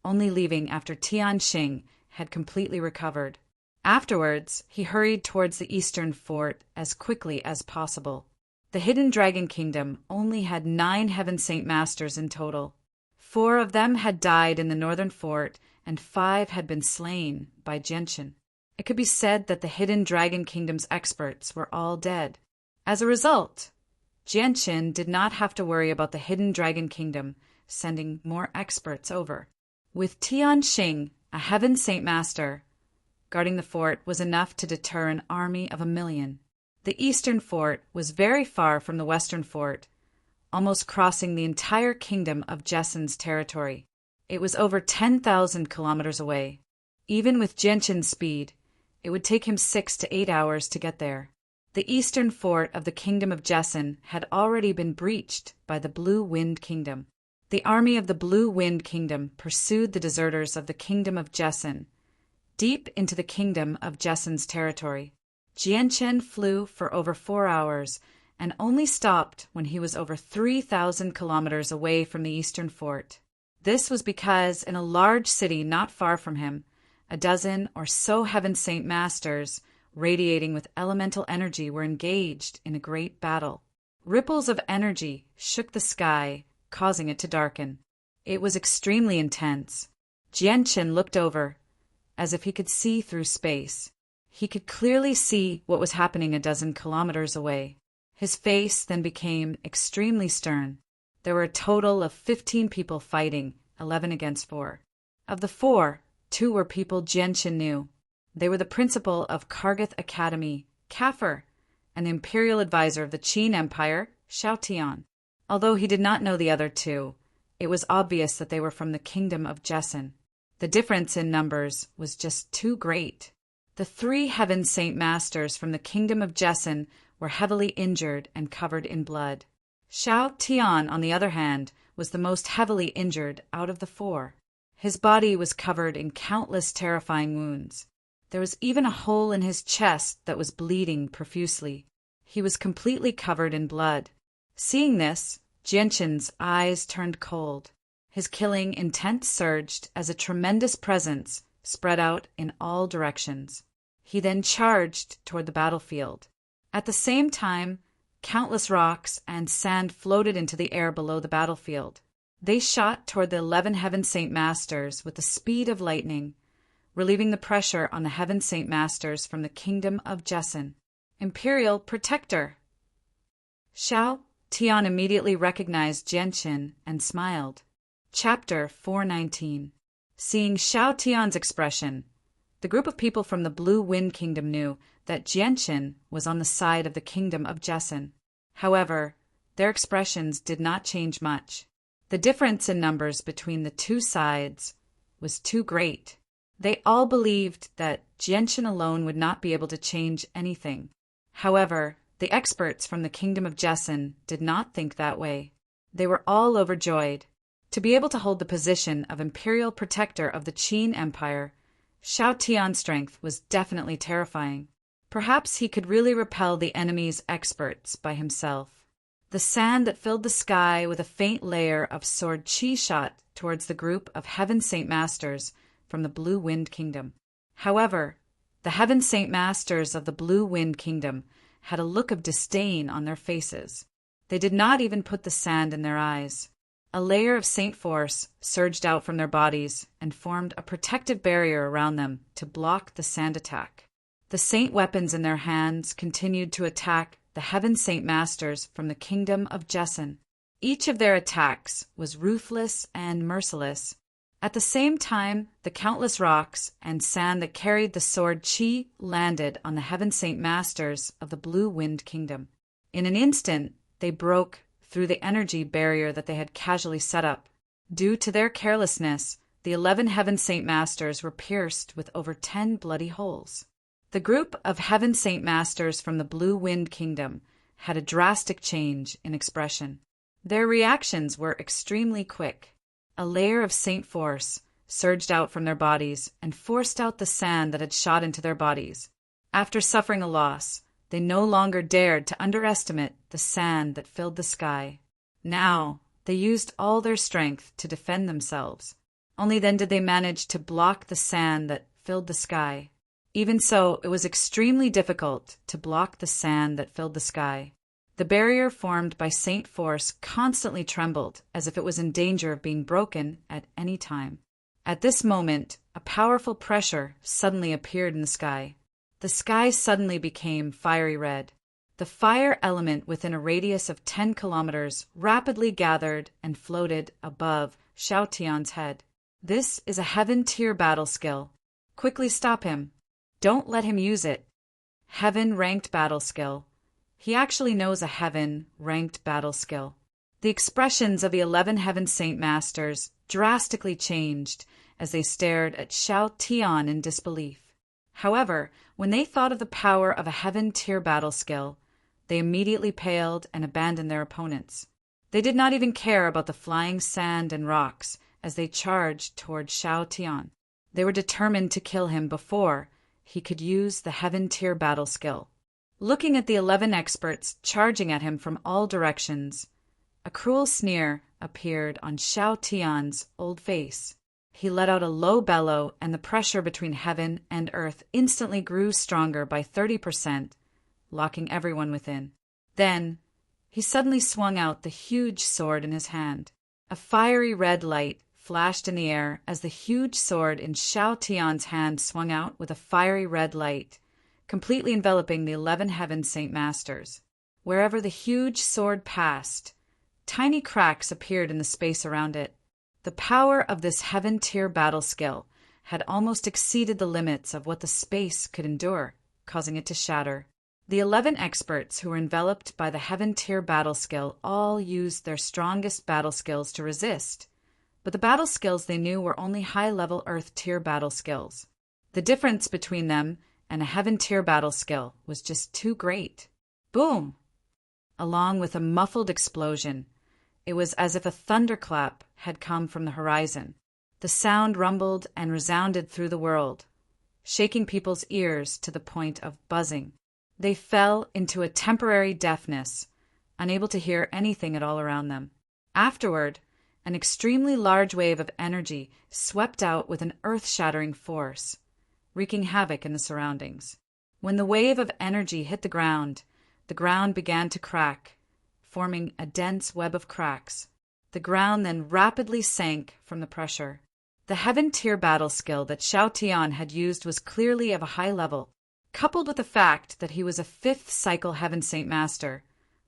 only leaving after Tianxing had completely recovered. Afterwards, he hurried towards the eastern fort as quickly as possible. The Hidden Dragon Kingdom only had 9 Heaven Saint Masters in total. 4 of them had died in the northern fort, and 5 had been slain by Jianshin. It could be said that the Hidden Dragon Kingdom's experts were all dead. As a result, Jianshin did not have to worry about the Hidden Dragon Kingdom sending more experts over. With Tianxing, a Heaven Saint Master, guarding the fort was enough to deter an army of 1 million. The eastern fort was very far from the western fort, almost crossing the entire kingdom of Jessin's territory. It was over 10,000 kilometers away. Even with Jianshin's speed, it would take him 6 to 8 hours to get there. The eastern fort of the kingdom of Jessin had already been breached by the Blue Wind Kingdom. The army of the Blue Wind Kingdom pursued the deserters of the kingdom of Jessin deep into the kingdom of Jessin's territory. Jianshin flew for over 4 hours and only stopped when he was over 3,000 kilometers away from the eastern fort. This was because in a large city not far from him, a dozen or so Heaven Saint Masters radiating with elemental energy were engaged in a great battle. Ripples of energy shook the sky, causing it to darken. It was extremely intense. Jianshin looked over, as if he could see through space. He could clearly see what was happening a dozen kilometers away. His face then became extremely stern. There were a total of 15 people fighting, 11 against 4. Of the 4, 2 were people Jianshin knew. They were the principal of Kargath Academy, Kafir, and the imperial advisor of the Qin Empire, Xiaotian. Although he did not know the other 2, it was obvious that they were from the kingdom of Jessin. The difference in numbers was just too great. The 3 Heaven Saint Masters from the kingdom of Jessin were heavily injured and covered in blood. Xiaotian, on the other hand, was the most heavily injured out of the 4. His body was covered in countless terrifying wounds. There was even a hole in his chest that was bleeding profusely. He was completely covered in blood. Seeing this, Jianshin's eyes turned cold. His killing intent surged as a tremendous presence spread out in all directions. He then charged toward the battlefield. At the same time, countless rocks and sand floated into the air below the battlefield. They shot toward the 11 Heaven Saint Masters with the speed of lightning, relieving the pressure on the Heaven Saint Masters from the kingdom of Jessin. Imperial Protector! Xiao Tian immediately recognized Jianshin and smiled. Chapter 419. Seeing Xiao Tian's expression, the group of people from the Blue Wind Kingdom knew that Jianshin was on the side of the kingdom of Jessin. However, their expressions did not change much. The difference in numbers between the 2 sides was too great. They all believed that Jianshin alone would not be able to change anything. However, the experts from the kingdom of Jessin did not think that way. They were all overjoyed. To be able to hold the position of imperial protector of the Qin Empire, Xiao Tian's strength was definitely terrifying. Perhaps he could really repel the enemy's experts by himself. The sand that filled the sky with a faint layer of sword chi shot towards the group of Heaven Saint Masters from the Blue Wind Kingdom. However, the Heaven Saint Masters of the Blue Wind Kingdom had a look of disdain on their faces. They did not even put the sand in their eyes. A layer of saint force surged out from their bodies and formed a protective barrier around them to block the sand attack. The saint weapons in their hands continued to attack the Heaven Saint Masters from the kingdom of Jesson. Each of their attacks was ruthless and merciless. At the same time, the countless rocks and sand that carried the sword Chi landed on the Heaven Saint Masters of the Blue Wind Kingdom. In an instant, they broke through the energy barrier that they had casually set up. Due to their carelessness, the 11 Heaven Saint Masters were pierced with over 10 bloody holes. The group of Heaven Saint Masters from the Blue Wind Kingdom had a drastic change in expression. Their reactions were extremely quick. A layer of saint force surged out from their bodies and forced out the sand that had shot into their bodies. After suffering a loss, they no longer dared to underestimate the sand that filled the sky. Now, they used all their strength to defend themselves. Only then did they manage to block the sand that filled the sky. Even so, it was extremely difficult to block the sand that filled the sky. The barrier formed by Saint Force constantly trembled as if it was in danger of being broken at any time. At this moment, a powerful pressure suddenly appeared in the sky. The sky suddenly became fiery red. The fire element within a radius of 10 kilometers rapidly gathered and floated above Xiao Tian's head. This is a heaven-tier battle skill. Quickly stop him. Don't let him use it. Heaven-ranked battle skill. He actually knows a heaven-ranked battle skill. The expressions of the 11 Heaven Saint Masters drastically changed as they stared at Xiao Tian in disbelief. However, when they thought of the power of a heaven-tier battle skill, they immediately paled and abandoned their opponents. They did not even care about the flying sand and rocks as they charged toward Xiao Tian. They were determined to kill him before he could use the heaven-tier battle skill. Looking at the 11 experts charging at him from all directions, a cruel sneer appeared on Xiao Tian's old face. He let out a low bellow, and the pressure between heaven and earth instantly grew stronger by 30%, locking everyone within. Then, he suddenly swung out the huge sword in his hand. A fiery red light flashed in the air as the huge sword in Xiao Tian's hand swung out with a fiery red light, completely enveloping the 11 Heaven Saint Masters. Wherever the huge sword passed, tiny cracks appeared in the space around it. The power of this heaven-tier battle skill had almost exceeded the limits of what the space could endure, causing it to shatter. The 11 experts who were enveloped by the heaven-tier battle skill all used their strongest battle skills to resist, but the battle skills they knew were only high-level Earth-tier battle skills. The difference between them and a heaven-tier battle skill was just too great. Boom! Along with a muffled explosion, it was as if a thunderclap had come from the horizon. The sound rumbled and resounded through the world, shaking people's ears to the point of buzzing. They fell into a temporary deafness, unable to hear anything at all around them. Afterward, an extremely large wave of energy swept out with an earth-shattering force, wreaking havoc in the surroundings. When the wave of energy hit the ground began to crack, forming a dense web of cracks. The ground then rapidly sank from the pressure. The heaven-tier battle skill that Xiao Tian had used was clearly of a high level. Coupled with the fact that he was a 5th cycle Heaven Saint Master,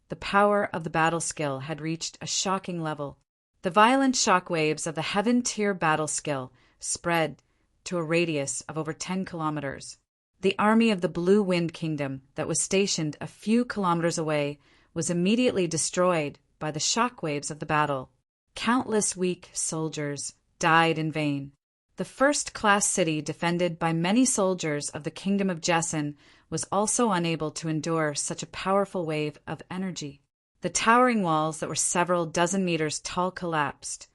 the power of the battle skill had reached a shocking level. The violent shock waves of the heaven-tier battle skill spread to a radius of over 10 kilometers. The army of the Blue Wind Kingdom that was stationed a few kilometers away was immediately destroyed by the shock waves of the battle. Countless weak soldiers died in vain. The first-class city defended by many soldiers of the Kingdom of Jesson was also unable to endure such a powerful wave of energy. The towering walls that were several dozen meters tall collapsed,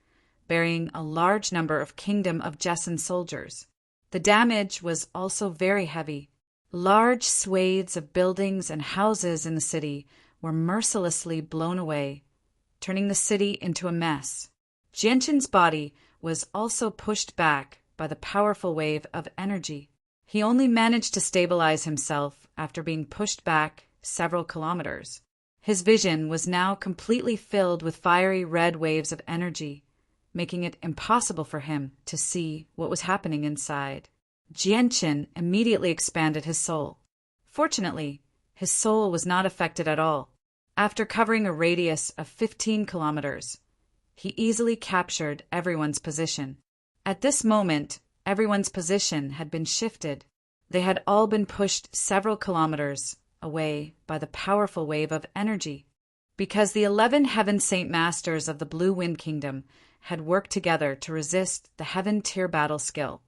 burying a large number of Kingdom of Jesson soldiers. The damage was also very heavy. Large swathes of buildings and houses in the city were mercilessly blown away, turning the city into a mess. Jianshin's body was also pushed back by the powerful wave of energy. He only managed to stabilize himself after being pushed back several kilometers. His vision was now completely filled with fiery red waves of energy, making it impossible for him to see what was happening inside. Jianqin immediately expanded his soul. Fortunately, his soul was not affected at all. After covering a radius of 15 kilometers, he easily captured everyone's position. At this moment, everyone's position had been shifted. They had all been pushed several kilometers away by the powerful wave of energy. Because the 11 Heaven Saint Masters of the Blue Wind Kingdom had worked together to resist the Heaven Tier battle skill,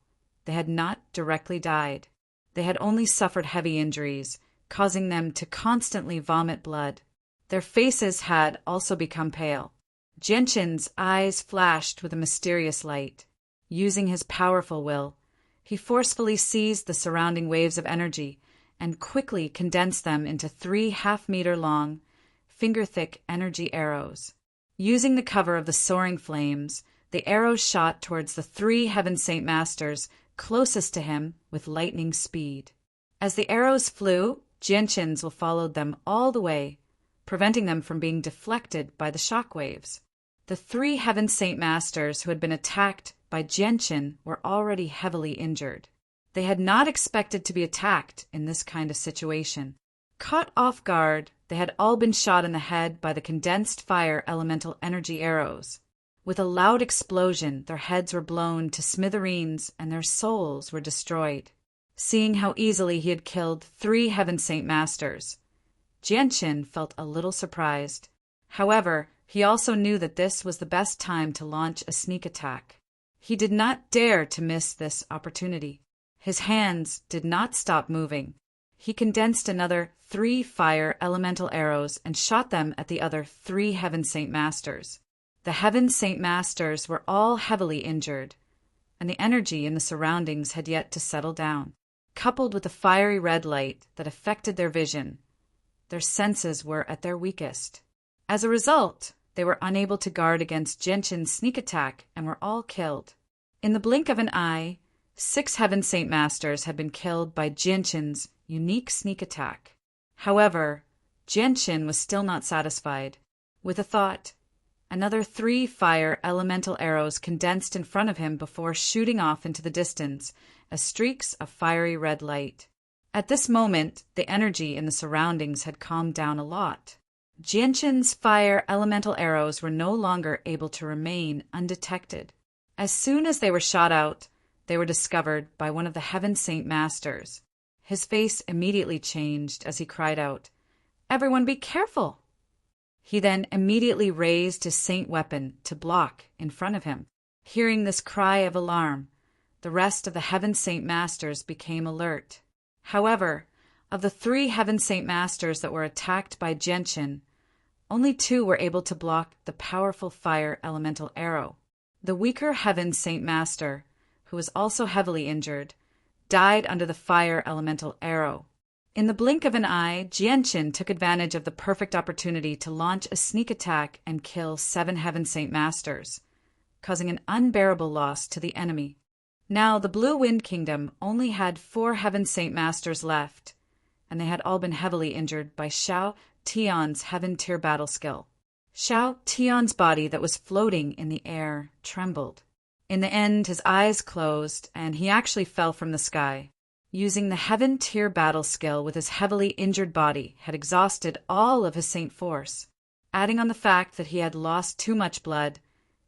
they had not directly died. They had only suffered heavy injuries, causing them to constantly vomit blood. Their faces had also become pale. Jianqin's eyes flashed with a mysterious light. Using his powerful will, he forcefully seized the surrounding waves of energy and quickly condensed them into 3 half-meter-long, finger-thick energy arrows. Using the cover of the soaring flames, the arrows shot towards the 3 Heaven Saint Masters closest to him with lightning speed. As the arrows flew, Jianqin's will followed them all the way, preventing them from being deflected by the shock waves. The 3 Heaven Saint Masters who had been attacked by Jianqin were already heavily injured. They had not expected to be attacked in this kind of situation. Caught off guard, they had all been shot in the head by the condensed fire elemental energy arrows. With a loud explosion, their heads were blown to smithereens and their souls were destroyed. Seeing how easily he had killed 3 Heaven Saint Masters, Jianqin felt a little surprised. However, he also knew that this was the best time to launch a sneak attack. He did not dare to miss this opportunity. His hands did not stop moving. He condensed another 3 fire elemental arrows and shot them at the other 3 Heaven Saint Masters. The Heaven Saint Masters were all heavily injured, and the energy in the surroundings had yet to settle down. Coupled with the fiery red light that affected their vision, their senses were at their weakest. As a result, they were unable to guard against Jianqin's sneak attack and were all killed. In the blink of an eye, 6 Heaven Saint Masters had been killed by Jianqin's unique sneak attack. However, Jianqin was still not satisfied. With a thought, another 3 fire elemental arrows condensed in front of him before shooting off into the distance as streaks of fiery red light. At this moment, the energy in the surroundings had calmed down a lot. Jianqin's fire elemental arrows were no longer able to remain undetected. As soon as they were shot out, they were discovered by one of the Heaven Saint Masters. His face immediately changed as he cried out, "Everyone be careful!" He then immediately raised his saint weapon to block in front of him. Hearing this cry of alarm, the rest of the Heaven Saint Masters became alert. However, of the 3 Heaven Saint Masters that were attacked by Jianqin, only 2 were able to block the powerful fire elemental arrow. The weaker Heaven Saint Master, who was also heavily injured, died under the fire elemental arrow. In the blink of an eye, Jianqin took advantage of the perfect opportunity to launch a sneak attack and kill 7 Heaven Saint Masters, causing an unbearable loss to the enemy. Now the Blue Wind Kingdom only had 4 Heaven Saint Masters left, and they had all been heavily injured by Xiao Tian's Heaven Tier battle skill. Xiao Tian's body that was floating in the air trembled. In the end, his eyes closed, and he actually fell from the sky. Using the Heaven Tier battle skill with his heavily injured body had exhausted all of his saint force. Adding on the fact that he had lost too much blood,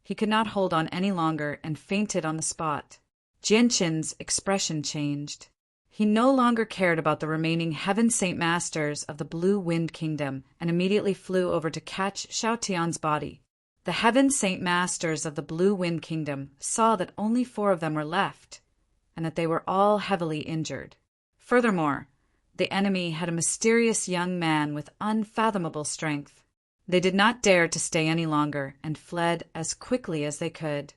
he could not hold on any longer and fainted on the spot. Jianqin's expression changed. He no longer cared about the remaining Heaven Saint Masters of the Blue Wind Kingdom and immediately flew over to catch Xiao Tian's body. The Heaven Saint Masters of the Blue Wind Kingdom saw that only 4 of them were left, and that they were all heavily injured. Furthermore, the enemy had a mysterious young man with unfathomable strength. They did not dare to stay any longer and fled as quickly as they could,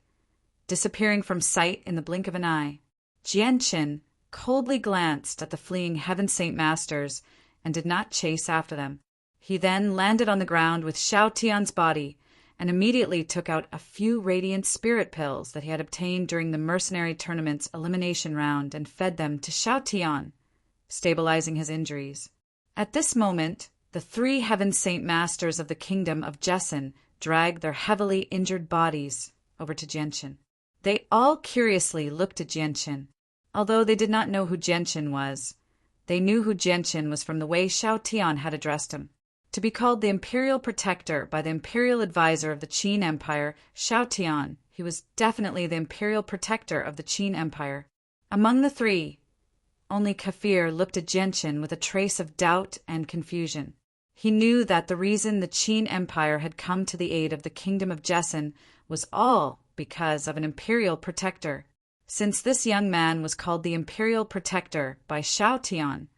disappearing from sight in the blink of an eye. Jianqin coldly glanced at the fleeing Heaven Saint Masters and did not chase after them. He then landed on the ground with Xiao Tian's body and immediately took out a few radiant spirit pills that he had obtained during the mercenary tournament's elimination round and fed them to Xiao Tian, stabilizing his injuries. At this moment, the 3 Heaven Saint Masters of the kingdom of Jessen dragged their heavily injured bodies over to Jianchen. They all curiously looked at Jianchen. Although they did not know who Jianchen was, they knew who Jianchen was from the way Shao Tian had addressed him. To be called the Imperial Protector by the Imperial Advisor of the Qin Empire, Shao Tian, he was definitely the Imperial Protector of the Qin Empire. Among the 3, only Kafir looked at Jianchen with a trace of doubt and confusion. He knew that the reason the Qin Empire had come to the aid of the kingdom of Jessen was all because of an Imperial Protector. Since this young man was called the Imperial Protector by Shao Tian,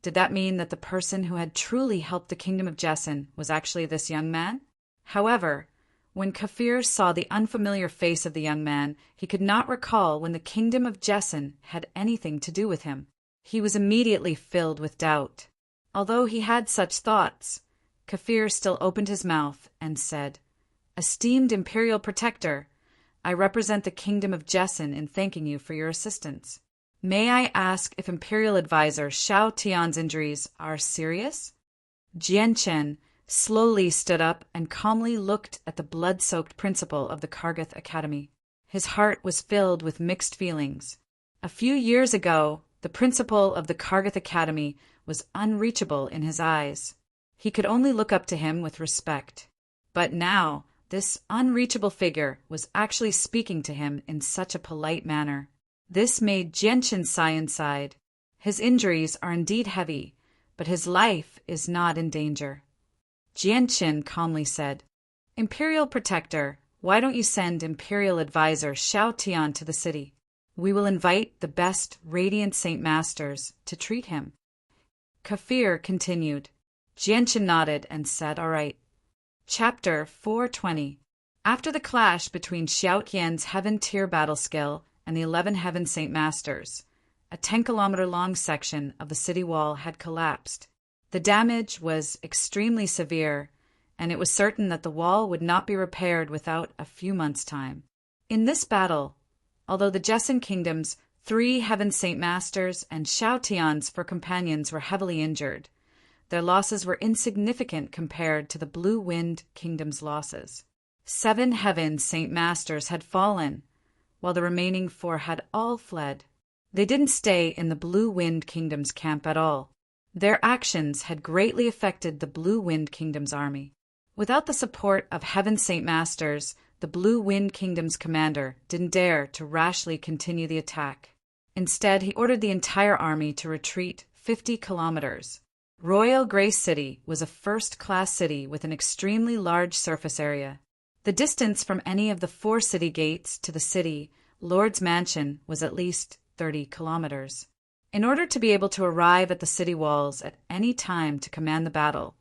did that mean that the person who had truly helped the kingdom of Jessen was actually this young man? However, when Kafir saw the unfamiliar face of the young man, he could not recall when the kingdom of Jessen had anything to do with him. He was immediately filled with doubt. Although he had such thoughts, Kafir still opened his mouth and said, "Esteemed Imperial Protector, I represent the kingdom of Jessen in thanking you for your assistance. May I ask if Imperial Advisor Shao Tian's injuries are serious?" Jianchen slowly stood up and calmly looked at the blood-soaked principal of the Kargath Academy. His heart was filled with mixed feelings. A few years ago, the principal of the Kargath Academy was unreachable in his eyes. He could only look up to him with respect. But now, this unreachable figure was actually speaking to him in such a polite manner. This made Jianchen sigh inside. His injuries are indeed heavy, but his life is not in danger. Jianchen calmly said, "Imperial Protector, why don't you send Imperial Advisor Shao Tian to the city? We will invite the best Radiant Saint Masters to treat him." Kafir continued. Jianchen nodded and said, "All right." Chapter 420. After the clash between Xiao Tian's Heaven Tier battle skill and the 11 Heaven Saint Masters, a 10-kilometer-long section of the city wall had collapsed. The damage was extremely severe, and it was certain that the wall would not be repaired without a few months' time. In this battle, although the Jessen Kingdom's 3 Heaven Saint Masters and Shao Tian's 4 companions were heavily injured, their losses were insignificant compared to the Blue Wind Kingdom's losses. 7 Heaven Saint Masters had fallen, while the remaining 4 had all fled. They didn't stay in the Blue Wind Kingdom's camp at all. Their actions had greatly affected the Blue Wind Kingdom's army. Without the support of Heaven Saint Masters, the Blue Wind Kingdom's commander didn't dare to rashly continue the attack. Instead, he ordered the entire army to retreat 50 kilometers. Royal Grey City was a first-class city with an extremely large surface area. The distance from any of the 4 city gates to the city, Lord's Mansion, was at least 30 kilometers. In order to be able to arrive at the city walls at any time to command the battle,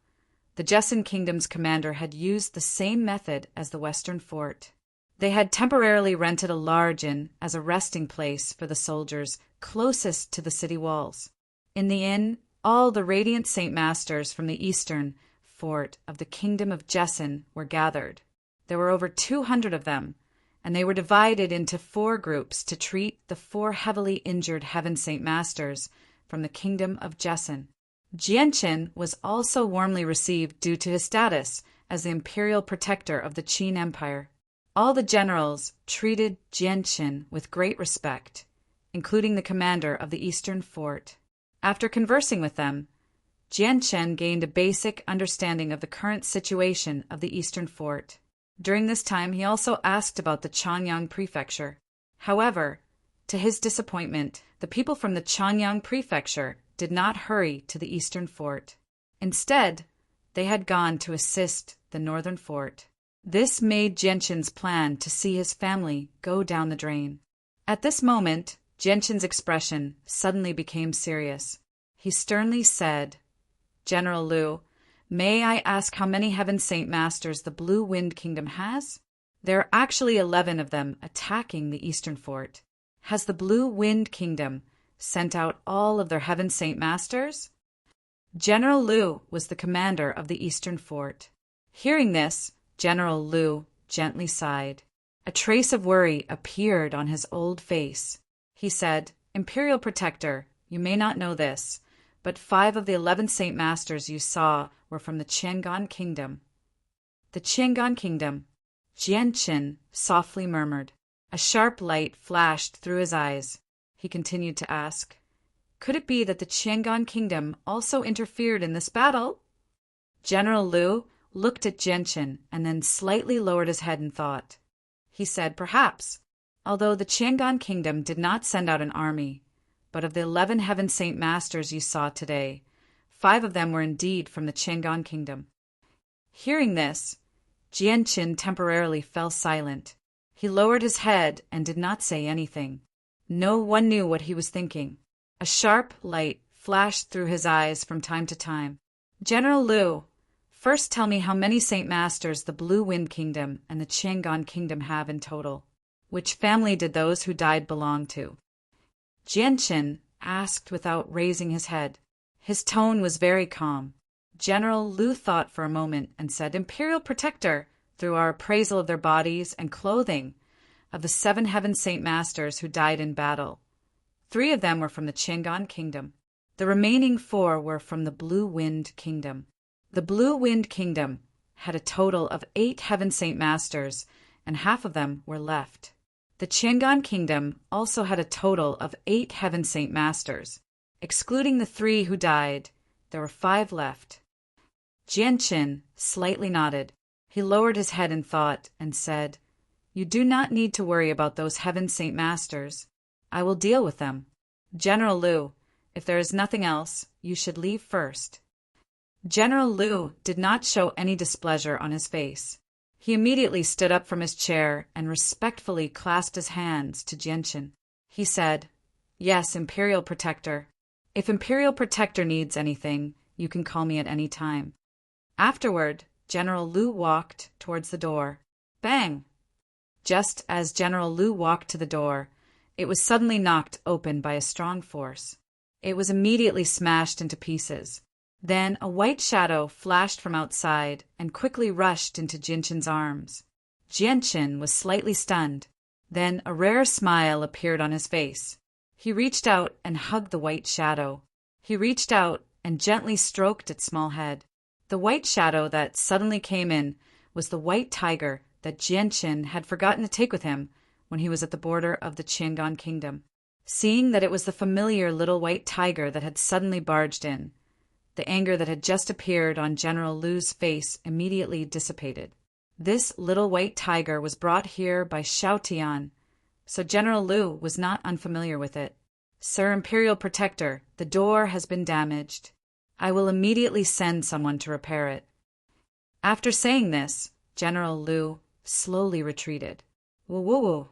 the Jessen Kingdom's commander had used the same method as the Western Fort. They had temporarily rented a large inn as a resting place for the soldiers closest to the city walls. In the inn, all the Radiant Saint Masters from the Eastern Fort of the Kingdom of Jessen were gathered. There were over 200 of them, and they were divided into 4 groups to treat the 4 heavily injured Heaven Saint Masters from the Kingdom of Jessen. Jianchen was also warmly received due to his status as the Imperial Protector of the Qin Empire. All the generals treated Jianchen with great respect, including the commander of the Eastern Fort. After conversing with them, Jianchen gained a basic understanding of the current situation of the Eastern Fort. During this time, he also asked about the Chanyang Prefecture. However, to his disappointment, the people from the Chanyang Prefecture did not hurry to the Eastern Fort. Instead, they had gone to assist the Northern Fort. This made Jianchen's plan to see his family go down the drain. At this moment, Jianchen's expression suddenly became serious. He sternly said, "General Liu, may I ask how many Heaven Saint Masters the Blue Wind Kingdom has? There are actually 11 of them attacking the Eastern Fort. Has the Blue Wind Kingdom sent out all of their Heaven Saint Masters?" General Liu was the commander of the Eastern Fort. Hearing this, General Liu gently sighed. A trace of worry appeared on his old face. He said, "Imperial Protector, you may not know this, but 5 of the 11 Saint Masters you saw were from the Qiangan Kingdom. The Qiangan Kingdom, Jianqin softly murmured. A sharp light flashed through his eyes. He continued to ask, could it be that the Qiangan Kingdom also interfered in this battle? General Liu looked at Jianqin and then slightly lowered his head in thought. He said, perhaps, although the Qiangan Kingdom did not send out an army, but of the 11 Heaven Saint Masters you saw today, 5 of them were indeed from the Qiangan Kingdom. Hearing this, Jianqin temporarily fell silent. He lowered his head and did not say anything. No one knew what he was thinking. A sharp light flashed through his eyes from time to time. General Liu, first tell me how many Saint Masters the Blue Wind Kingdom and the Qiangan Kingdom have in total. Which family did those who died belong to? Jianqin asked without raising his head. His tone was very calm. General Liu thought for a moment and said, Imperial Protector, through our appraisal of their bodies and clothing, of the 7 Heaven Saint Masters who died in battle, 3 of them were from the Qiangan Kingdom. The remaining 4 were from the Blue Wind Kingdom. The Blue Wind Kingdom had a total of 8 Heaven Saint Masters, and half of them were left. The Qiangan Kingdom also had a total of 8 Heaven Saint Masters. Excluding the 3 who died, there were 5 left. Jianqin slightly nodded. He lowered his head in thought and said, You do not need to worry about those Heaven Saint Masters. I will deal with them. General Liu, if there is nothing else, you should leave first. General Liu did not show any displeasure on his face. He immediately stood up from his chair and respectfully clasped his hands to Jianqin. He said, Yes, Imperial Protector. If Imperial Protector needs anything, you can call me at any time. Afterward, General Liu walked towards the door. Bang! Just as General Liu walked to the door, it was suddenly knocked open by a strong force. It was immediately smashed into pieces. Then a white shadow flashed from outside and quickly rushed into Jianqin's arms. Jianqin was slightly stunned. Then a rare smile appeared on his face. He reached out and hugged the white shadow. He reached out and gently stroked its small head. The white shadow that suddenly came in was the white tiger that Jianqin had forgotten to take with him when he was at the border of the Qiangan Kingdom. Seeing that it was the familiar little white tiger that had suddenly barged in, the anger that had just appeared on General Liu's face immediately dissipated. This little white tiger was brought here by Xiaotian, so General Liu was not unfamiliar with it. Sir Imperial Protector, the door has been damaged. I will immediately send someone to repair it. After saying this, General Liu slowly retreated. Woo-woo-woo.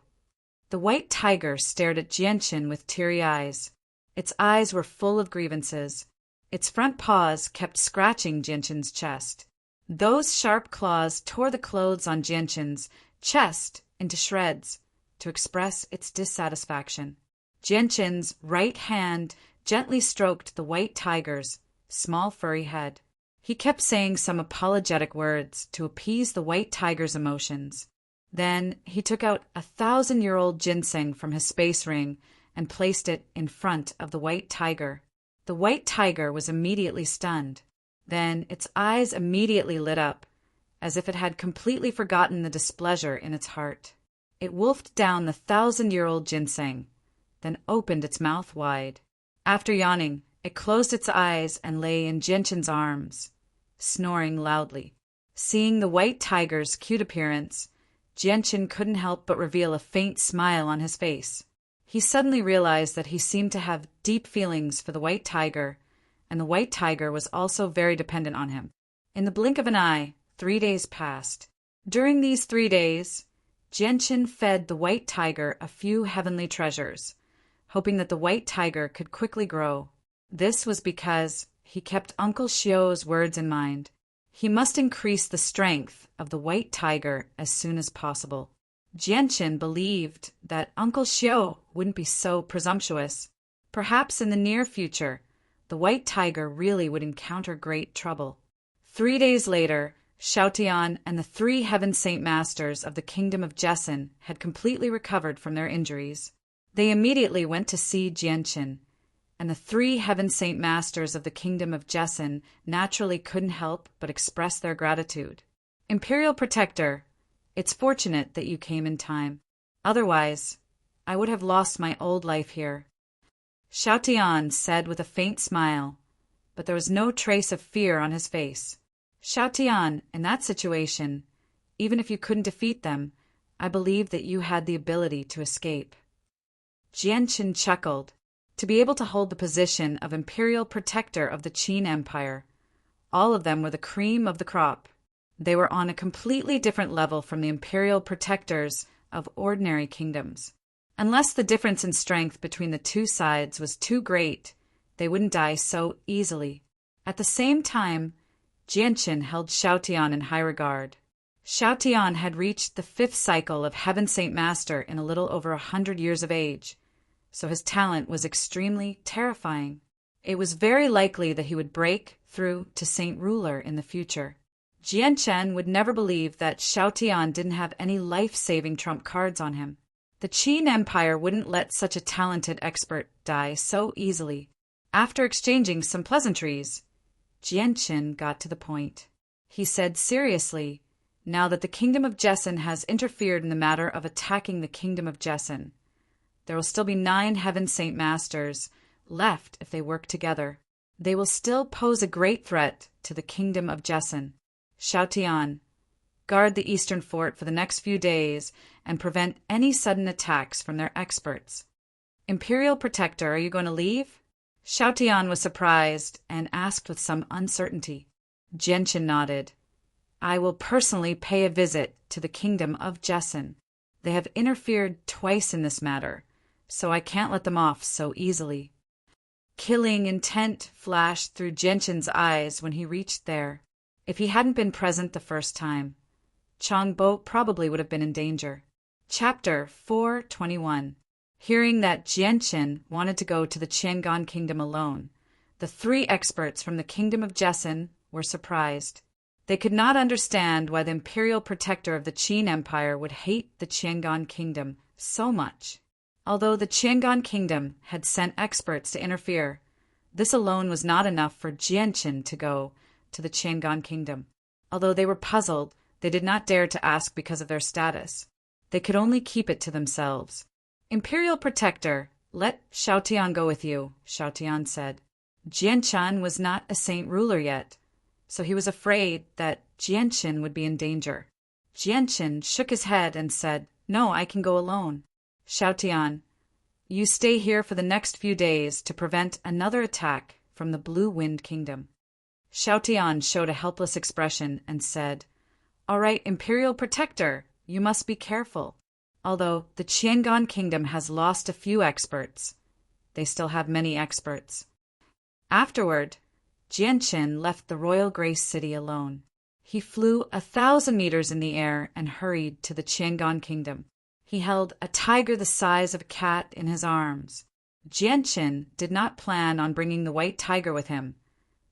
The white tiger stared at Jianqin with teary eyes. Its eyes were full of grievances. Its front paws kept scratching Jianqin's chest. Those sharp claws tore the clothes on Jianqin's chest into shreds to express its dissatisfaction. Jianqin's right hand gently stroked the white tiger's small furry head. He kept saying some apologetic words to appease the white tiger's emotions. Then he took out 1,000-year-old ginseng from his space ring and placed it in front of the white tiger. The white tiger was immediately stunned. Then its eyes immediately lit up, as if it had completely forgotten the displeasure in its heart. It wolfed down the 1,000-year-old ginseng, then opened its mouth wide. After yawning, it closed its eyes and lay in Jianqin's arms, snoring loudly. Seeing the white tiger's cute appearance, Jianqin couldn't help but reveal a faint smile on his face. He suddenly realized that he seemed to have deep feelings for the white tiger, and the white tiger was also very dependent on him. In the blink of an eye, 3 days passed. During these 3 days, Jianqin fed the white tiger a few heavenly treasures, hoping that the white tiger could quickly grow. This was because he kept Uncle Xiu's words in mind. He must increase the strength of the white tiger as soon as possible. Jianqin believed that Uncle Xiu wouldn't be so presumptuous. Perhaps in the near future, the white tiger really would encounter great trouble. 3 days later, Xiaotian and the 3 Heaven Saint Masters of the Kingdom of Jessen had completely recovered from their injuries. They immediately went to see Jianqin, and the 3 heaven saint masters of the kingdom of Jesson naturally couldn't help but express their gratitude. Imperial Protector, it's fortunate that you came in time. Otherwise, I would have lost my old life here. Shao Tian said with a faint smile, but there was no trace of fear on his face. Shao Tian, in that situation, even if you couldn't defeat them, I believe that you had the ability to escape. Jianqin chuckled. To be able to hold the position of Imperial Protector of the Qin Empire, all of them were the cream of the crop. They were on a completely different level from the Imperial Protectors of ordinary kingdoms. Unless the difference in strength between the two sides was too great, they wouldn't die so easily. At the same time, Jianqin held Shao Tian in high regard. Shao Tian had reached the 5th cycle of Heaven Saint Master in a little over 100 years of age, so his talent was extremely terrifying. It was very likely that he would break through to Saint Ruler in the future. Jianqin would never believe that Shao Tian didn't have any life-saving trump cards on him. The Qin Empire wouldn't let such a talented expert die so easily. After exchanging some pleasantries, Jianqin got to the point. He said seriously, now that the kingdom of Jesson has interfered in the matter of attacking the kingdom of Jesson, there will still be 9 Heaven Saint Masters left if they work together. They will still pose a great threat to the kingdom of Jesson. Shao Tian, guard the eastern fort for the next few days and prevent any sudden attacks from their experts. Imperial Protector, are you going to leave? Shao Tian was surprised and asked with some uncertainty. Jianqin nodded. I will personally pay a visit to the kingdom of Jesson. They have interfered twice in this matter, so I can't let them off so easily. Killing intent flashed through Jianqin's eyes when he reached there. If he hadn't been present the first time, Changbo probably would have been in danger. Chapter 421. Hearing that Jianqin wanted to go to the Qiangan kingdom alone, the 3 experts from the kingdom of Jesson were surprised. They could not understand why the Imperial Protector of the Qin Empire would hate the Qiangan kingdom so much. Although the Qiangan kingdom had sent experts to interfere, this alone was not enough for Jianqin to go to the Qiangan kingdom. Although they were puzzled, they did not dare to ask because of their status. They could only keep it to themselves. Imperial Protector, let Shao Tian go with you, Shao Tian said. Jianqin was not a saint ruler yet, so he was afraid that Jianqin would be in danger. Jianqin shook his head and said, No, I can go alone. Shao Tian, you stay here for the next few days to prevent another attack from the Blue Wind Kingdom. Shao Tian showed a helpless expression and said, All right, Imperial Protector, you must be careful. Although the Qiangan kingdom has lost a few experts, they still have many experts. Afterward, Jianqin left the Royal Grace City alone. He flew 1,000 meters in the air and hurried to the Qiangan kingdom. He held a tiger the size of a cat in his arms. Jianqin did not plan on bringing the white tiger with him,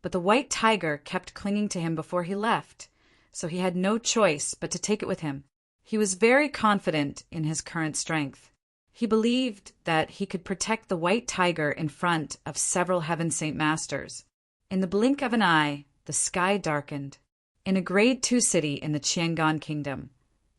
but the white tiger kept clinging to him before he left, so he had no choice but to take it with him. He was very confident in his current strength. He believed that he could protect the white tiger in front of several Heaven Saint Masters. In the blink of an eye, the sky darkened. In a Grade 2 city in the Qiangan Kingdom,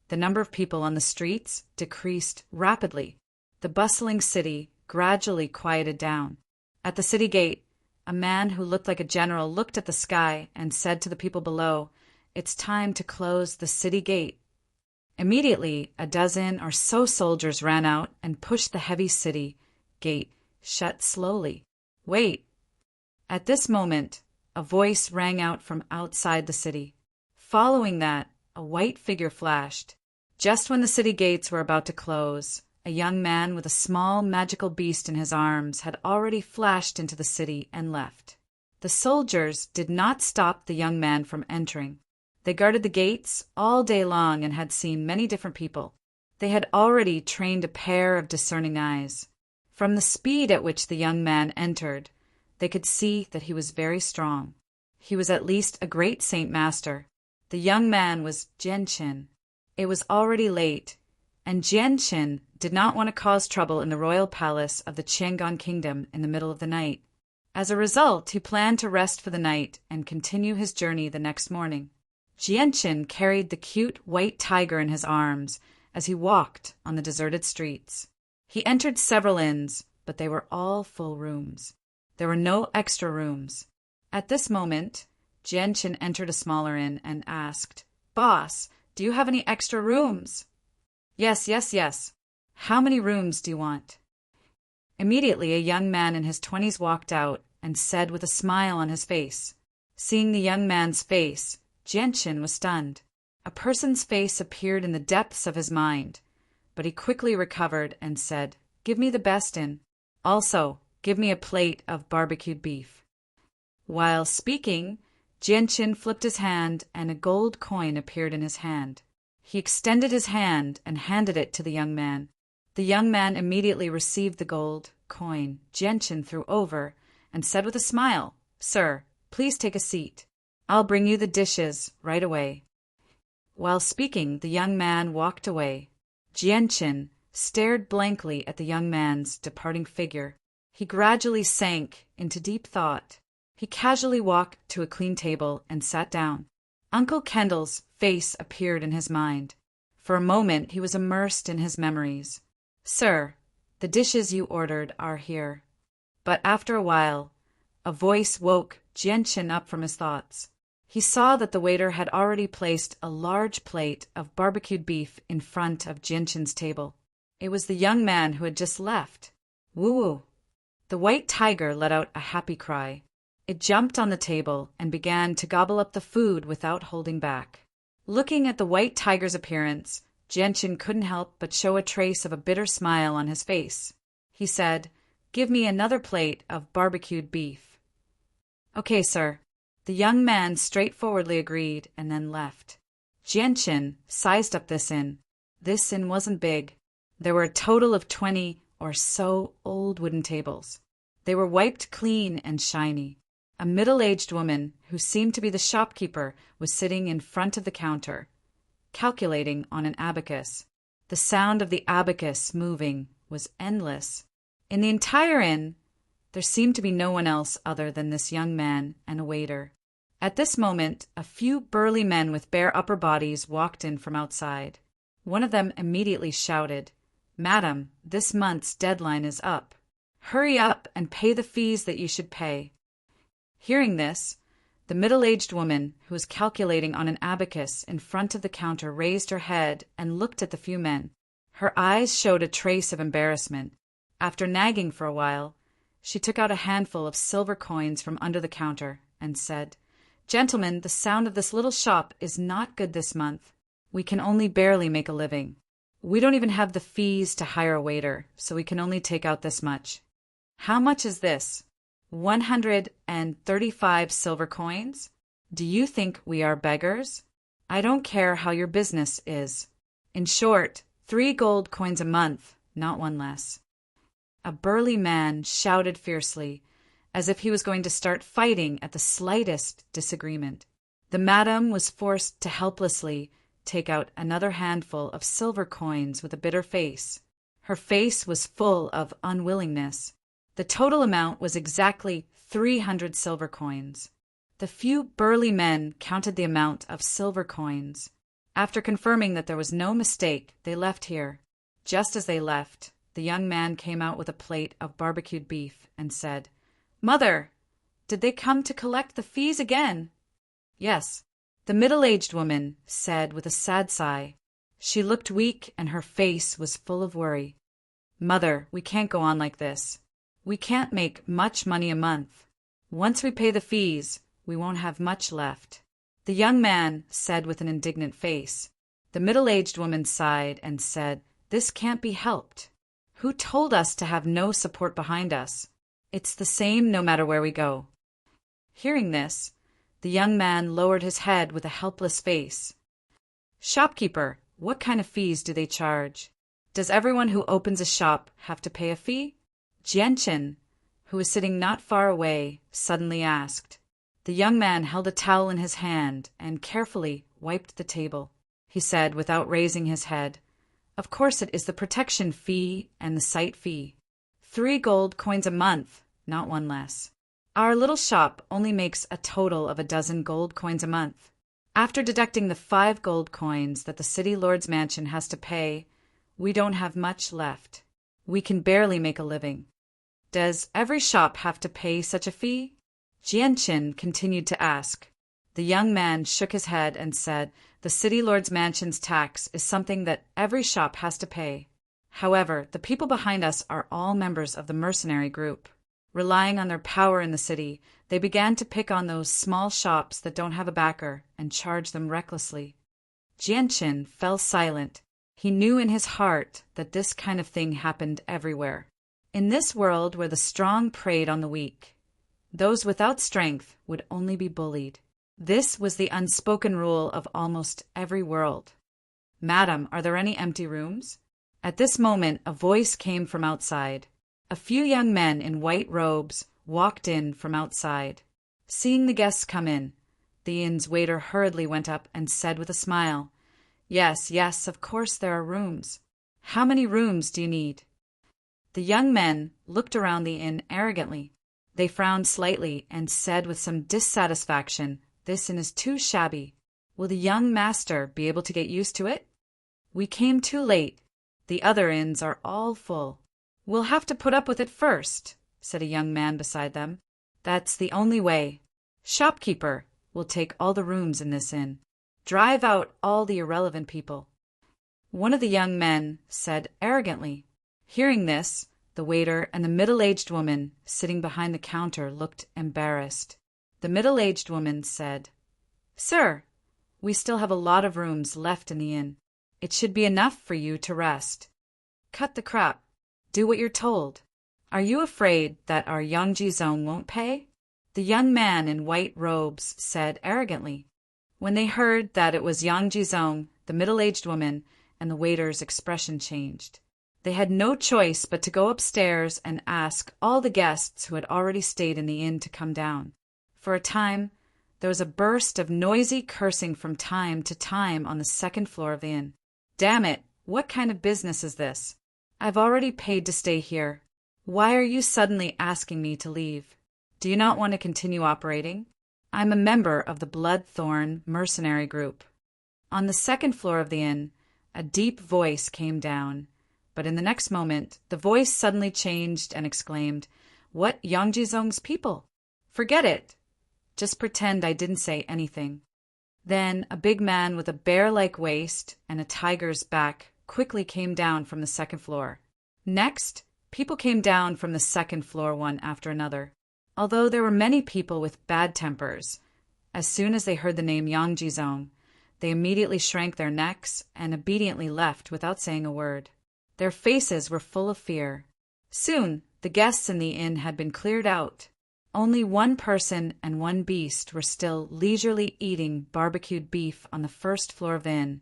the number of people on the streets decreased rapidly. The bustling city gradually quieted down. At the city gate, a man who looked like a general looked at the sky and said to the people below, It's time to close the city gate. Immediately, a dozen or so soldiers ran out and pushed the heavy city gate shut slowly. Wait! At this moment, a voice rang out from outside the city. Following that, a white figure flashed. Just when the city gates were about to close, a young man with a small magical beast in his arms had already flashed into the city and left. The soldiers did not stop the young man from entering. They guarded the gates all day long and had seen many different people. They had already trained a pair of discerning eyes. From the speed at which the young man entered, they could see that he was very strong. He was at least a great Saint Master. The young man was Jianqin. It was already late, and Jianqin did not want to cause trouble in the royal palace of the Qiangan kingdom in the middle of the night. As a result, he planned to rest for the night and continue his journey the next morning. Jianqin carried the cute white tiger in his arms as he walked on the deserted streets. He entered several inns, but they were all full rooms. There were no extra rooms. At this moment, Jianqin entered a smaller inn and asked, "Boss, do you have any extra rooms?" Yes. How many rooms do you want?" Immediately, a young man in his 20s walked out and said with a smile on his face. Seeing the young man's face, Jianqin was stunned. A person's face appeared in the depths of his mind, but he quickly recovered and said, "Give me the best inn. Also, give me a plate of barbecued beef." While speaking, Jianqin flipped his hand and a gold coin appeared in his hand. He extended his hand and handed it to the young man. The young man immediately received the gold coin Jianqin threw over and said with a smile, "Sir, please take a seat. I'll bring you the dishes right away." While speaking, the young man walked away. Jianqin stared blankly at the young man's departing figure. He gradually sank into deep thought. He casually walked to a clean table and sat down. Uncle Kendall's face appeared in his mind. For a moment he was immersed in his memories. "Sir, the dishes you ordered are here." But after a while, a voice woke Jianqin up from his thoughts. He saw that the waiter had already placed a large plate of barbecued beef in front of Jianqin's table. It was the young man who had just left. Woo-woo! The white tiger let out a happy cry. It jumped on the table and began to gobble up the food without holding back. Looking at the white tiger's appearance, Jianqin couldn't help but show a trace of a bitter smile on his face. He said, "Give me another plate of barbecued beef." "Okay, sir." The young man straightforwardly agreed and then left. Jianqin sized up this inn. This inn wasn't big. There were a total of 20 or so old wooden tables. They were wiped clean and shiny. A middle-aged woman, who seemed to be the shopkeeper, was sitting in front of the counter, calculating on an abacus. The sound of the abacus moving was endless. In the entire inn, there seemed to be no one else other than this young man and a waiter. At this moment, a few burly men with bare upper bodies walked in from outside. One of them immediately shouted, "Madam, this month's deadline is up. Hurry up and pay the fees that you should pay." Hearing this, the middle-aged woman, who was calculating on an abacus in front of the counter, raised her head and looked at the few men. Her eyes showed a trace of embarrassment. After nagging for a while, she took out a handful of silver coins from under the counter and said, "Gentlemen, the sound of this little shop is not good this month. We can only barely make a living. We don't even have the fees to hire a waiter, so we can only take out this much." "How much is this?" 135 silver coins? Do you think we are beggars? I don't care how your business is. In short, 3 gold coins a month, not one less. A burly man shouted fiercely, as if he was going to start fighting at the slightest disagreement. The madam was forced to helplessly take out another handful of silver coins with a bitter face. Her face was full of unwillingness. The total amount was exactly 300 silver coins. The few burly men counted the amount of silver coins. After confirming that there was no mistake, they left here. Just as they left, the young man came out with a plate of barbecued beef and said, "Mother, did they come to collect the fees again?" "Yes," the middle-aged woman said with a sad sigh. She looked weak and her face was full of worry. "Mother, we can't go on like this. We can't make much money a month. Once we pay the fees, we won't have much left," the young man said with an indignant face. The middle-aged woman sighed and said, "This can't be helped. Who told us to have no support behind us? It's the same no matter where we go." Hearing this, the young man lowered his head with a helpless face. "Shopkeeper, what kind of fees do they charge? Does everyone who opens a shop have to pay a fee?" Jianqin, who was sitting not far away, suddenly asked. The young man held a towel in his hand and carefully wiped the table. He said, without raising his head, Of course it is the protection fee and the site fee. 3 gold coins a month, not one less. Our little shop only makes a total of 12 gold coins a month. After deducting the 5 gold coins that the city lord's mansion has to pay, we don't have much left. We can barely make a living. Does every shop have to pay such a fee? Jianqin continued to ask. The young man shook his head and said, the city lord's mansion's tax is something that every shop has to pay. However, the people behind us are all members of the mercenary group. Relying on their power in the city, they began to pick on those small shops that don't have a backer and charge them recklessly. Jianqin fell silent. He knew in his heart that this kind of thing happened everywhere. In this world where the strong preyed on the weak, those without strength would only be bullied. This was the unspoken rule of almost every world. Madam, are there any empty rooms? At this moment, a voice came from outside. A few young men in white robes walked in from outside. Seeing the guests come in, the inn's waiter hurriedly went up and said with a smile, Yes, yes, of course there are rooms. How many rooms do you need? The young men looked around the inn arrogantly. They frowned slightly and said with some dissatisfaction, This inn is too shabby. Will the young master be able to get used to it? We came too late. The other inns are all full. We'll have to put up with it first, said a young man beside them. That's the only way. Shopkeeper, we'll take all the rooms in this inn. Drive out all the irrelevant people. One of the young men said arrogantly. Hearing this, the waiter and the middle-aged woman sitting behind the counter looked embarrassed. The middle-aged woman said, Sir, we still have a lot of rooms left in the inn. It should be enough for you to rest. Cut the crap. Do what you're told. Are you afraid that our Yangji Zong won't pay? The young man in white robes said arrogantly. When they heard that it was Yangji Zong, the middle-aged woman, and the waiter's expression changed. They had no choice but to go upstairs and ask all the guests who had already stayed in the inn to come down. For a time, there was a burst of noisy cursing from time to time on the second floor of the inn. Damn it, what kind of business is this? I've already paid to stay here. Why are you suddenly asking me to leave? Do you not want to continue operating? I'm a member of the Bloodthorn mercenary group. On the second floor of the inn, a deep voice came down, but in the next moment, the voice suddenly changed and exclaimed, What Yangji Zong's people? Forget it. Just pretend I didn't say anything. Then a big man with a bear-like waist and a tiger's back quickly came down from the second floor. Next, people came down from the second floor one after another. Although there were many people with bad tempers, as soon as they heard the name Yangji Zong, they immediately shrank their necks and obediently left without saying a word. Their faces were full of fear. Soon, the guests in the inn had been cleared out. Only one person and one beast were still leisurely eating barbecued beef on the first floor of the inn,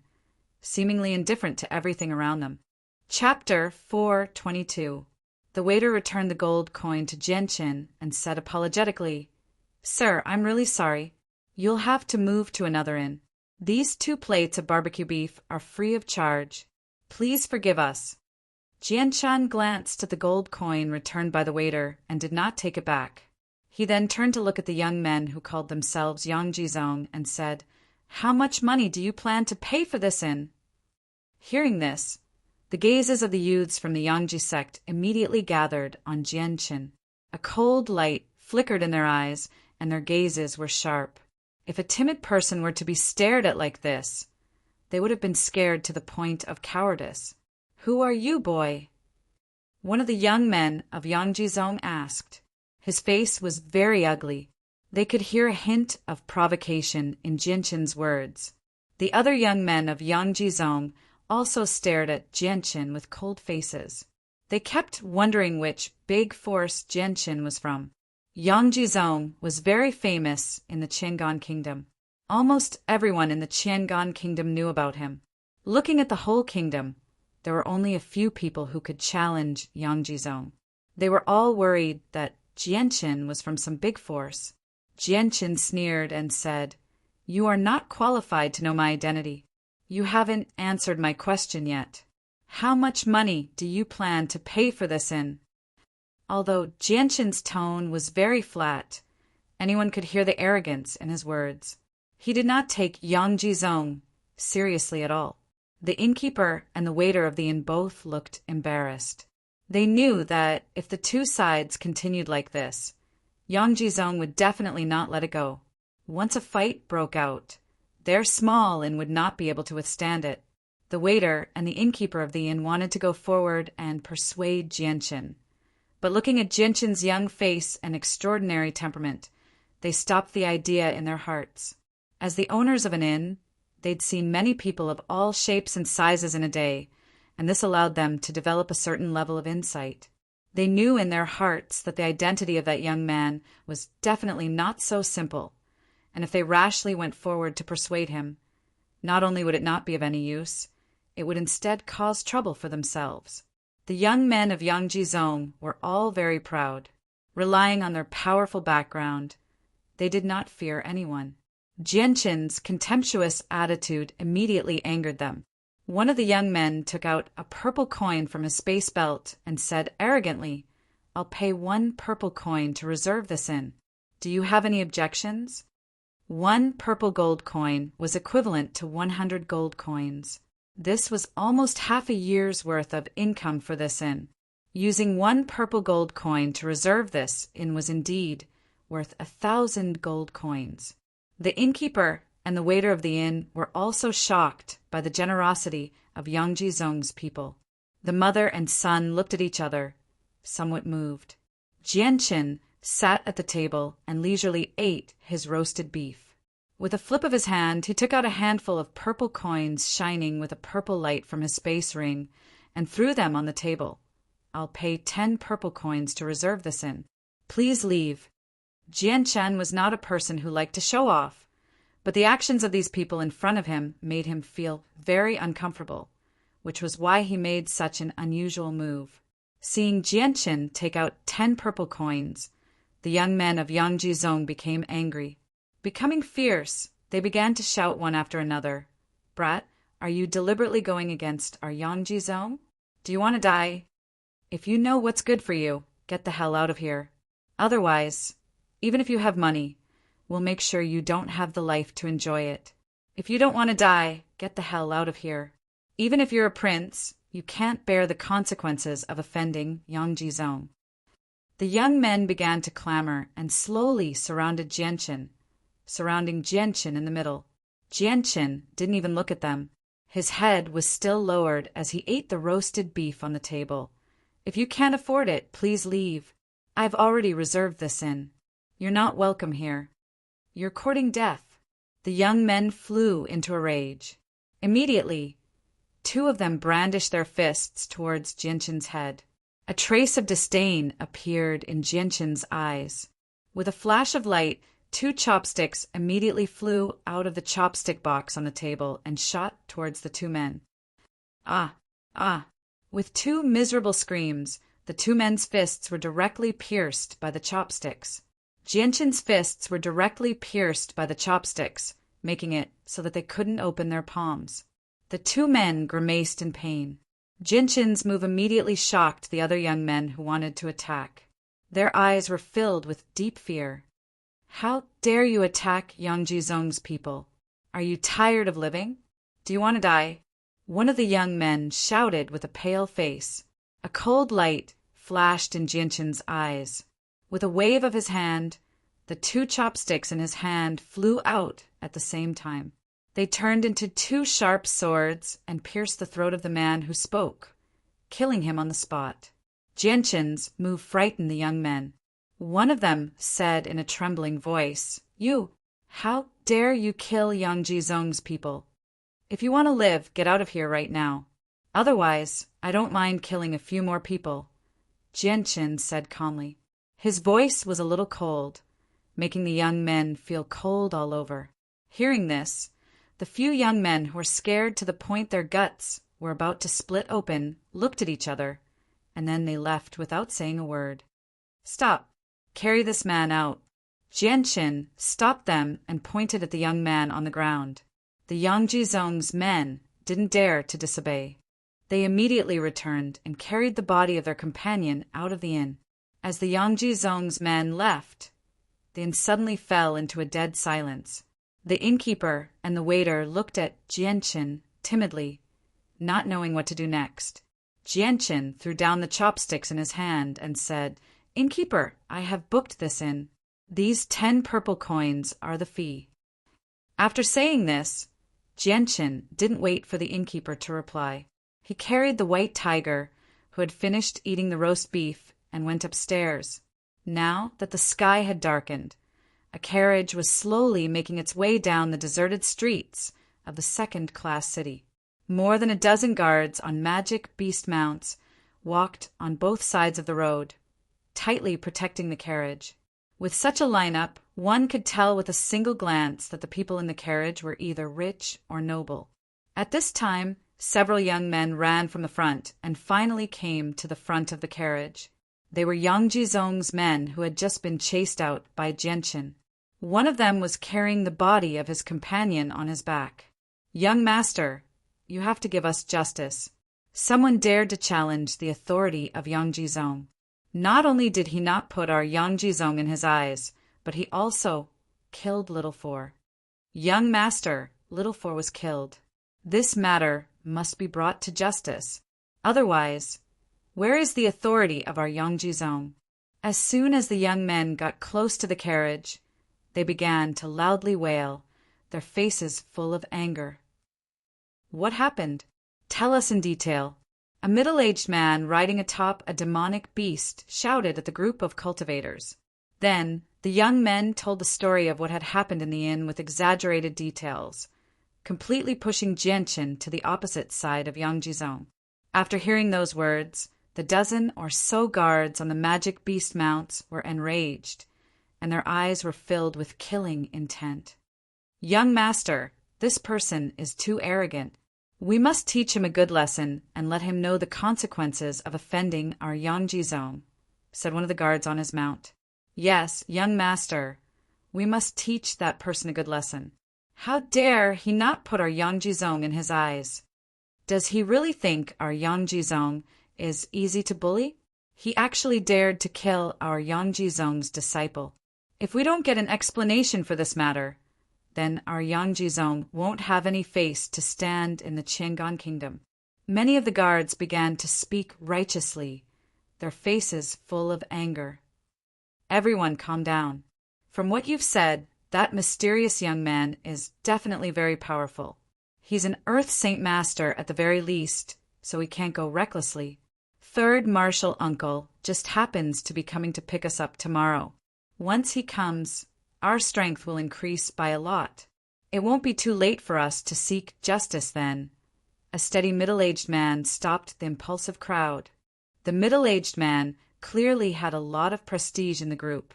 seemingly indifferent to everything around them. Chapter 422. The waiter returned the gold coin to Jianqin and said apologetically, Sir, I'm really sorry. You'll have to move to another inn. These 2 plates of barbecue beef are free of charge. Please forgive us. Jianqin glanced at the gold coin returned by the waiter and did not take it back. He then turned to look at the young men who called themselves Yangji Zong and said, How much money do you plan to pay for this inn? Hearing this, the gazes of the youths from the Yangji sect immediately gathered on Jianqin. A cold light flickered in their eyes, and their gazes were sharp. If a timid person were to be stared at like this, they would have been scared to the point of cowardice. Who are you, boy? One of the young men of Yangji Zong asked. His face was very ugly. They could hear a hint of provocation in Jianqin's words. The other young men of Yangji Zong also stared at Jianqin with cold faces. They kept wondering which big force Jianqin was from. Yangji Zong was very famous in the Qiangan kingdom. Almost everyone in the Qiangan kingdom knew about him. Looking at the whole kingdom, there were only a few people who could challenge Yangji Zong. They were all worried that Jianqin was from some big force. Jianqin sneered and said, You are not qualified to know my identity. You haven't answered my question yet. How much money do you plan to pay for this in? Although Jianshin's tone was very flat, anyone could hear the arrogance in his words. He did not take Yang Jizong seriously at all. The innkeeper and the waiter of the inn both looked embarrassed. They knew that if the two sides continued like this, Yang Jizong would definitely not let it go. Once a fight broke out, they're small and would not be able to withstand it. The waiter and the innkeeper of the inn wanted to go forward and persuade Jianshin. But looking at Jianshin's young face and extraordinary temperament, they stopped the idea in their hearts. As the owners of an inn, they'd seen many people of all shapes and sizes in a day, and this allowed them to develop a certain level of insight. They knew in their hearts that the identity of that young man was definitely not so simple, and if they rashly went forward to persuade him, not only would it not be of any use, it would instead cause trouble for themselves. The young men of Yang Jizong were all very proud. Relying on their powerful background, they did not fear anyone. Jianshin's contemptuous attitude immediately angered them. One of the young men took out a purple coin from his space belt and said arrogantly, "I'll pay 1 purple coin to reserve this inn. Do you have any objections?" 1 purple gold coin was equivalent to 100 gold coins. This was almost half a year's worth of income for this inn. Using 1 purple gold coin to reserve this inn was indeed worth 1,000 gold coins. The innkeeper and the waiter of the inn were also shocked by the generosity of Yang Jizong's people. The mother and son looked at each other, somewhat moved. Jianshin sat at the table and leisurely ate his roasted beef. With a flip of his hand, he took out a handful of purple coins shining with a purple light from his space ring and threw them on the table. "I'll pay 10 purple coins to reserve this inn. Please leave." Jianshan was not a person who liked to show off, but the actions of these people in front of him made him feel very uncomfortable, which was why he made such an unusual move. Seeing Jianshin take out 10 purple coins, the young men of Yang Jizong became angry. Becoming fierce, they began to shout one after another, "Brat, are you deliberately going against our Yang Jizong? Do you want to die? If you know what's good for you, get the hell out of here. Otherwise, even if you have money, we'll make sure you don't have the life to enjoy it. If you don't want to die, get the hell out of here. Even if you're a prince, you can't bear the consequences of offending Yang Jizong." The young men began to clamor and slowly surrounding Jianshin in the middle. Jianshin didn't even look at them. His head was still lowered as he ate the roasted beef on the table. "If you can't afford it, please leave. I've already reserved this inn. You're not welcome here. You're courting death." The young men flew into a rage. Immediately, 2 of them brandished their fists towards Jianshin's head. A trace of disdain appeared in Jianshin's eyes. With a flash of light, 2 chopsticks immediately flew out of the chopstick box on the table and shot towards the 2 men. Ah! Ah! With 2 miserable screams, the 2 men's fists were directly pierced by the chopsticks. Jianshin's fists were directly pierced by the chopsticks, making it so that they couldn't open their palms. The 2 men grimaced in pain. Jianshin's move immediately shocked the other young men who wanted to attack. Their eyes were filled with deep fear. "How dare you attack Yang Jizong's people? Are you tired of living? Do you want to die?" One of the young men shouted with a pale face. A cold light flashed in Jianshin's eyes. With a wave of his hand, the 2 chopsticks in his hand flew out at the same time. They turned into 2 sharp swords and pierced the throat of the man who spoke, killing him on the spot. Jianshin's move frightened the young men. One of them said in a trembling voice, How dare you kill Yang Jizong's people? If you want to live, get out of here right now. Otherwise, I don't mind killing a few more people," Jianshin said calmly. His voice was a little cold, making the young men feel cold all over. Hearing this, the few young men who were scared to the point their guts were about to split open looked at each other, and then they left without saying a word. "Stop! Carry this man out." Jianshin stopped them and pointed at the young man on the ground. The Yang Jizong's men didn't dare to disobey. They immediately returned and carried the body of their companion out of the inn. As the Yangjizong's men left, the inn suddenly fell into a dead silence. The innkeeper and the waiter looked at Jianqin timidly, not knowing what to do next. Jianqin threw down the chopsticks in his hand and said, "Innkeeper, I have booked this inn. These 10 purple coins are the fee." After saying this, Jianqin didn't wait for the innkeeper to reply. He carried the white tiger, who had finished eating the roast beef, and went upstairs. Now that the sky had darkened, a carriage was slowly making its way down the deserted streets of the second-class city. More than a dozen guards on magic beast mounts walked on both sides of the road, tightly protecting the carriage. With such a lineup, one could tell with a single glance that the people in the carriage were either rich or noble. At this time, several young men ran from the front and finally came to the front of the carriage. They were Yangjizong's men who had just been chased out by Jianqin. One of them was carrying the body of his companion on his back. "Young master, you have to give us justice." Someone dared to challenge the authority of Yangjizong. Not only did he not put our Yangjizong in his eyes, but he also killed Little Four. "Young master, Little Four was killed. This matter must be brought to justice. Otherwise, where is the authority of our Yangjizong?" As soon as the young men got close to the carriage, they began to loudly wail, their faces full of anger. "What happened? Tell us in detail." A middle-aged man riding atop a demonic beast shouted at the group of cultivators. Then the young men told the story of what had happened in the inn with exaggerated details, completely pushing Jianqin to the opposite side of Yangjizong. After hearing those words, the dozen or so guards on the magic beast mounts were enraged, and their eyes were filled with killing intent. "Young master, this person is too arrogant. We must teach him a good lesson and let him know the consequences of offending our Yangjizong," said one of the guards on his mount. "Yes, young master, we must teach that person a good lesson. How dare he not put our Yangjizong in his eyes? Does he really think our Yangjizong is easy to bully? He actually dared to kill our Yangjizong's disciple. If we don't get an explanation for this matter, then our Yangjizong won't have any face to stand in the Qiangan kingdom." Many of the guards began to speak righteously, their faces full of anger. "Everyone calm down. From what you've said, that mysterious young man is definitely very powerful. He's an Earth Saint Master at the very least, so he can't go recklessly. Third Martial Uncle just happens to be coming to pick us up tomorrow. Once he comes, our strength will increase by a lot. It won't be too late for us to seek justice then." A steady middle-aged man stopped the impulsive crowd. The middle-aged man clearly had a lot of prestige in the group.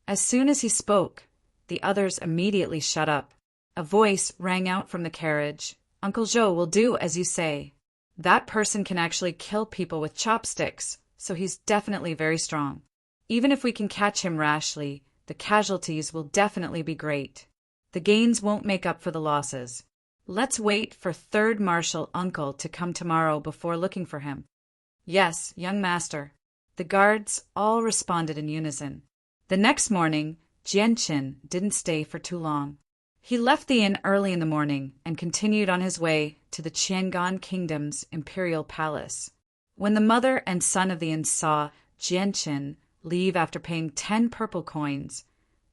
As soon as he spoke, the others immediately shut up. A voice rang out from the carriage. "Uncle Zhou will do as you say. That person can actually kill people with chopsticks, so he's definitely very strong. Even if we can catch him rashly, the casualties will definitely be great. The gains won't make up for the losses. Let's wait for Third Martial Uncle to come tomorrow before looking for him." "Yes, young master." The guards all responded in unison. The next morning, Jianqin didn't stay for too long. He left the inn early in the morning and continued on his way to the Qiangan Kingdom's imperial palace. When the mother and son of the inn saw Jianqin leave after paying 10 purple coins,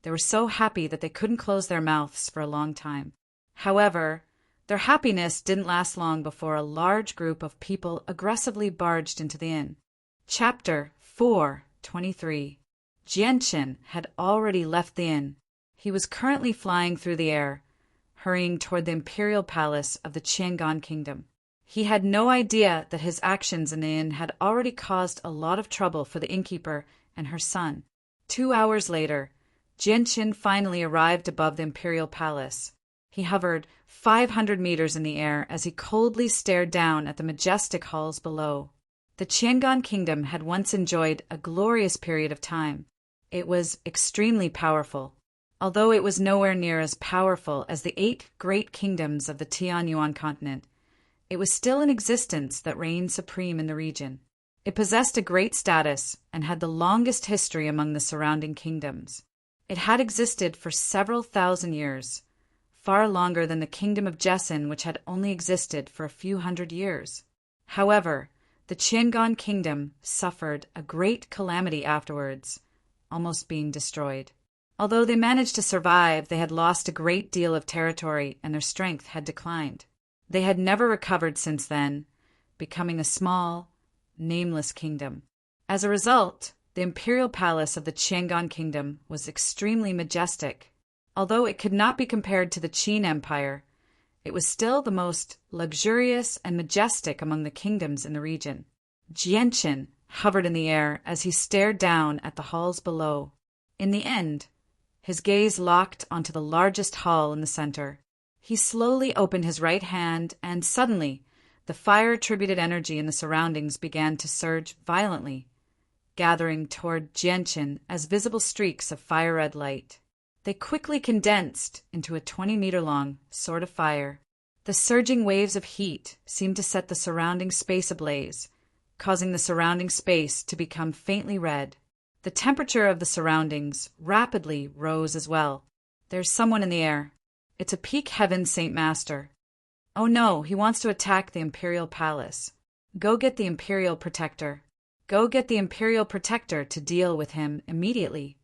they were so happy that they couldn't close their mouths for a long time. However, their happiness didn't last long before a large group of people aggressively barged into the inn. Chapter 4:23. Jianqin had already left the inn. He was currently flying through the air, hurrying toward the imperial palace of the Qiangan Kingdom. He had no idea that his actions in the inn had already caused a lot of trouble for the innkeeper and her son. 2 hours later, Jianqin finally arrived above the imperial palace. He hovered 500 meters in the air as he coldly stared down at the majestic halls below. The Qiangan Kingdom had once enjoyed a glorious period of time. It was extremely powerful, although it was nowhere near as powerful as the 8 great kingdoms of the Tianyuan continent. it was still in existence that reigned supreme in the region. It possessed a great status and had the longest history among the surrounding kingdoms. It had existed for several thousand years, far longer than the kingdom of Jessin, which had only existed for a few hundred years. However, the Qiangan kingdom suffered a great calamity afterwards, almost being destroyed. Although they managed to survive, they had lost a great deal of territory and their strength had declined. They had never recovered since then, becoming a small, nameless kingdom. As a result, the imperial palace of the Qiangan kingdom was extremely majestic. Although it could not be compared to the Qin Empire, it was still the most luxurious and majestic among the kingdoms in the region. Jianqin hovered in the air as he stared down at the halls below. In the end, his gaze locked onto the largest hall in the center. He slowly opened his right hand, and suddenly, the fire-attributed energy in the surroundings began to surge violently, gathering toward Jianqin as visible streaks of fire-red light. They quickly condensed into a 20-meter-long sword of fire. The surging waves of heat seemed to set the surrounding space ablaze, causing the surrounding space to become faintly red. The temperature of the surroundings rapidly rose as well. There's someone in the air. It's a peak heaven Saint Master. Oh no, he wants to attack the Imperial Palace. Go get the Imperial Protector. Go get the Imperial Protector to deal with him immediately.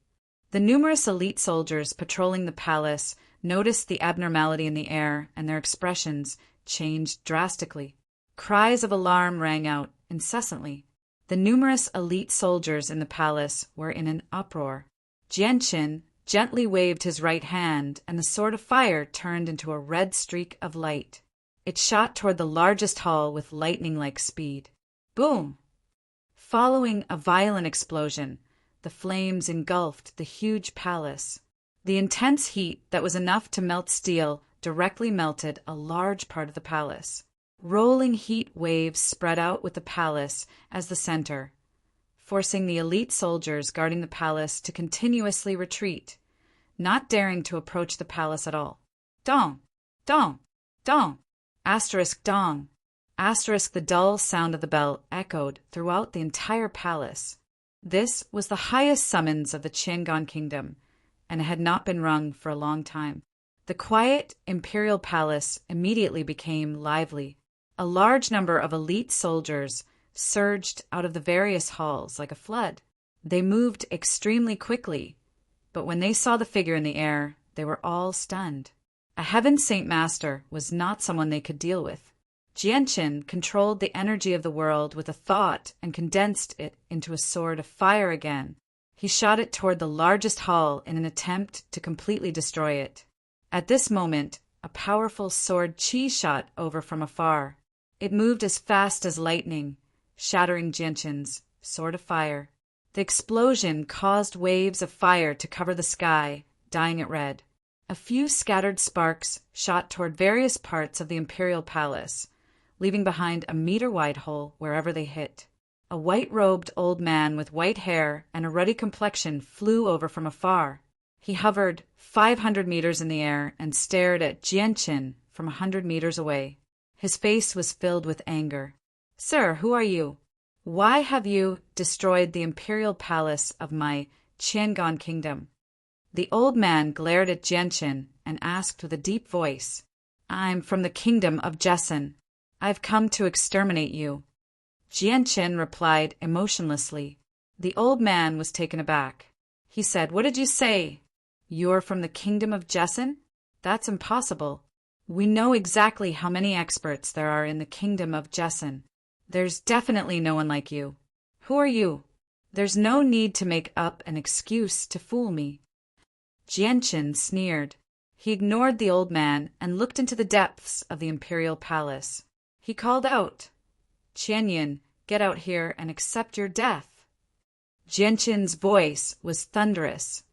The numerous elite soldiers patrolling the palace noticed the abnormality in the air, and their expressions changed drastically. Cries of alarm rang out incessantly. The numerous elite soldiers in the palace were in an uproar. Jianqin gently waved his right hand, and the sword of fire turned into a red streak of light. It shot toward the largest hall with lightning-like speed. Boom! Following a violent explosion, the flames engulfed the huge palace. The intense heat that was enough to melt steel directly melted a large part of the palace. Rolling heat waves spread out with the palace as the center, forcing the elite soldiers guarding the palace to continuously retreat, not daring to approach the palace at all. Dong! Dong! Dong! Asterisk dong! Asterisk the dull sound of the bell echoed throughout the entire palace. This was the highest summons of the Qiangan kingdom, and it had not been rung for a long time. The quiet imperial palace immediately became lively. A large number of elite soldiers surged out of the various halls like a flood. They moved extremely quickly, but when they saw the figure in the air, they were all stunned. A Heaven Saint Master was not someone they could deal with. Jianqin controlled the energy of the world with a thought and condensed it into a sword of fire again. He shot it toward the largest hall in an attempt to completely destroy it. At this moment, a powerful sword chi shot over from afar. It moved as fast as lightning, shattering Jianqin's sword of fire. The explosion caused waves of fire to cover the sky, dyeing it red. A few scattered sparks shot toward various parts of the imperial palace, leaving behind a meter-wide hole wherever they hit. A white-robed old man with white hair and a ruddy complexion flew over from afar. He hovered 500 meters in the air and stared at Jianqin from 100 meters away. His face was filled with anger. "Sir, who are you? Why have you destroyed the imperial palace of my Qiangan kingdom?" The old man glared at Jianqin and asked with a deep voice, "I'm from the kingdom of Jessin. I've come to exterminate you." Jianqin replied emotionlessly. The old man was taken aback. He said, "What did you say? You're from the kingdom of Jessin? That's impossible. We know exactly how many experts there are in the kingdom of Jessin. There's definitely no one like you. Who are you? There's no need to make up an excuse to fool me." Jianqin sneered. He ignored the old man and looked into the depths of the imperial palace. He called out, "Qianyin, get out here and accept your death." Jianqin's voice was thunderous,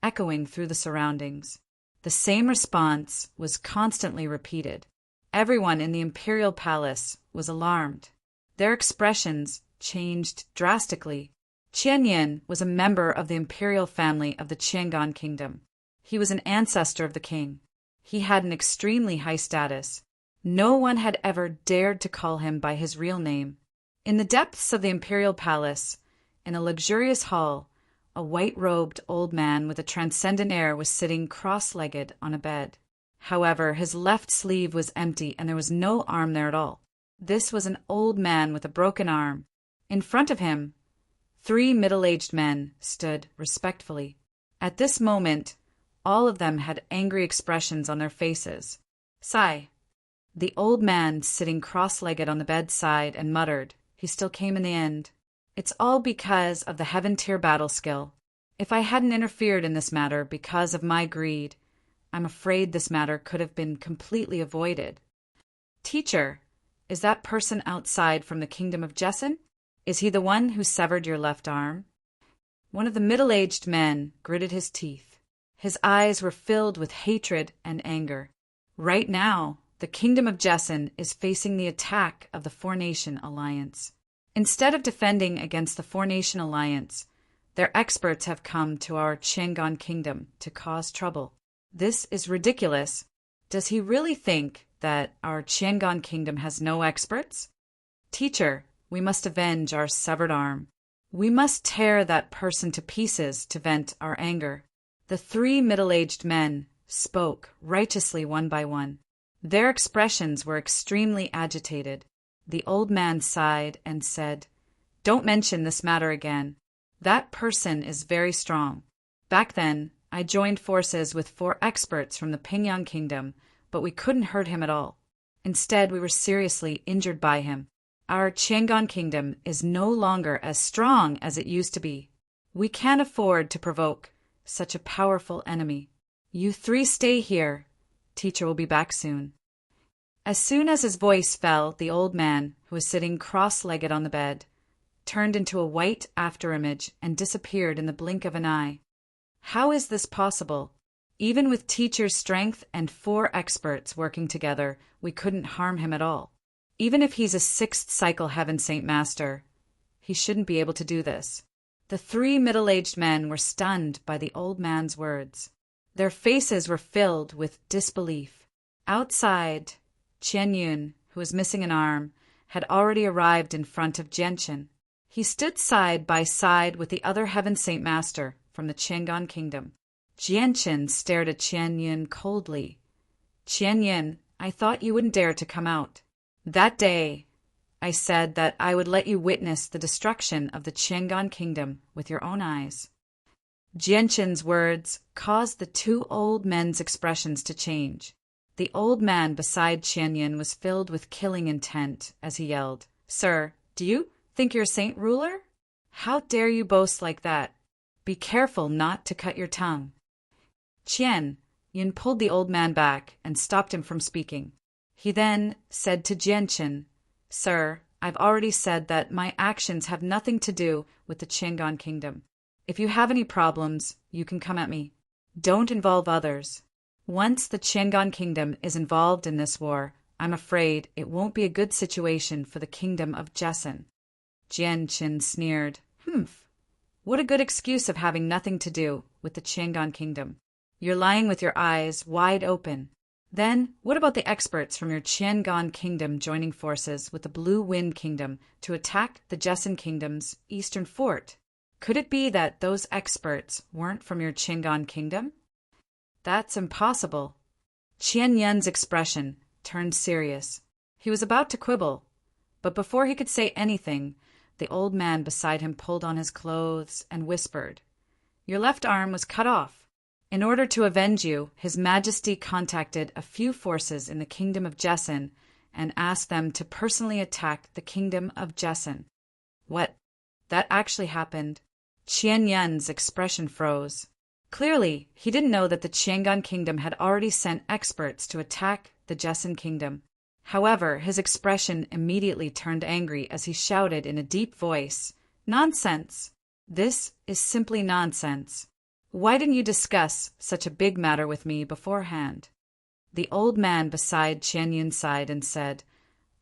echoing through the surroundings. The same response was constantly repeated. Everyone in the imperial palace was alarmed. Their expressions changed drastically. Qianyin was a member of the imperial family of the Qiangan kingdom. He was an ancestor of the king. He had an extremely high status. No one had ever dared to call him by his real name. In the depths of the imperial palace, in a luxurious hall, a white-robed old man with a transcendent air was sitting cross-legged on a bed. However, his left sleeve was empty and there was no arm there at all. This was an old man with a broken arm. In front of him, 3 middle-aged men stood respectfully. At this moment, all of them had angry expressions on their faces. Sigh. The old man sitting cross-legged on the bedside and muttered, "He still came in the end. It's all because of the Heaven-tier battle skill. If I hadn't interfered in this matter because of my greed, I'm afraid this matter could have been completely avoided." "Teacher, is that person outside from the kingdom of Jessen? Is he the one who severed your left arm?" One of the middle-aged men gritted his teeth. His eyes were filled with hatred and anger. Right now, the kingdom of Jessen is facing the attack of the Four-Nation Alliance. Instead of defending against the Four-Nation Alliance, their experts have come to our Qiangan kingdom to cause trouble. This is ridiculous. Does he really think that our Qiangan kingdom has no experts? Teacher, we must avenge our severed arm. We must tear that person to pieces to vent our anger. The 3 middle-aged men spoke righteously one by one. Their expressions were extremely agitated. The old man sighed and said, "Don't mention this matter again. That person is very strong. Back then, I joined forces with 4 experts from the Pingyang Kingdom, but we couldn't hurt him at all. Instead, we were seriously injured by him. Our Qiangan Kingdom is no longer as strong as it used to be. We can't afford to provoke such a powerful enemy. You 3 stay here. Teacher will be back soon." As soon as his voice fell, the old man, who was sitting cross-legged on the bed, turned into a white afterimage and disappeared in the blink of an eye. How is this possible? Even with Teacher's strength and 4 experts working together, we couldn't harm him at all. Even if he's a 6th cycle Heaven Saint Master, he shouldn't be able to do this. The 3 middle-aged men were stunned by the old man's words. Their faces were filled with disbelief. Outside, Qian Yun, who was missing an arm, had already arrived in front of Jianchen. He stood side by side with the other Heaven Saint Master from the Qiangan Kingdom. Jianchen stared at Qian Yun coldly. "Qian Yun, I thought you wouldn't dare to come out. That day, I said that I would let you witness the destruction of the Qiangan Kingdom with your own eyes." Jianchen's words caused the 2 old men's expressions to change. The old man beside Qian Yun was filled with killing intent as he yelled, "Sir, do you think you're a saint ruler? How dare you boast like that? Be careful not to cut your tongue." Qian Yun pulled the old man back and stopped him from speaking. He then said to Jianchen, "Sir, I've already said that my actions have nothing to do with the Qiangan Kingdom. If you have any problems, you can come at me. Don't involve others. Once the Qiangan Kingdom is involved in this war, I'm afraid it won't be a good situation for the kingdom of Jessen." Jianchen sneered, "Humph. What a good excuse of having nothing to do with the Qiangan Kingdom. You're lying with your eyes wide open. Then, what about the experts from your Qiangan Kingdom joining forces with the Blue Wind Kingdom to attack the Jessen Kingdom's eastern fort? Could it be that those experts weren't from your Qiangan Kingdom?" "That's impossible." Qian Yun's expression turned serious. He was about to quibble, but before he could say anything, the old man beside him pulled on his clothes and whispered, "Your left arm was cut off. In order to avenge you, His Majesty contacted a few forces in the kingdom of Jessen and asked them to personally attack the kingdom of Jessen." "What? That actually happened?" Qian Yun's expression froze. Clearly, he didn't know that the Qiangan Kingdom had already sent experts to attack the Jessen Kingdom. However, his expression immediately turned angry as he shouted in a deep voice, "Nonsense! This is simply nonsense. Why didn't you discuss such a big matter with me beforehand?" The old man beside Qian Yun sighed and said,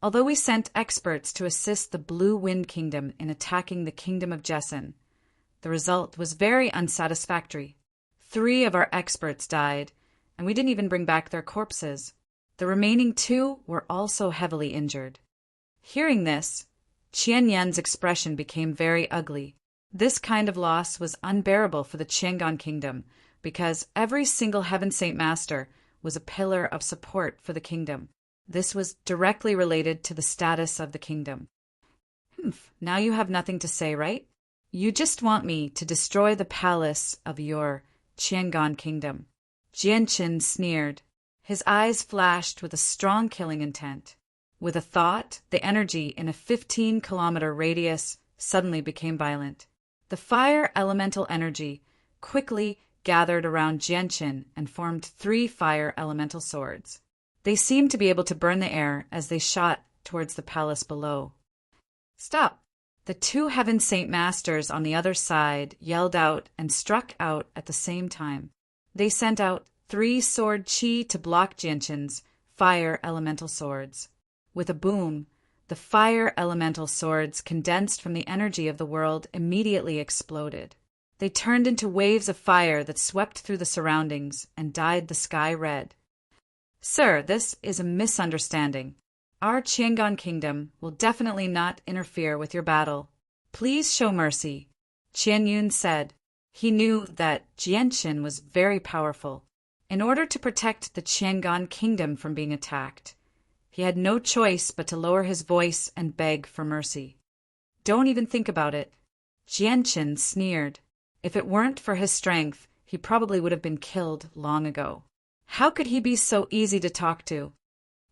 "Although we sent experts to assist the Blue Wind Kingdom in attacking the kingdom of Jessen, the result was very unsatisfactory. 3 of our experts died, and we didn't even bring back their corpses. The remaining two were also heavily injured. Hearing this, Qian Yan's expression became very ugly. This kind of loss was unbearable for the Qiangan kingdom, because every single Heaven Saint Master was a pillar of support for the kingdom. This was directly related to the status of the kingdom. Now you have nothing to say, right? You just want me to destroy the palace of your Qiangan kingdom. Jianqin sneered. His eyes flashed with a strong killing intent. With a thought, the energy in a 15-kilometer radius suddenly became violent. The fire elemental energy quickly gathered around Jianqin and formed 3 fire elemental swords. They seemed to be able to burn the air as they shot towards the palace below. Stop! The 2 Heaven Saint Masters on the other side yelled out and struck out at the same time. They sent out 3 sword qi to block Jianqin's fire elemental swords. With a boom, the fire elemental swords, condensed from the energy of the world, immediately exploded. They turned into waves of fire that swept through the surroundings and dyed the sky red. Sir, this is a misunderstanding. Our Qiangan kingdom will definitely not interfere with your battle. Please show mercy, Qian Yun said. He knew that Jianqin was very powerful. In order to protect the Qiangan kingdom from being attacked, he had no choice but to lower his voice and beg for mercy. Don't even think about it. Jianqin sneered. If it weren't for his strength, he probably would have been killed long ago. How could he be so easy to talk to?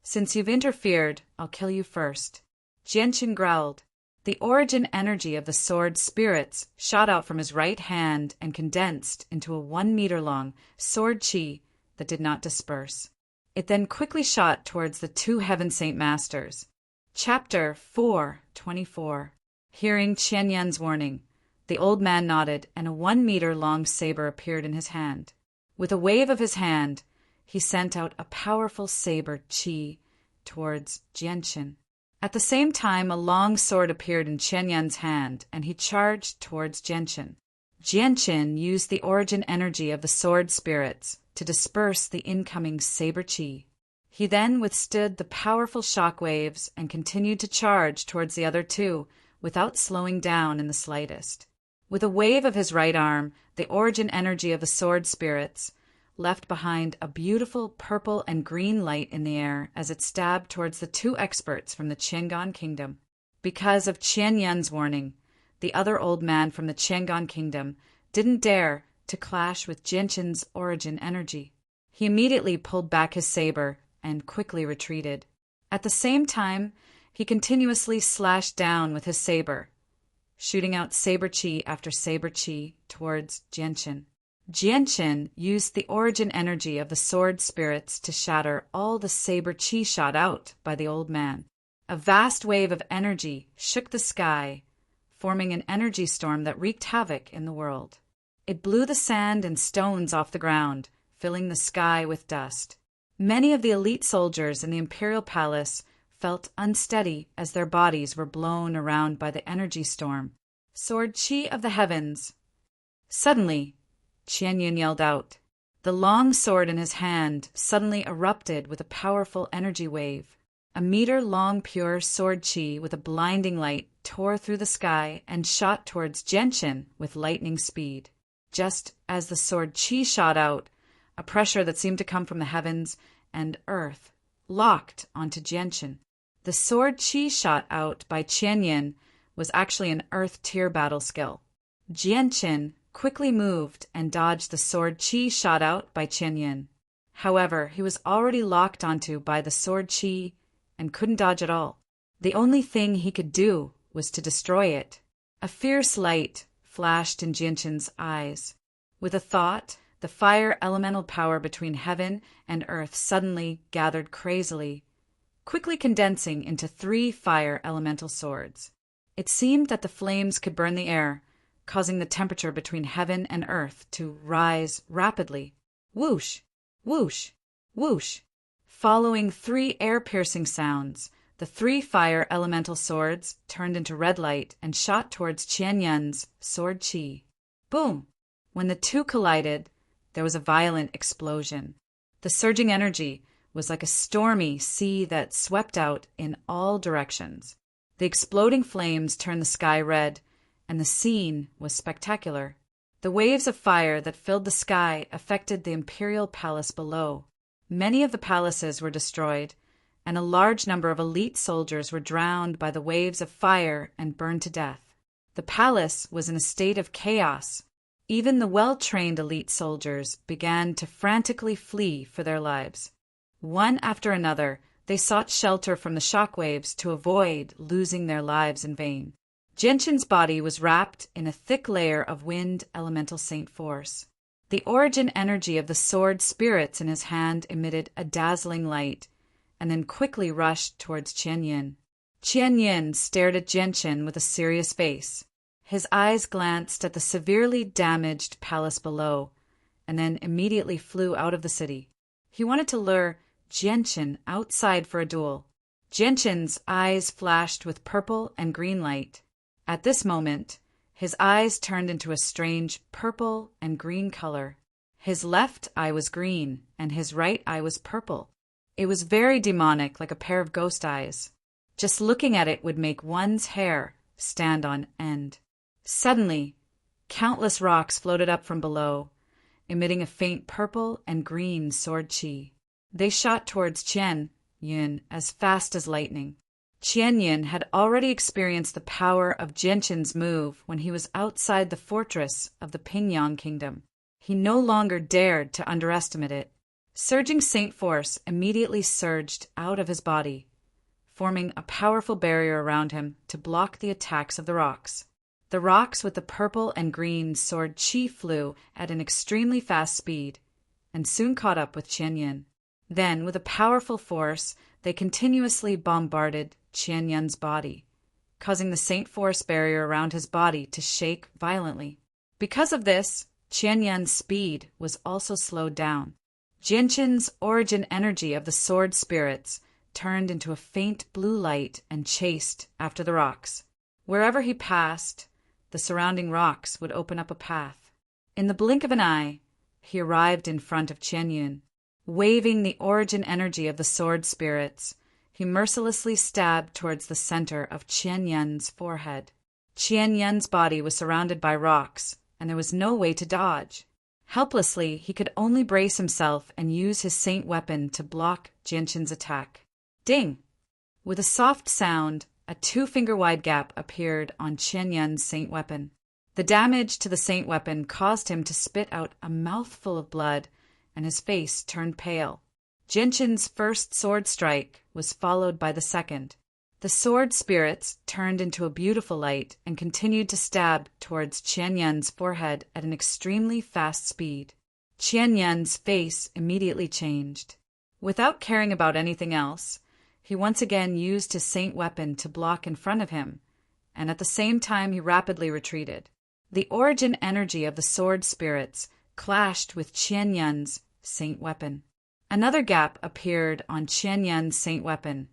Since you've interfered, I'll kill you first. Jianqin growled. The origin energy of the sword spirits shot out from his right hand and condensed into a 1-meter-long sword qi that did not disperse. It then quickly shot towards the 2 Heaven Saint Masters. Chapter 4:24. Hearing Qian Yan's warning, the old man nodded and a 1-meter-long saber appeared in his hand. With a wave of his hand, he sent out a powerful saber qi towards Jianqin. At the same time, a long sword appeared in Qian Yan's hand, and he charged towards Jianqin. Jianqin used the origin energy of the sword spirits to disperse the incoming saber qi. He then withstood the powerful shock waves and continued to charge towards the other 2 without slowing down in the slightest. With a wave of his right arm, the origin energy of the sword spirits left behind a beautiful purple and green light in the air as it stabbed towards the 2 experts from the Qiangan kingdom. Because of Qian Yan's warning, the other old man from the Qiangan kingdom didn't dare to clash with Jianqin's origin energy. He immediately pulled back his saber and quickly retreated. At the same time, he continuously slashed down with his saber, shooting out saber qi after saber qi towards Jianqin. Jianqin used the origin energy of the sword spirits to shatter all the saber qi shot out by the old man. A vast wave of energy shook the sky, forming an energy storm that wreaked havoc in the world. It blew the sand and stones off the ground, filling the sky with dust. Many of the elite soldiers in the imperial palace felt unsteady as their bodies were blown around by the energy storm. Sword qi of the heavens! Suddenly, Qian Yun yelled out. The long sword in his hand suddenly erupted with a powerful energy wave. A meter-long pure sword qi with a blinding light tore through the sky and shot towards Jianqin with lightning speed. Just as the sword qi shot out, a pressure that seemed to come from the heavens and earth locked onto Jianqin. The sword qi shot out by Qian Yun was actually an earth-tier battle skill. Jianqin quickly moved and dodged the sword qi shot out by Qian Yun. However, he was already locked onto by the sword qi and couldn't dodge at all. The only thing he could do was to destroy it. A fierce light flashed in Jianqin's eyes. With a thought, the fire elemental power between heaven and earth suddenly gathered crazily, quickly condensing into 3 fire elemental swords. It seemed that the flames could burn the air, causing the temperature between heaven and earth to rise rapidly. Whoosh! Whoosh! Whoosh! Following 3 air-piercing sounds, the 3 fire elemental swords turned into red light and shot towards Qian Yun's sword qi. Boom! When the 2 collided, there was a violent explosion. The surging energy was like a stormy sea that swept out in all directions. The exploding flames turned the sky red, and the scene was spectacular. The waves of fire that filled the sky affected the imperial palace below. Many of the palaces were destroyed, and a large number of elite soldiers were drowned by the waves of fire and burned to death. The palace was in a state of chaos. Even the well-trained elite soldiers began to frantically flee for their lives. One after another, they sought shelter from the shockwaves to avoid losing their lives in vain. Genshin's body was wrapped in a thick layer of wind elemental saint force. The origin energy of the sword spirits in his hand emitted a dazzling light, and then quickly rushed towards Qianyin. Qianyin stared at Genshin with a serious face. His eyes glanced at the severely damaged palace below, and then immediately flew out of the city. He wanted to lure Genshin outside for a duel. Genshin's eyes flashed with purple and green light. At this moment, his eyes turned into a strange purple and green color. His left eye was green, and his right eye was purple. It was very demonic, like a pair of ghost eyes. Just looking at it would make one's hair stand on end. Suddenly, countless rocks floated up from below, emitting a faint purple and green sword chi. They shot towards Qianyin as fast as lightning. Qianyin had already experienced the power of Genshin's move when he was outside the fortress of the Pingyang Kingdom. He no longer dared to underestimate it. Surging saint force immediately surged out of his body, forming a powerful barrier around him to block the attacks of the rocks. The rocks with the purple and green sword chi flew at an extremely fast speed, and soon caught up with Qianyin. Then, with a powerful force, they continuously bombarded Qianyin's body, causing the saint force barrier around his body to shake violently. Because of this, Qianyin's speed was also slowed down. Genshin's origin energy of the sword spirits turned into a faint blue light and chased after the rocks. Wherever he passed, the surrounding rocks would open up a path. In the blink of an eye, he arrived in front of Qianyin. Waving the origin energy of the sword spirits, he mercilessly stabbed towards the center of Qianyin's forehead. Qianyin's body was surrounded by rocks, and there was no way to dodge. Helplessly, he could only brace himself and use his saint weapon to block Genshin's attack. Ding! With a soft sound, a 2-finger-wide gap appeared on Qianyin's saint weapon. The damage to the saint weapon caused him to spit out a mouthful of blood, and his face turned pale. Genshin's first sword strike was followed by the second. The sword spirits turned into a beautiful light and continued to stab towards Qianyin's forehead at an extremely fast speed. Qianyin's face immediately changed. Without caring about anything else, he once again used his saint weapon to block in front of him, and at the same time he rapidly retreated. The origin energy of the sword spirits clashed with Qianyin's saint weapon. Another gap appeared on Qianyin's saint weapon,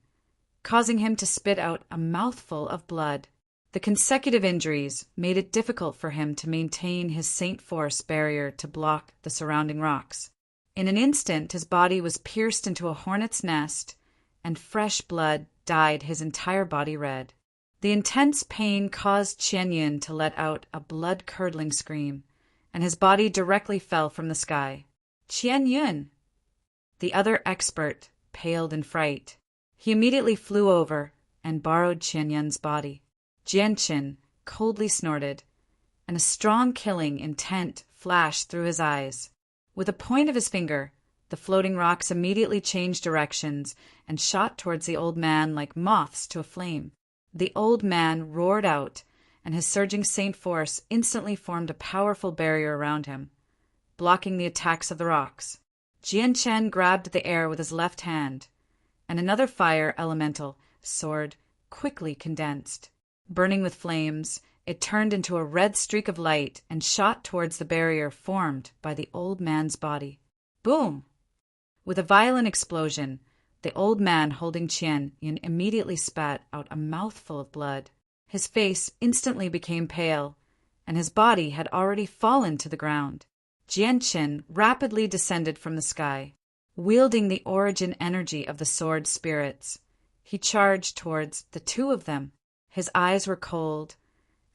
causing him to spit out a mouthful of blood. The consecutive injuries made it difficult for him to maintain his saint force barrier to block the surrounding rocks. In an instant, his body was pierced into a hornet's nest, and fresh blood dyed his entire body red. The intense pain caused Qianyin to let out a blood-curdling scream, and his body directly fell from the sky. Qianyin! The other expert paled in fright. He immediately flew over and borrowed Qianyin's body. Genshin coldly snorted, and a strong killing intent flashed through his eyes. With a point of his finger, the floating rocks immediately changed directions and shot towards the old man like moths to a flame. The old man roared out, and his surging saint force instantly formed a powerful barrier around him, blocking the attacks of the rocks. Genshin grabbed the air with his left hand, and another fire elemental sword quickly condensed. Burning with flames, it turned into a red streak of light and shot towards the barrier formed by the old man's body. Boom! With a violent explosion, the old man holding Qianyin immediately spat out a mouthful of blood. His face instantly became pale, and his body had already fallen to the ground. Genshin rapidly descended from the sky. Wielding the origin energy of the sword spirits, he charged towards the two of them. His eyes were cold,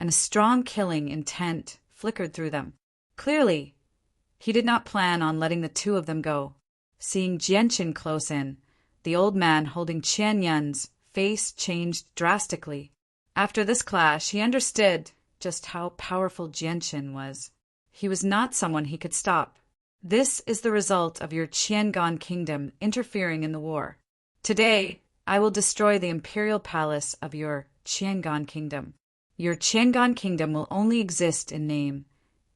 and a strong killing intent flickered through them. Clearly, he did not plan on letting the two of them go. Seeing Jianqin close in, the old man holding Qian Yun's face changed drastically. After this clash, he understood just how powerful Jianqin was. He was not someone he could stop. This is the result of your Qiangan kingdom interfering in the war. Today, I will destroy the imperial palace of your Qiangan kingdom. Your Qiangan kingdom will only exist in name,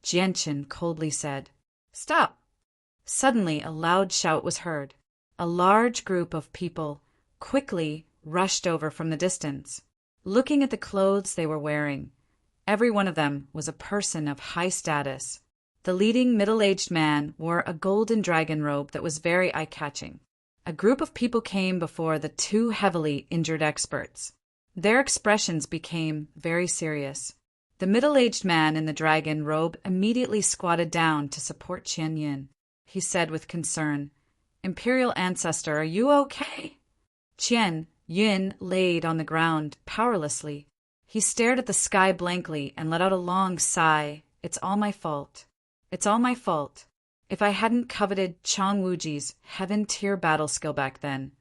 Jianqin coldly said. Stop! Suddenly, a loud shout was heard. A large group of people quickly rushed over from the distance. Looking at the clothes they were wearing, every one of them was a person of high status. The leading middle-aged man wore a golden dragon robe that was very eye-catching. A group of people came before the two heavily injured experts. Their expressions became very serious. The middle-aged man in the dragon robe immediately squatted down to support Qian Yun. He said with concern, Imperial Ancestor, are you okay? Qian Yun laid on the ground powerlessly. He stared at the sky blankly and let out a long sigh. It's all my fault. It's all my fault. If I hadn't coveted Chang Wuji's heaven-tier battle skill back then,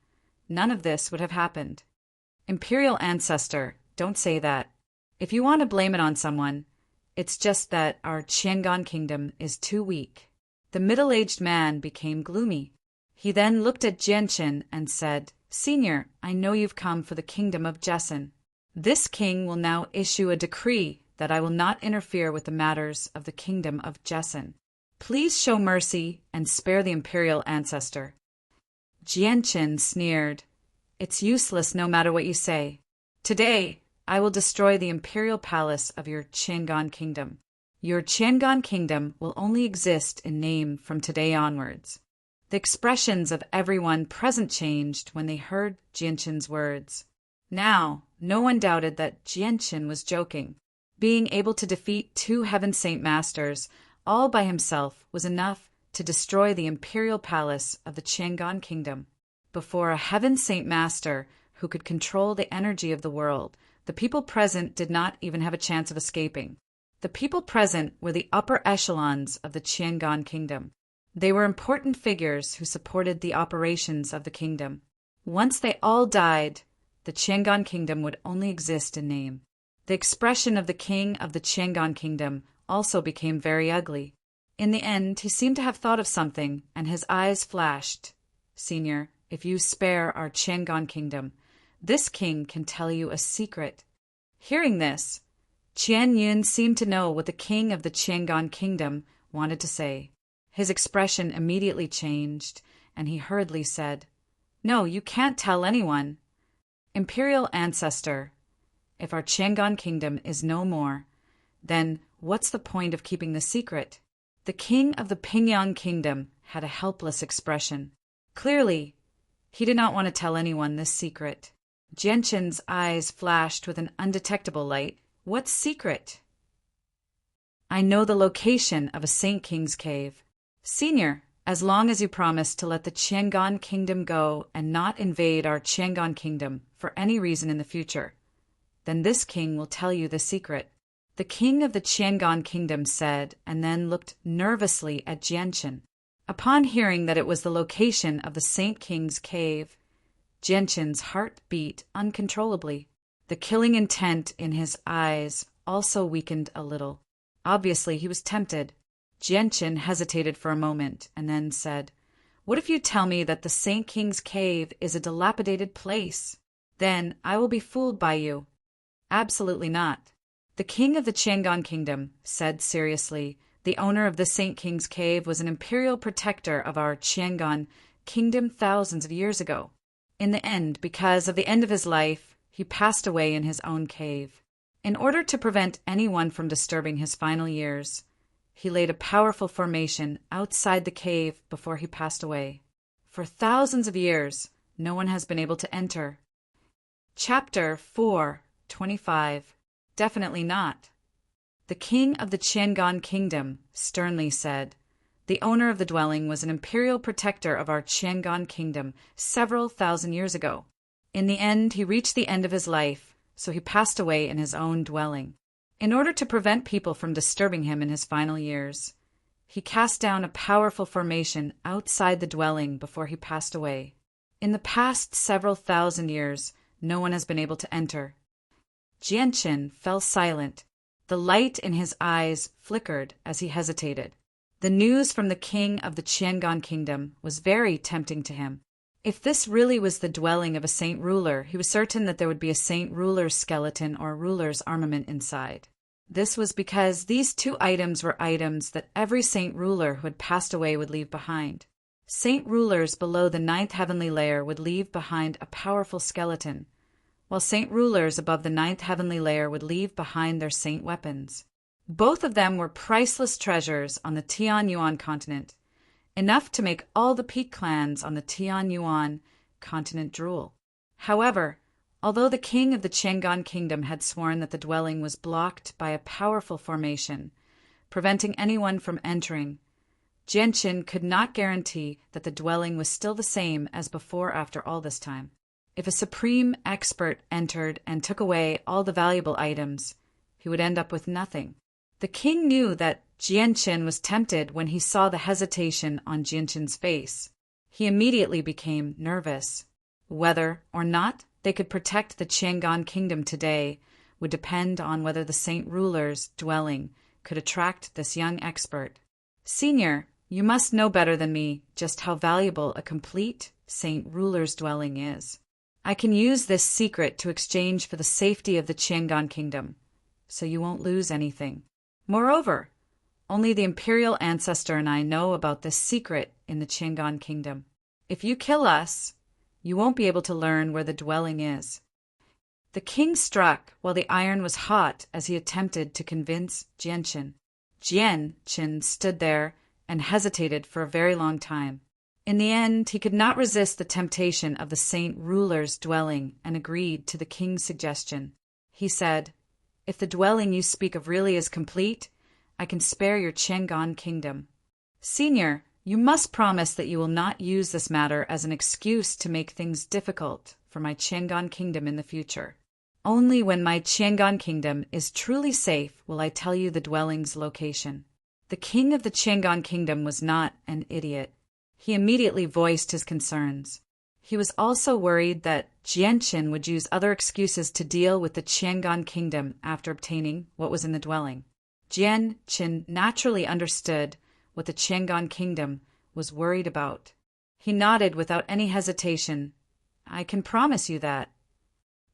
none of this would have happened. Imperial Ancestor, don't say that. If you want to blame it on someone, it's just that our Qiangan kingdom is too weak. The middle-aged man became gloomy. He then looked at Jianqin and said, Senior, I know you've come for the kingdom of Jessin. This king will now issue a decree that I will not interfere with the matters of the kingdom of Jessin. Please show mercy and spare the imperial ancestor. Jianqin sneered. It's useless no matter what you say. Today, I will destroy the imperial palace of your Qiangan kingdom. Your Qiangan kingdom will only exist in name from today onwards. The expressions of everyone present changed when they heard Jianqin's words. Now, no one doubted that Jianqin was joking. Being able to defeat two Heaven Saint Masters all by himself was enough to destroy the imperial palace of the Qiangan kingdom. Before a Heaven Saint Master who could control the energy of the world, the people present did not even have a chance of escaping. The people present were the upper echelons of the Qiangan kingdom. They were important figures who supported the operations of the kingdom. Once they all died, the Qiangan kingdom would only exist in name. The expression of the king of the Qiangan kingdom also became very ugly. In the end, he seemed to have thought of something, and his eyes flashed. Senior, if you spare our Qiangan kingdom, this king can tell you a secret. Hearing this, Qian Yun seemed to know what the king of the Qiangan kingdom wanted to say. His expression immediately changed, and he hurriedly said, No, you can't tell anyone. Imperial Ancestor, if our Qiangan kingdom is no more, then what's the point of keeping the secret? The king of the Pingyang kingdom had a helpless expression. Clearly, he did not want to tell anyone this secret. Jianqin's eyes flashed with an undetectable light. What secret? I know the location of a Saint King's cave. Senior, as long as you promise to let the Qiangan kingdom go and not invade our Qiangan kingdom for any reason in the future, then this king will tell you the secret. The king of the Qiangan kingdom said, and then looked nervously at Jianqin. Upon hearing that it was the location of the Saint King's cave, Jianqin's heart beat uncontrollably. The killing intent in his eyes also weakened a little. Obviously, he was tempted. Jianqin hesitated for a moment and then said, What if you tell me that the Saint King's cave is a dilapidated place? Then I will be fooled by you. Absolutely not. The king of the Qiangan kingdom said seriously, The owner of the Saint King's cave was an imperial protector of our Qiangan kingdom thousands of years ago. In the end, because of the end of his life, he passed away in his own cave. In order to prevent anyone from disturbing his final years, he laid a powerful formation outside the cave before he passed away. For thousands of years, no one has been able to enter. Chapter 4:25. Definitely not. The king of the Qiangan kingdom sternly said, The owner of the dwelling was an imperial protector of our Qiangan kingdom several thousand years ago. In the end, he reached the end of his life, so he passed away in his own dwelling. In order to prevent people from disturbing him in his final years, he cast down a powerful formation outside the dwelling before he passed away. In the past several thousand years, no one has been able to enter. Jianqin fell silent. The light in his eyes flickered as he hesitated. The news from the king of the Qiangan kingdom was very tempting to him. If this really was the dwelling of a saint ruler, he was certain that there would be a saint ruler's skeleton or ruler's armament inside. This was because these two items were items that every saint ruler who had passed away would leave behind. Saint rulers below the ninth heavenly layer would leave behind a powerful skeleton, while saint rulers above the ninth heavenly layer would leave behind their saint weapons. Both of them were priceless treasures on the Tianyuan continent, enough to make all the peak clans on the Tianyuan continent drool. However, although the king of the Qiangan kingdom had sworn that the dwelling was blocked by a powerful formation, preventing anyone from entering, Jianqin could not guarantee that the dwelling was still the same as before after all this time. If a supreme expert entered and took away all the valuable items, he would end up with nothing. The king knew that Jianqin was tempted when he saw the hesitation on Jianqin's face. He immediately became nervous. Whether or not they could protect the Qiangan kingdom today would depend on whether the saint ruler's dwelling could attract this young expert. Senior, you must know better than me just how valuable a complete saint ruler's dwelling is. I can use this secret to exchange for the safety of the Qiangan kingdom, so you won't lose anything. Moreover, only the imperial ancestor and I know about this secret in the Qiangan kingdom. If you kill us, you won't be able to learn where the dwelling is. The king struck while the iron was hot as he attempted to convince Jianqin. Jianqin stood there and hesitated for a very long time. In the end, he could not resist the temptation of the saint ruler's dwelling and agreed to the king's suggestion. He said, "If the dwelling you speak of really is complete, I can spare your Qiangan kingdom. Senior, you must promise that you will not use this matter as an excuse to make things difficult for my Qiangan kingdom in the future. Only when my Qiangan kingdom is truly safe will I tell you the dwelling's location." The king of the Qiangan kingdom was not an idiot. He immediately voiced his concerns. He was also worried that Jianqin would use other excuses to deal with the Qiangan kingdom after obtaining what was in the dwelling. Jianqin naturally understood what the Qiangan kingdom was worried about. He nodded without any hesitation. "I can promise you that."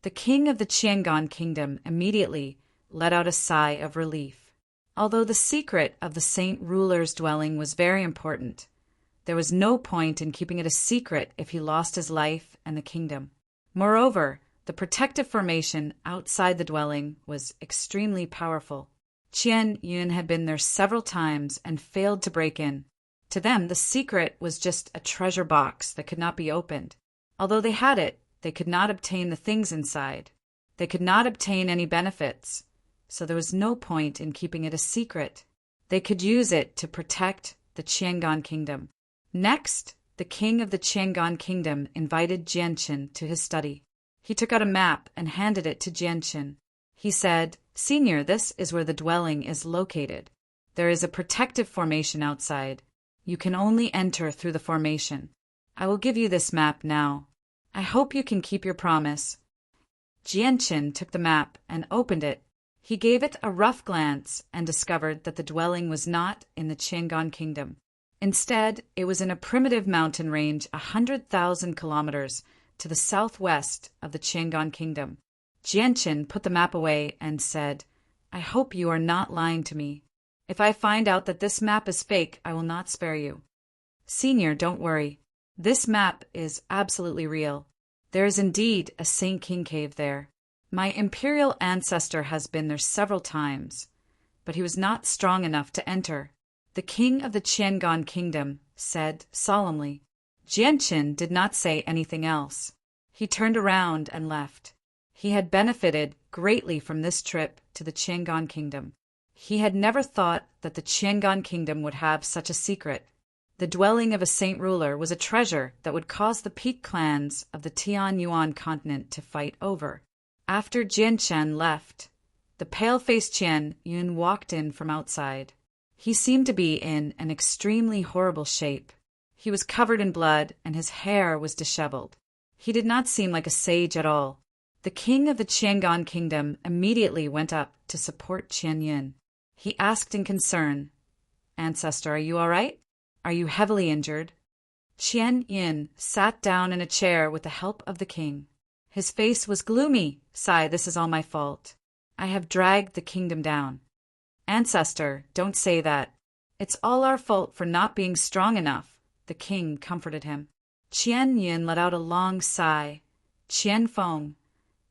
The king of the Qiangan kingdom immediately let out a sigh of relief. Although the secret of the saint ruler's dwelling was very important, there was no point in keeping it a secret if he lost his life and the kingdom. Moreover, the protective formation outside the dwelling was extremely powerful. Qian Yun had been there several times and failed to break in. To them, the secret was just a treasure box that could not be opened. Although they had it, they could not obtain the things inside. They could not obtain any benefits, so there was no point in keeping it a secret. They could use it to protect the Qiangan kingdom. Next, the king of the Qiangan kingdom invited Jianqin to his study. He took out a map and handed it to Jianqin. He said, "Senior, this is where the dwelling is located. There is a protective formation outside. You can only enter through the formation. I will give you this map now. I hope you can keep your promise." Jianqin took the map and opened it. He gave it a rough glance and discovered that the dwelling was not in the Qiangan kingdom. Instead, it was in a primitive mountain range 100,000 kilometers to the southwest of the Qiangan kingdom. Jianqin put the map away and said, "I hope you are not lying to me. If I find out that this map is fake, I will not spare you." "Senior, don't worry. This map is absolutely real. There is indeed a Saint King cave there. My imperial ancestor has been there several times, but he was not strong enough to enter." The king of the Qiangan kingdom said solemnly. Jianqin did not say anything else. He turned around and left. He had benefited greatly from this trip to the Qiangan kingdom. He had never thought that the Qiangan kingdom would have such a secret. The dwelling of a saint ruler was a treasure that would cause the peak clans of the Tian-Yuan continent to fight over. After Jianchen left, the pale-faced Qian Yun walked in from outside. He seemed to be in an extremely horrible shape. He was covered in blood, and his hair was disheveled. He did not seem like a sage at all. The king of the Qiangan kingdom immediately went up to support Qian Yin. He asked in concern, "Ancestor, are you all right? Are you heavily injured?" Qian Yin sat down in a chair with the help of the king. His face was gloomy. "Sigh, this is all my fault. I have dragged the kingdom down." "Ancestor, don't say that. It's all our fault for not being strong enough," the king comforted him. Qian Yin let out a long sigh. "Qian Feng,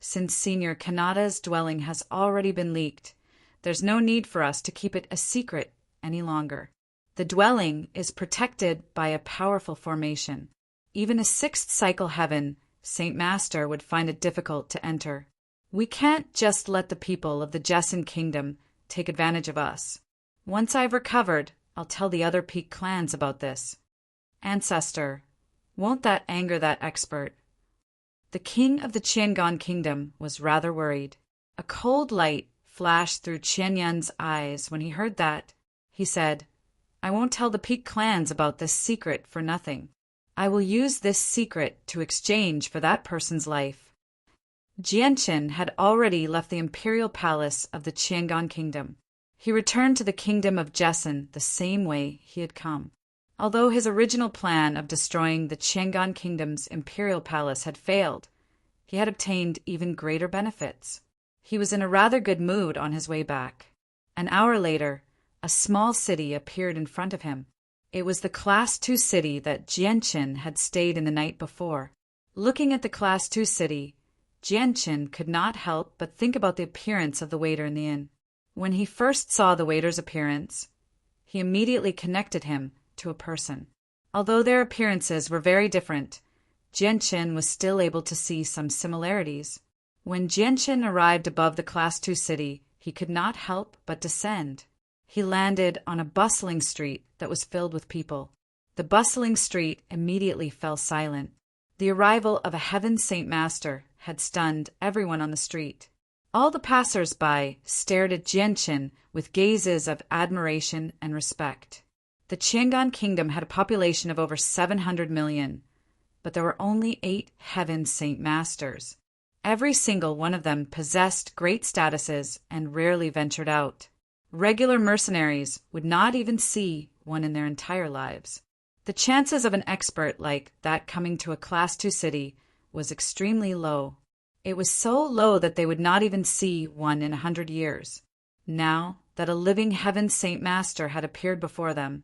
since Senior Kanada's dwelling has already been leaked, there's no need for us to keep it a secret any longer. The dwelling is protected by a powerful formation. Even a sixth cycle heaven, Saint Master would find it difficult to enter. We can't just let the people of the Jesson kingdom take advantage of us. Once I've recovered, I'll tell the other peak clans about this." "Ancestor, won't that anger that expert?" The king of the Qiangan kingdom was rather worried. A cold light flashed through Qian Yun's eyes when he heard that. He said, "I won't tell the peak clans about this secret for nothing. I will use this secret to exchange for that person's life." Jianchen had already left the imperial palace of the Qiangan kingdom. He returned to the kingdom of Jesson the same way he had come. Although his original plan of destroying the Qiangan kingdom's imperial palace had failed, he had obtained even greater benefits. He was in a rather good mood on his way back. An hour later, a small city appeared in front of him. It was the Class 2 city that Jianchen had stayed in the night before. Looking at the Class 2 city, Jianchen could not help but think about the appearance of the waiter in the inn. When he first saw the waiter's appearance, he immediately connected him to a person. Although their appearances were very different, Jianchen was still able to see some similarities. When Jianchen arrived above the Class 2 city, he could not help but descend. He landed on a bustling street that was filled with people. The bustling street immediately fell silent. The arrival of a heaven Saint Master had stunned everyone on the street. All the passers-by stared at Jianchen with gazes of admiration and respect. The Qiangan kingdom had a population of over 700 million, but there were only 8 heaven Saint Masters. Every single one of them possessed great statuses and rarely ventured out. Regular mercenaries would not even see one in their entire lives. The chances of an expert like that coming to a Class 2 city was extremely low. It was so low that they would not even see one in 100 years. Now that a living heaven Saint Master had appeared before them,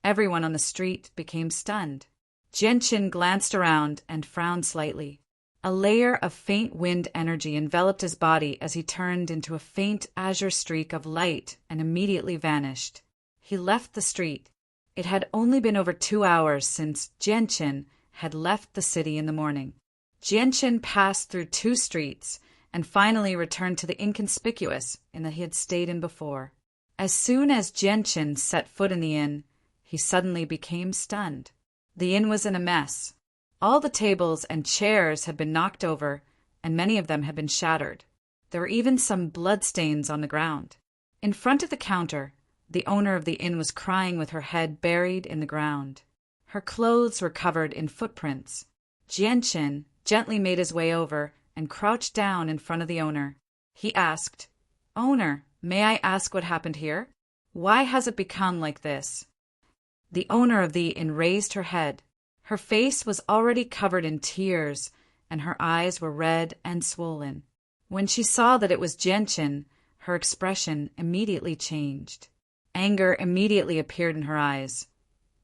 everyone on the street became stunned. Jianchen glanced around and frowned slightly. A layer of faint wind energy enveloped his body as he turned into a faint azure streak of light and immediately vanished. He left the street. It had only been over 2 hours since Jianchen had left the city in the morning. Jianchen passed through 2 streets and finally returned to the inconspicuous inn that he had stayed in before. As soon as Jianchen set foot in the inn, he suddenly became stunned. The inn was in a mess. All the tables and chairs had been knocked over, and many of them had been shattered. There were even some bloodstains on the ground. In front of the counter, the owner of the inn was crying with her head buried in the ground. Her clothes were covered in footprints. Jianchen gently made his way over and crouched down in front of the owner. He asked, "Owner, may I ask what happened here? Why has it become like this?" The owner of the inn raised her head. Her face was already covered in tears, and her eyes were red and swollen. When she saw that it was Jianchen, her expression immediately changed. Anger immediately appeared in her eyes,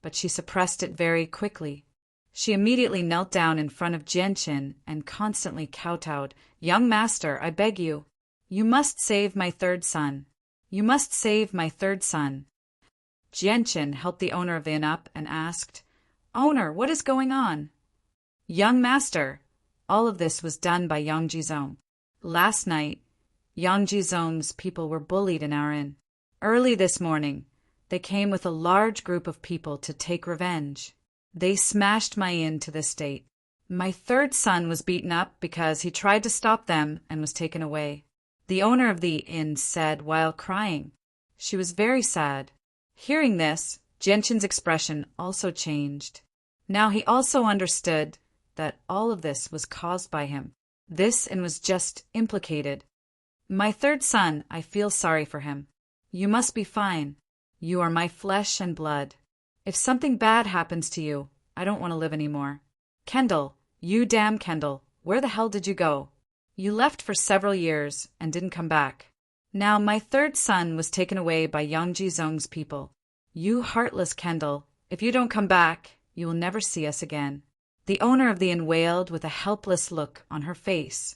but she suppressed it very quickly. She immediately knelt down in front of Jianchen and constantly kowtowed, "Young master, I beg you. You must save my 3rd son. You must save my 3rd son." Jianchen helped the owner of the inn up and asked, "Owner, what is going on?" "Young master, all of this was done by Yang Jizong. Last night, Yang Jizong's people were bullied in our inn. Early this morning, they came with a large group of people to take revenge. They smashed my inn to this date. My third son was beaten up because he tried to stop them and was taken away. The owner of the inn said while crying. She was very sad. Hearing this, Gentian's expression also changed. Now he also understood that all of this was caused by him. This and was just implicated. My third son, I feel sorry for him. You must be fine. You are my flesh and blood. If something bad happens to you, I don't want to live anymore. Kendall, you damn Kendall, where the hell did you go? You left for several years and didn't come back. Now my third son was taken away by Yang Jizong's people. You heartless Kendall, if you don't come back, you will never see us again. The owner of the inn wailed with a helpless look on her face.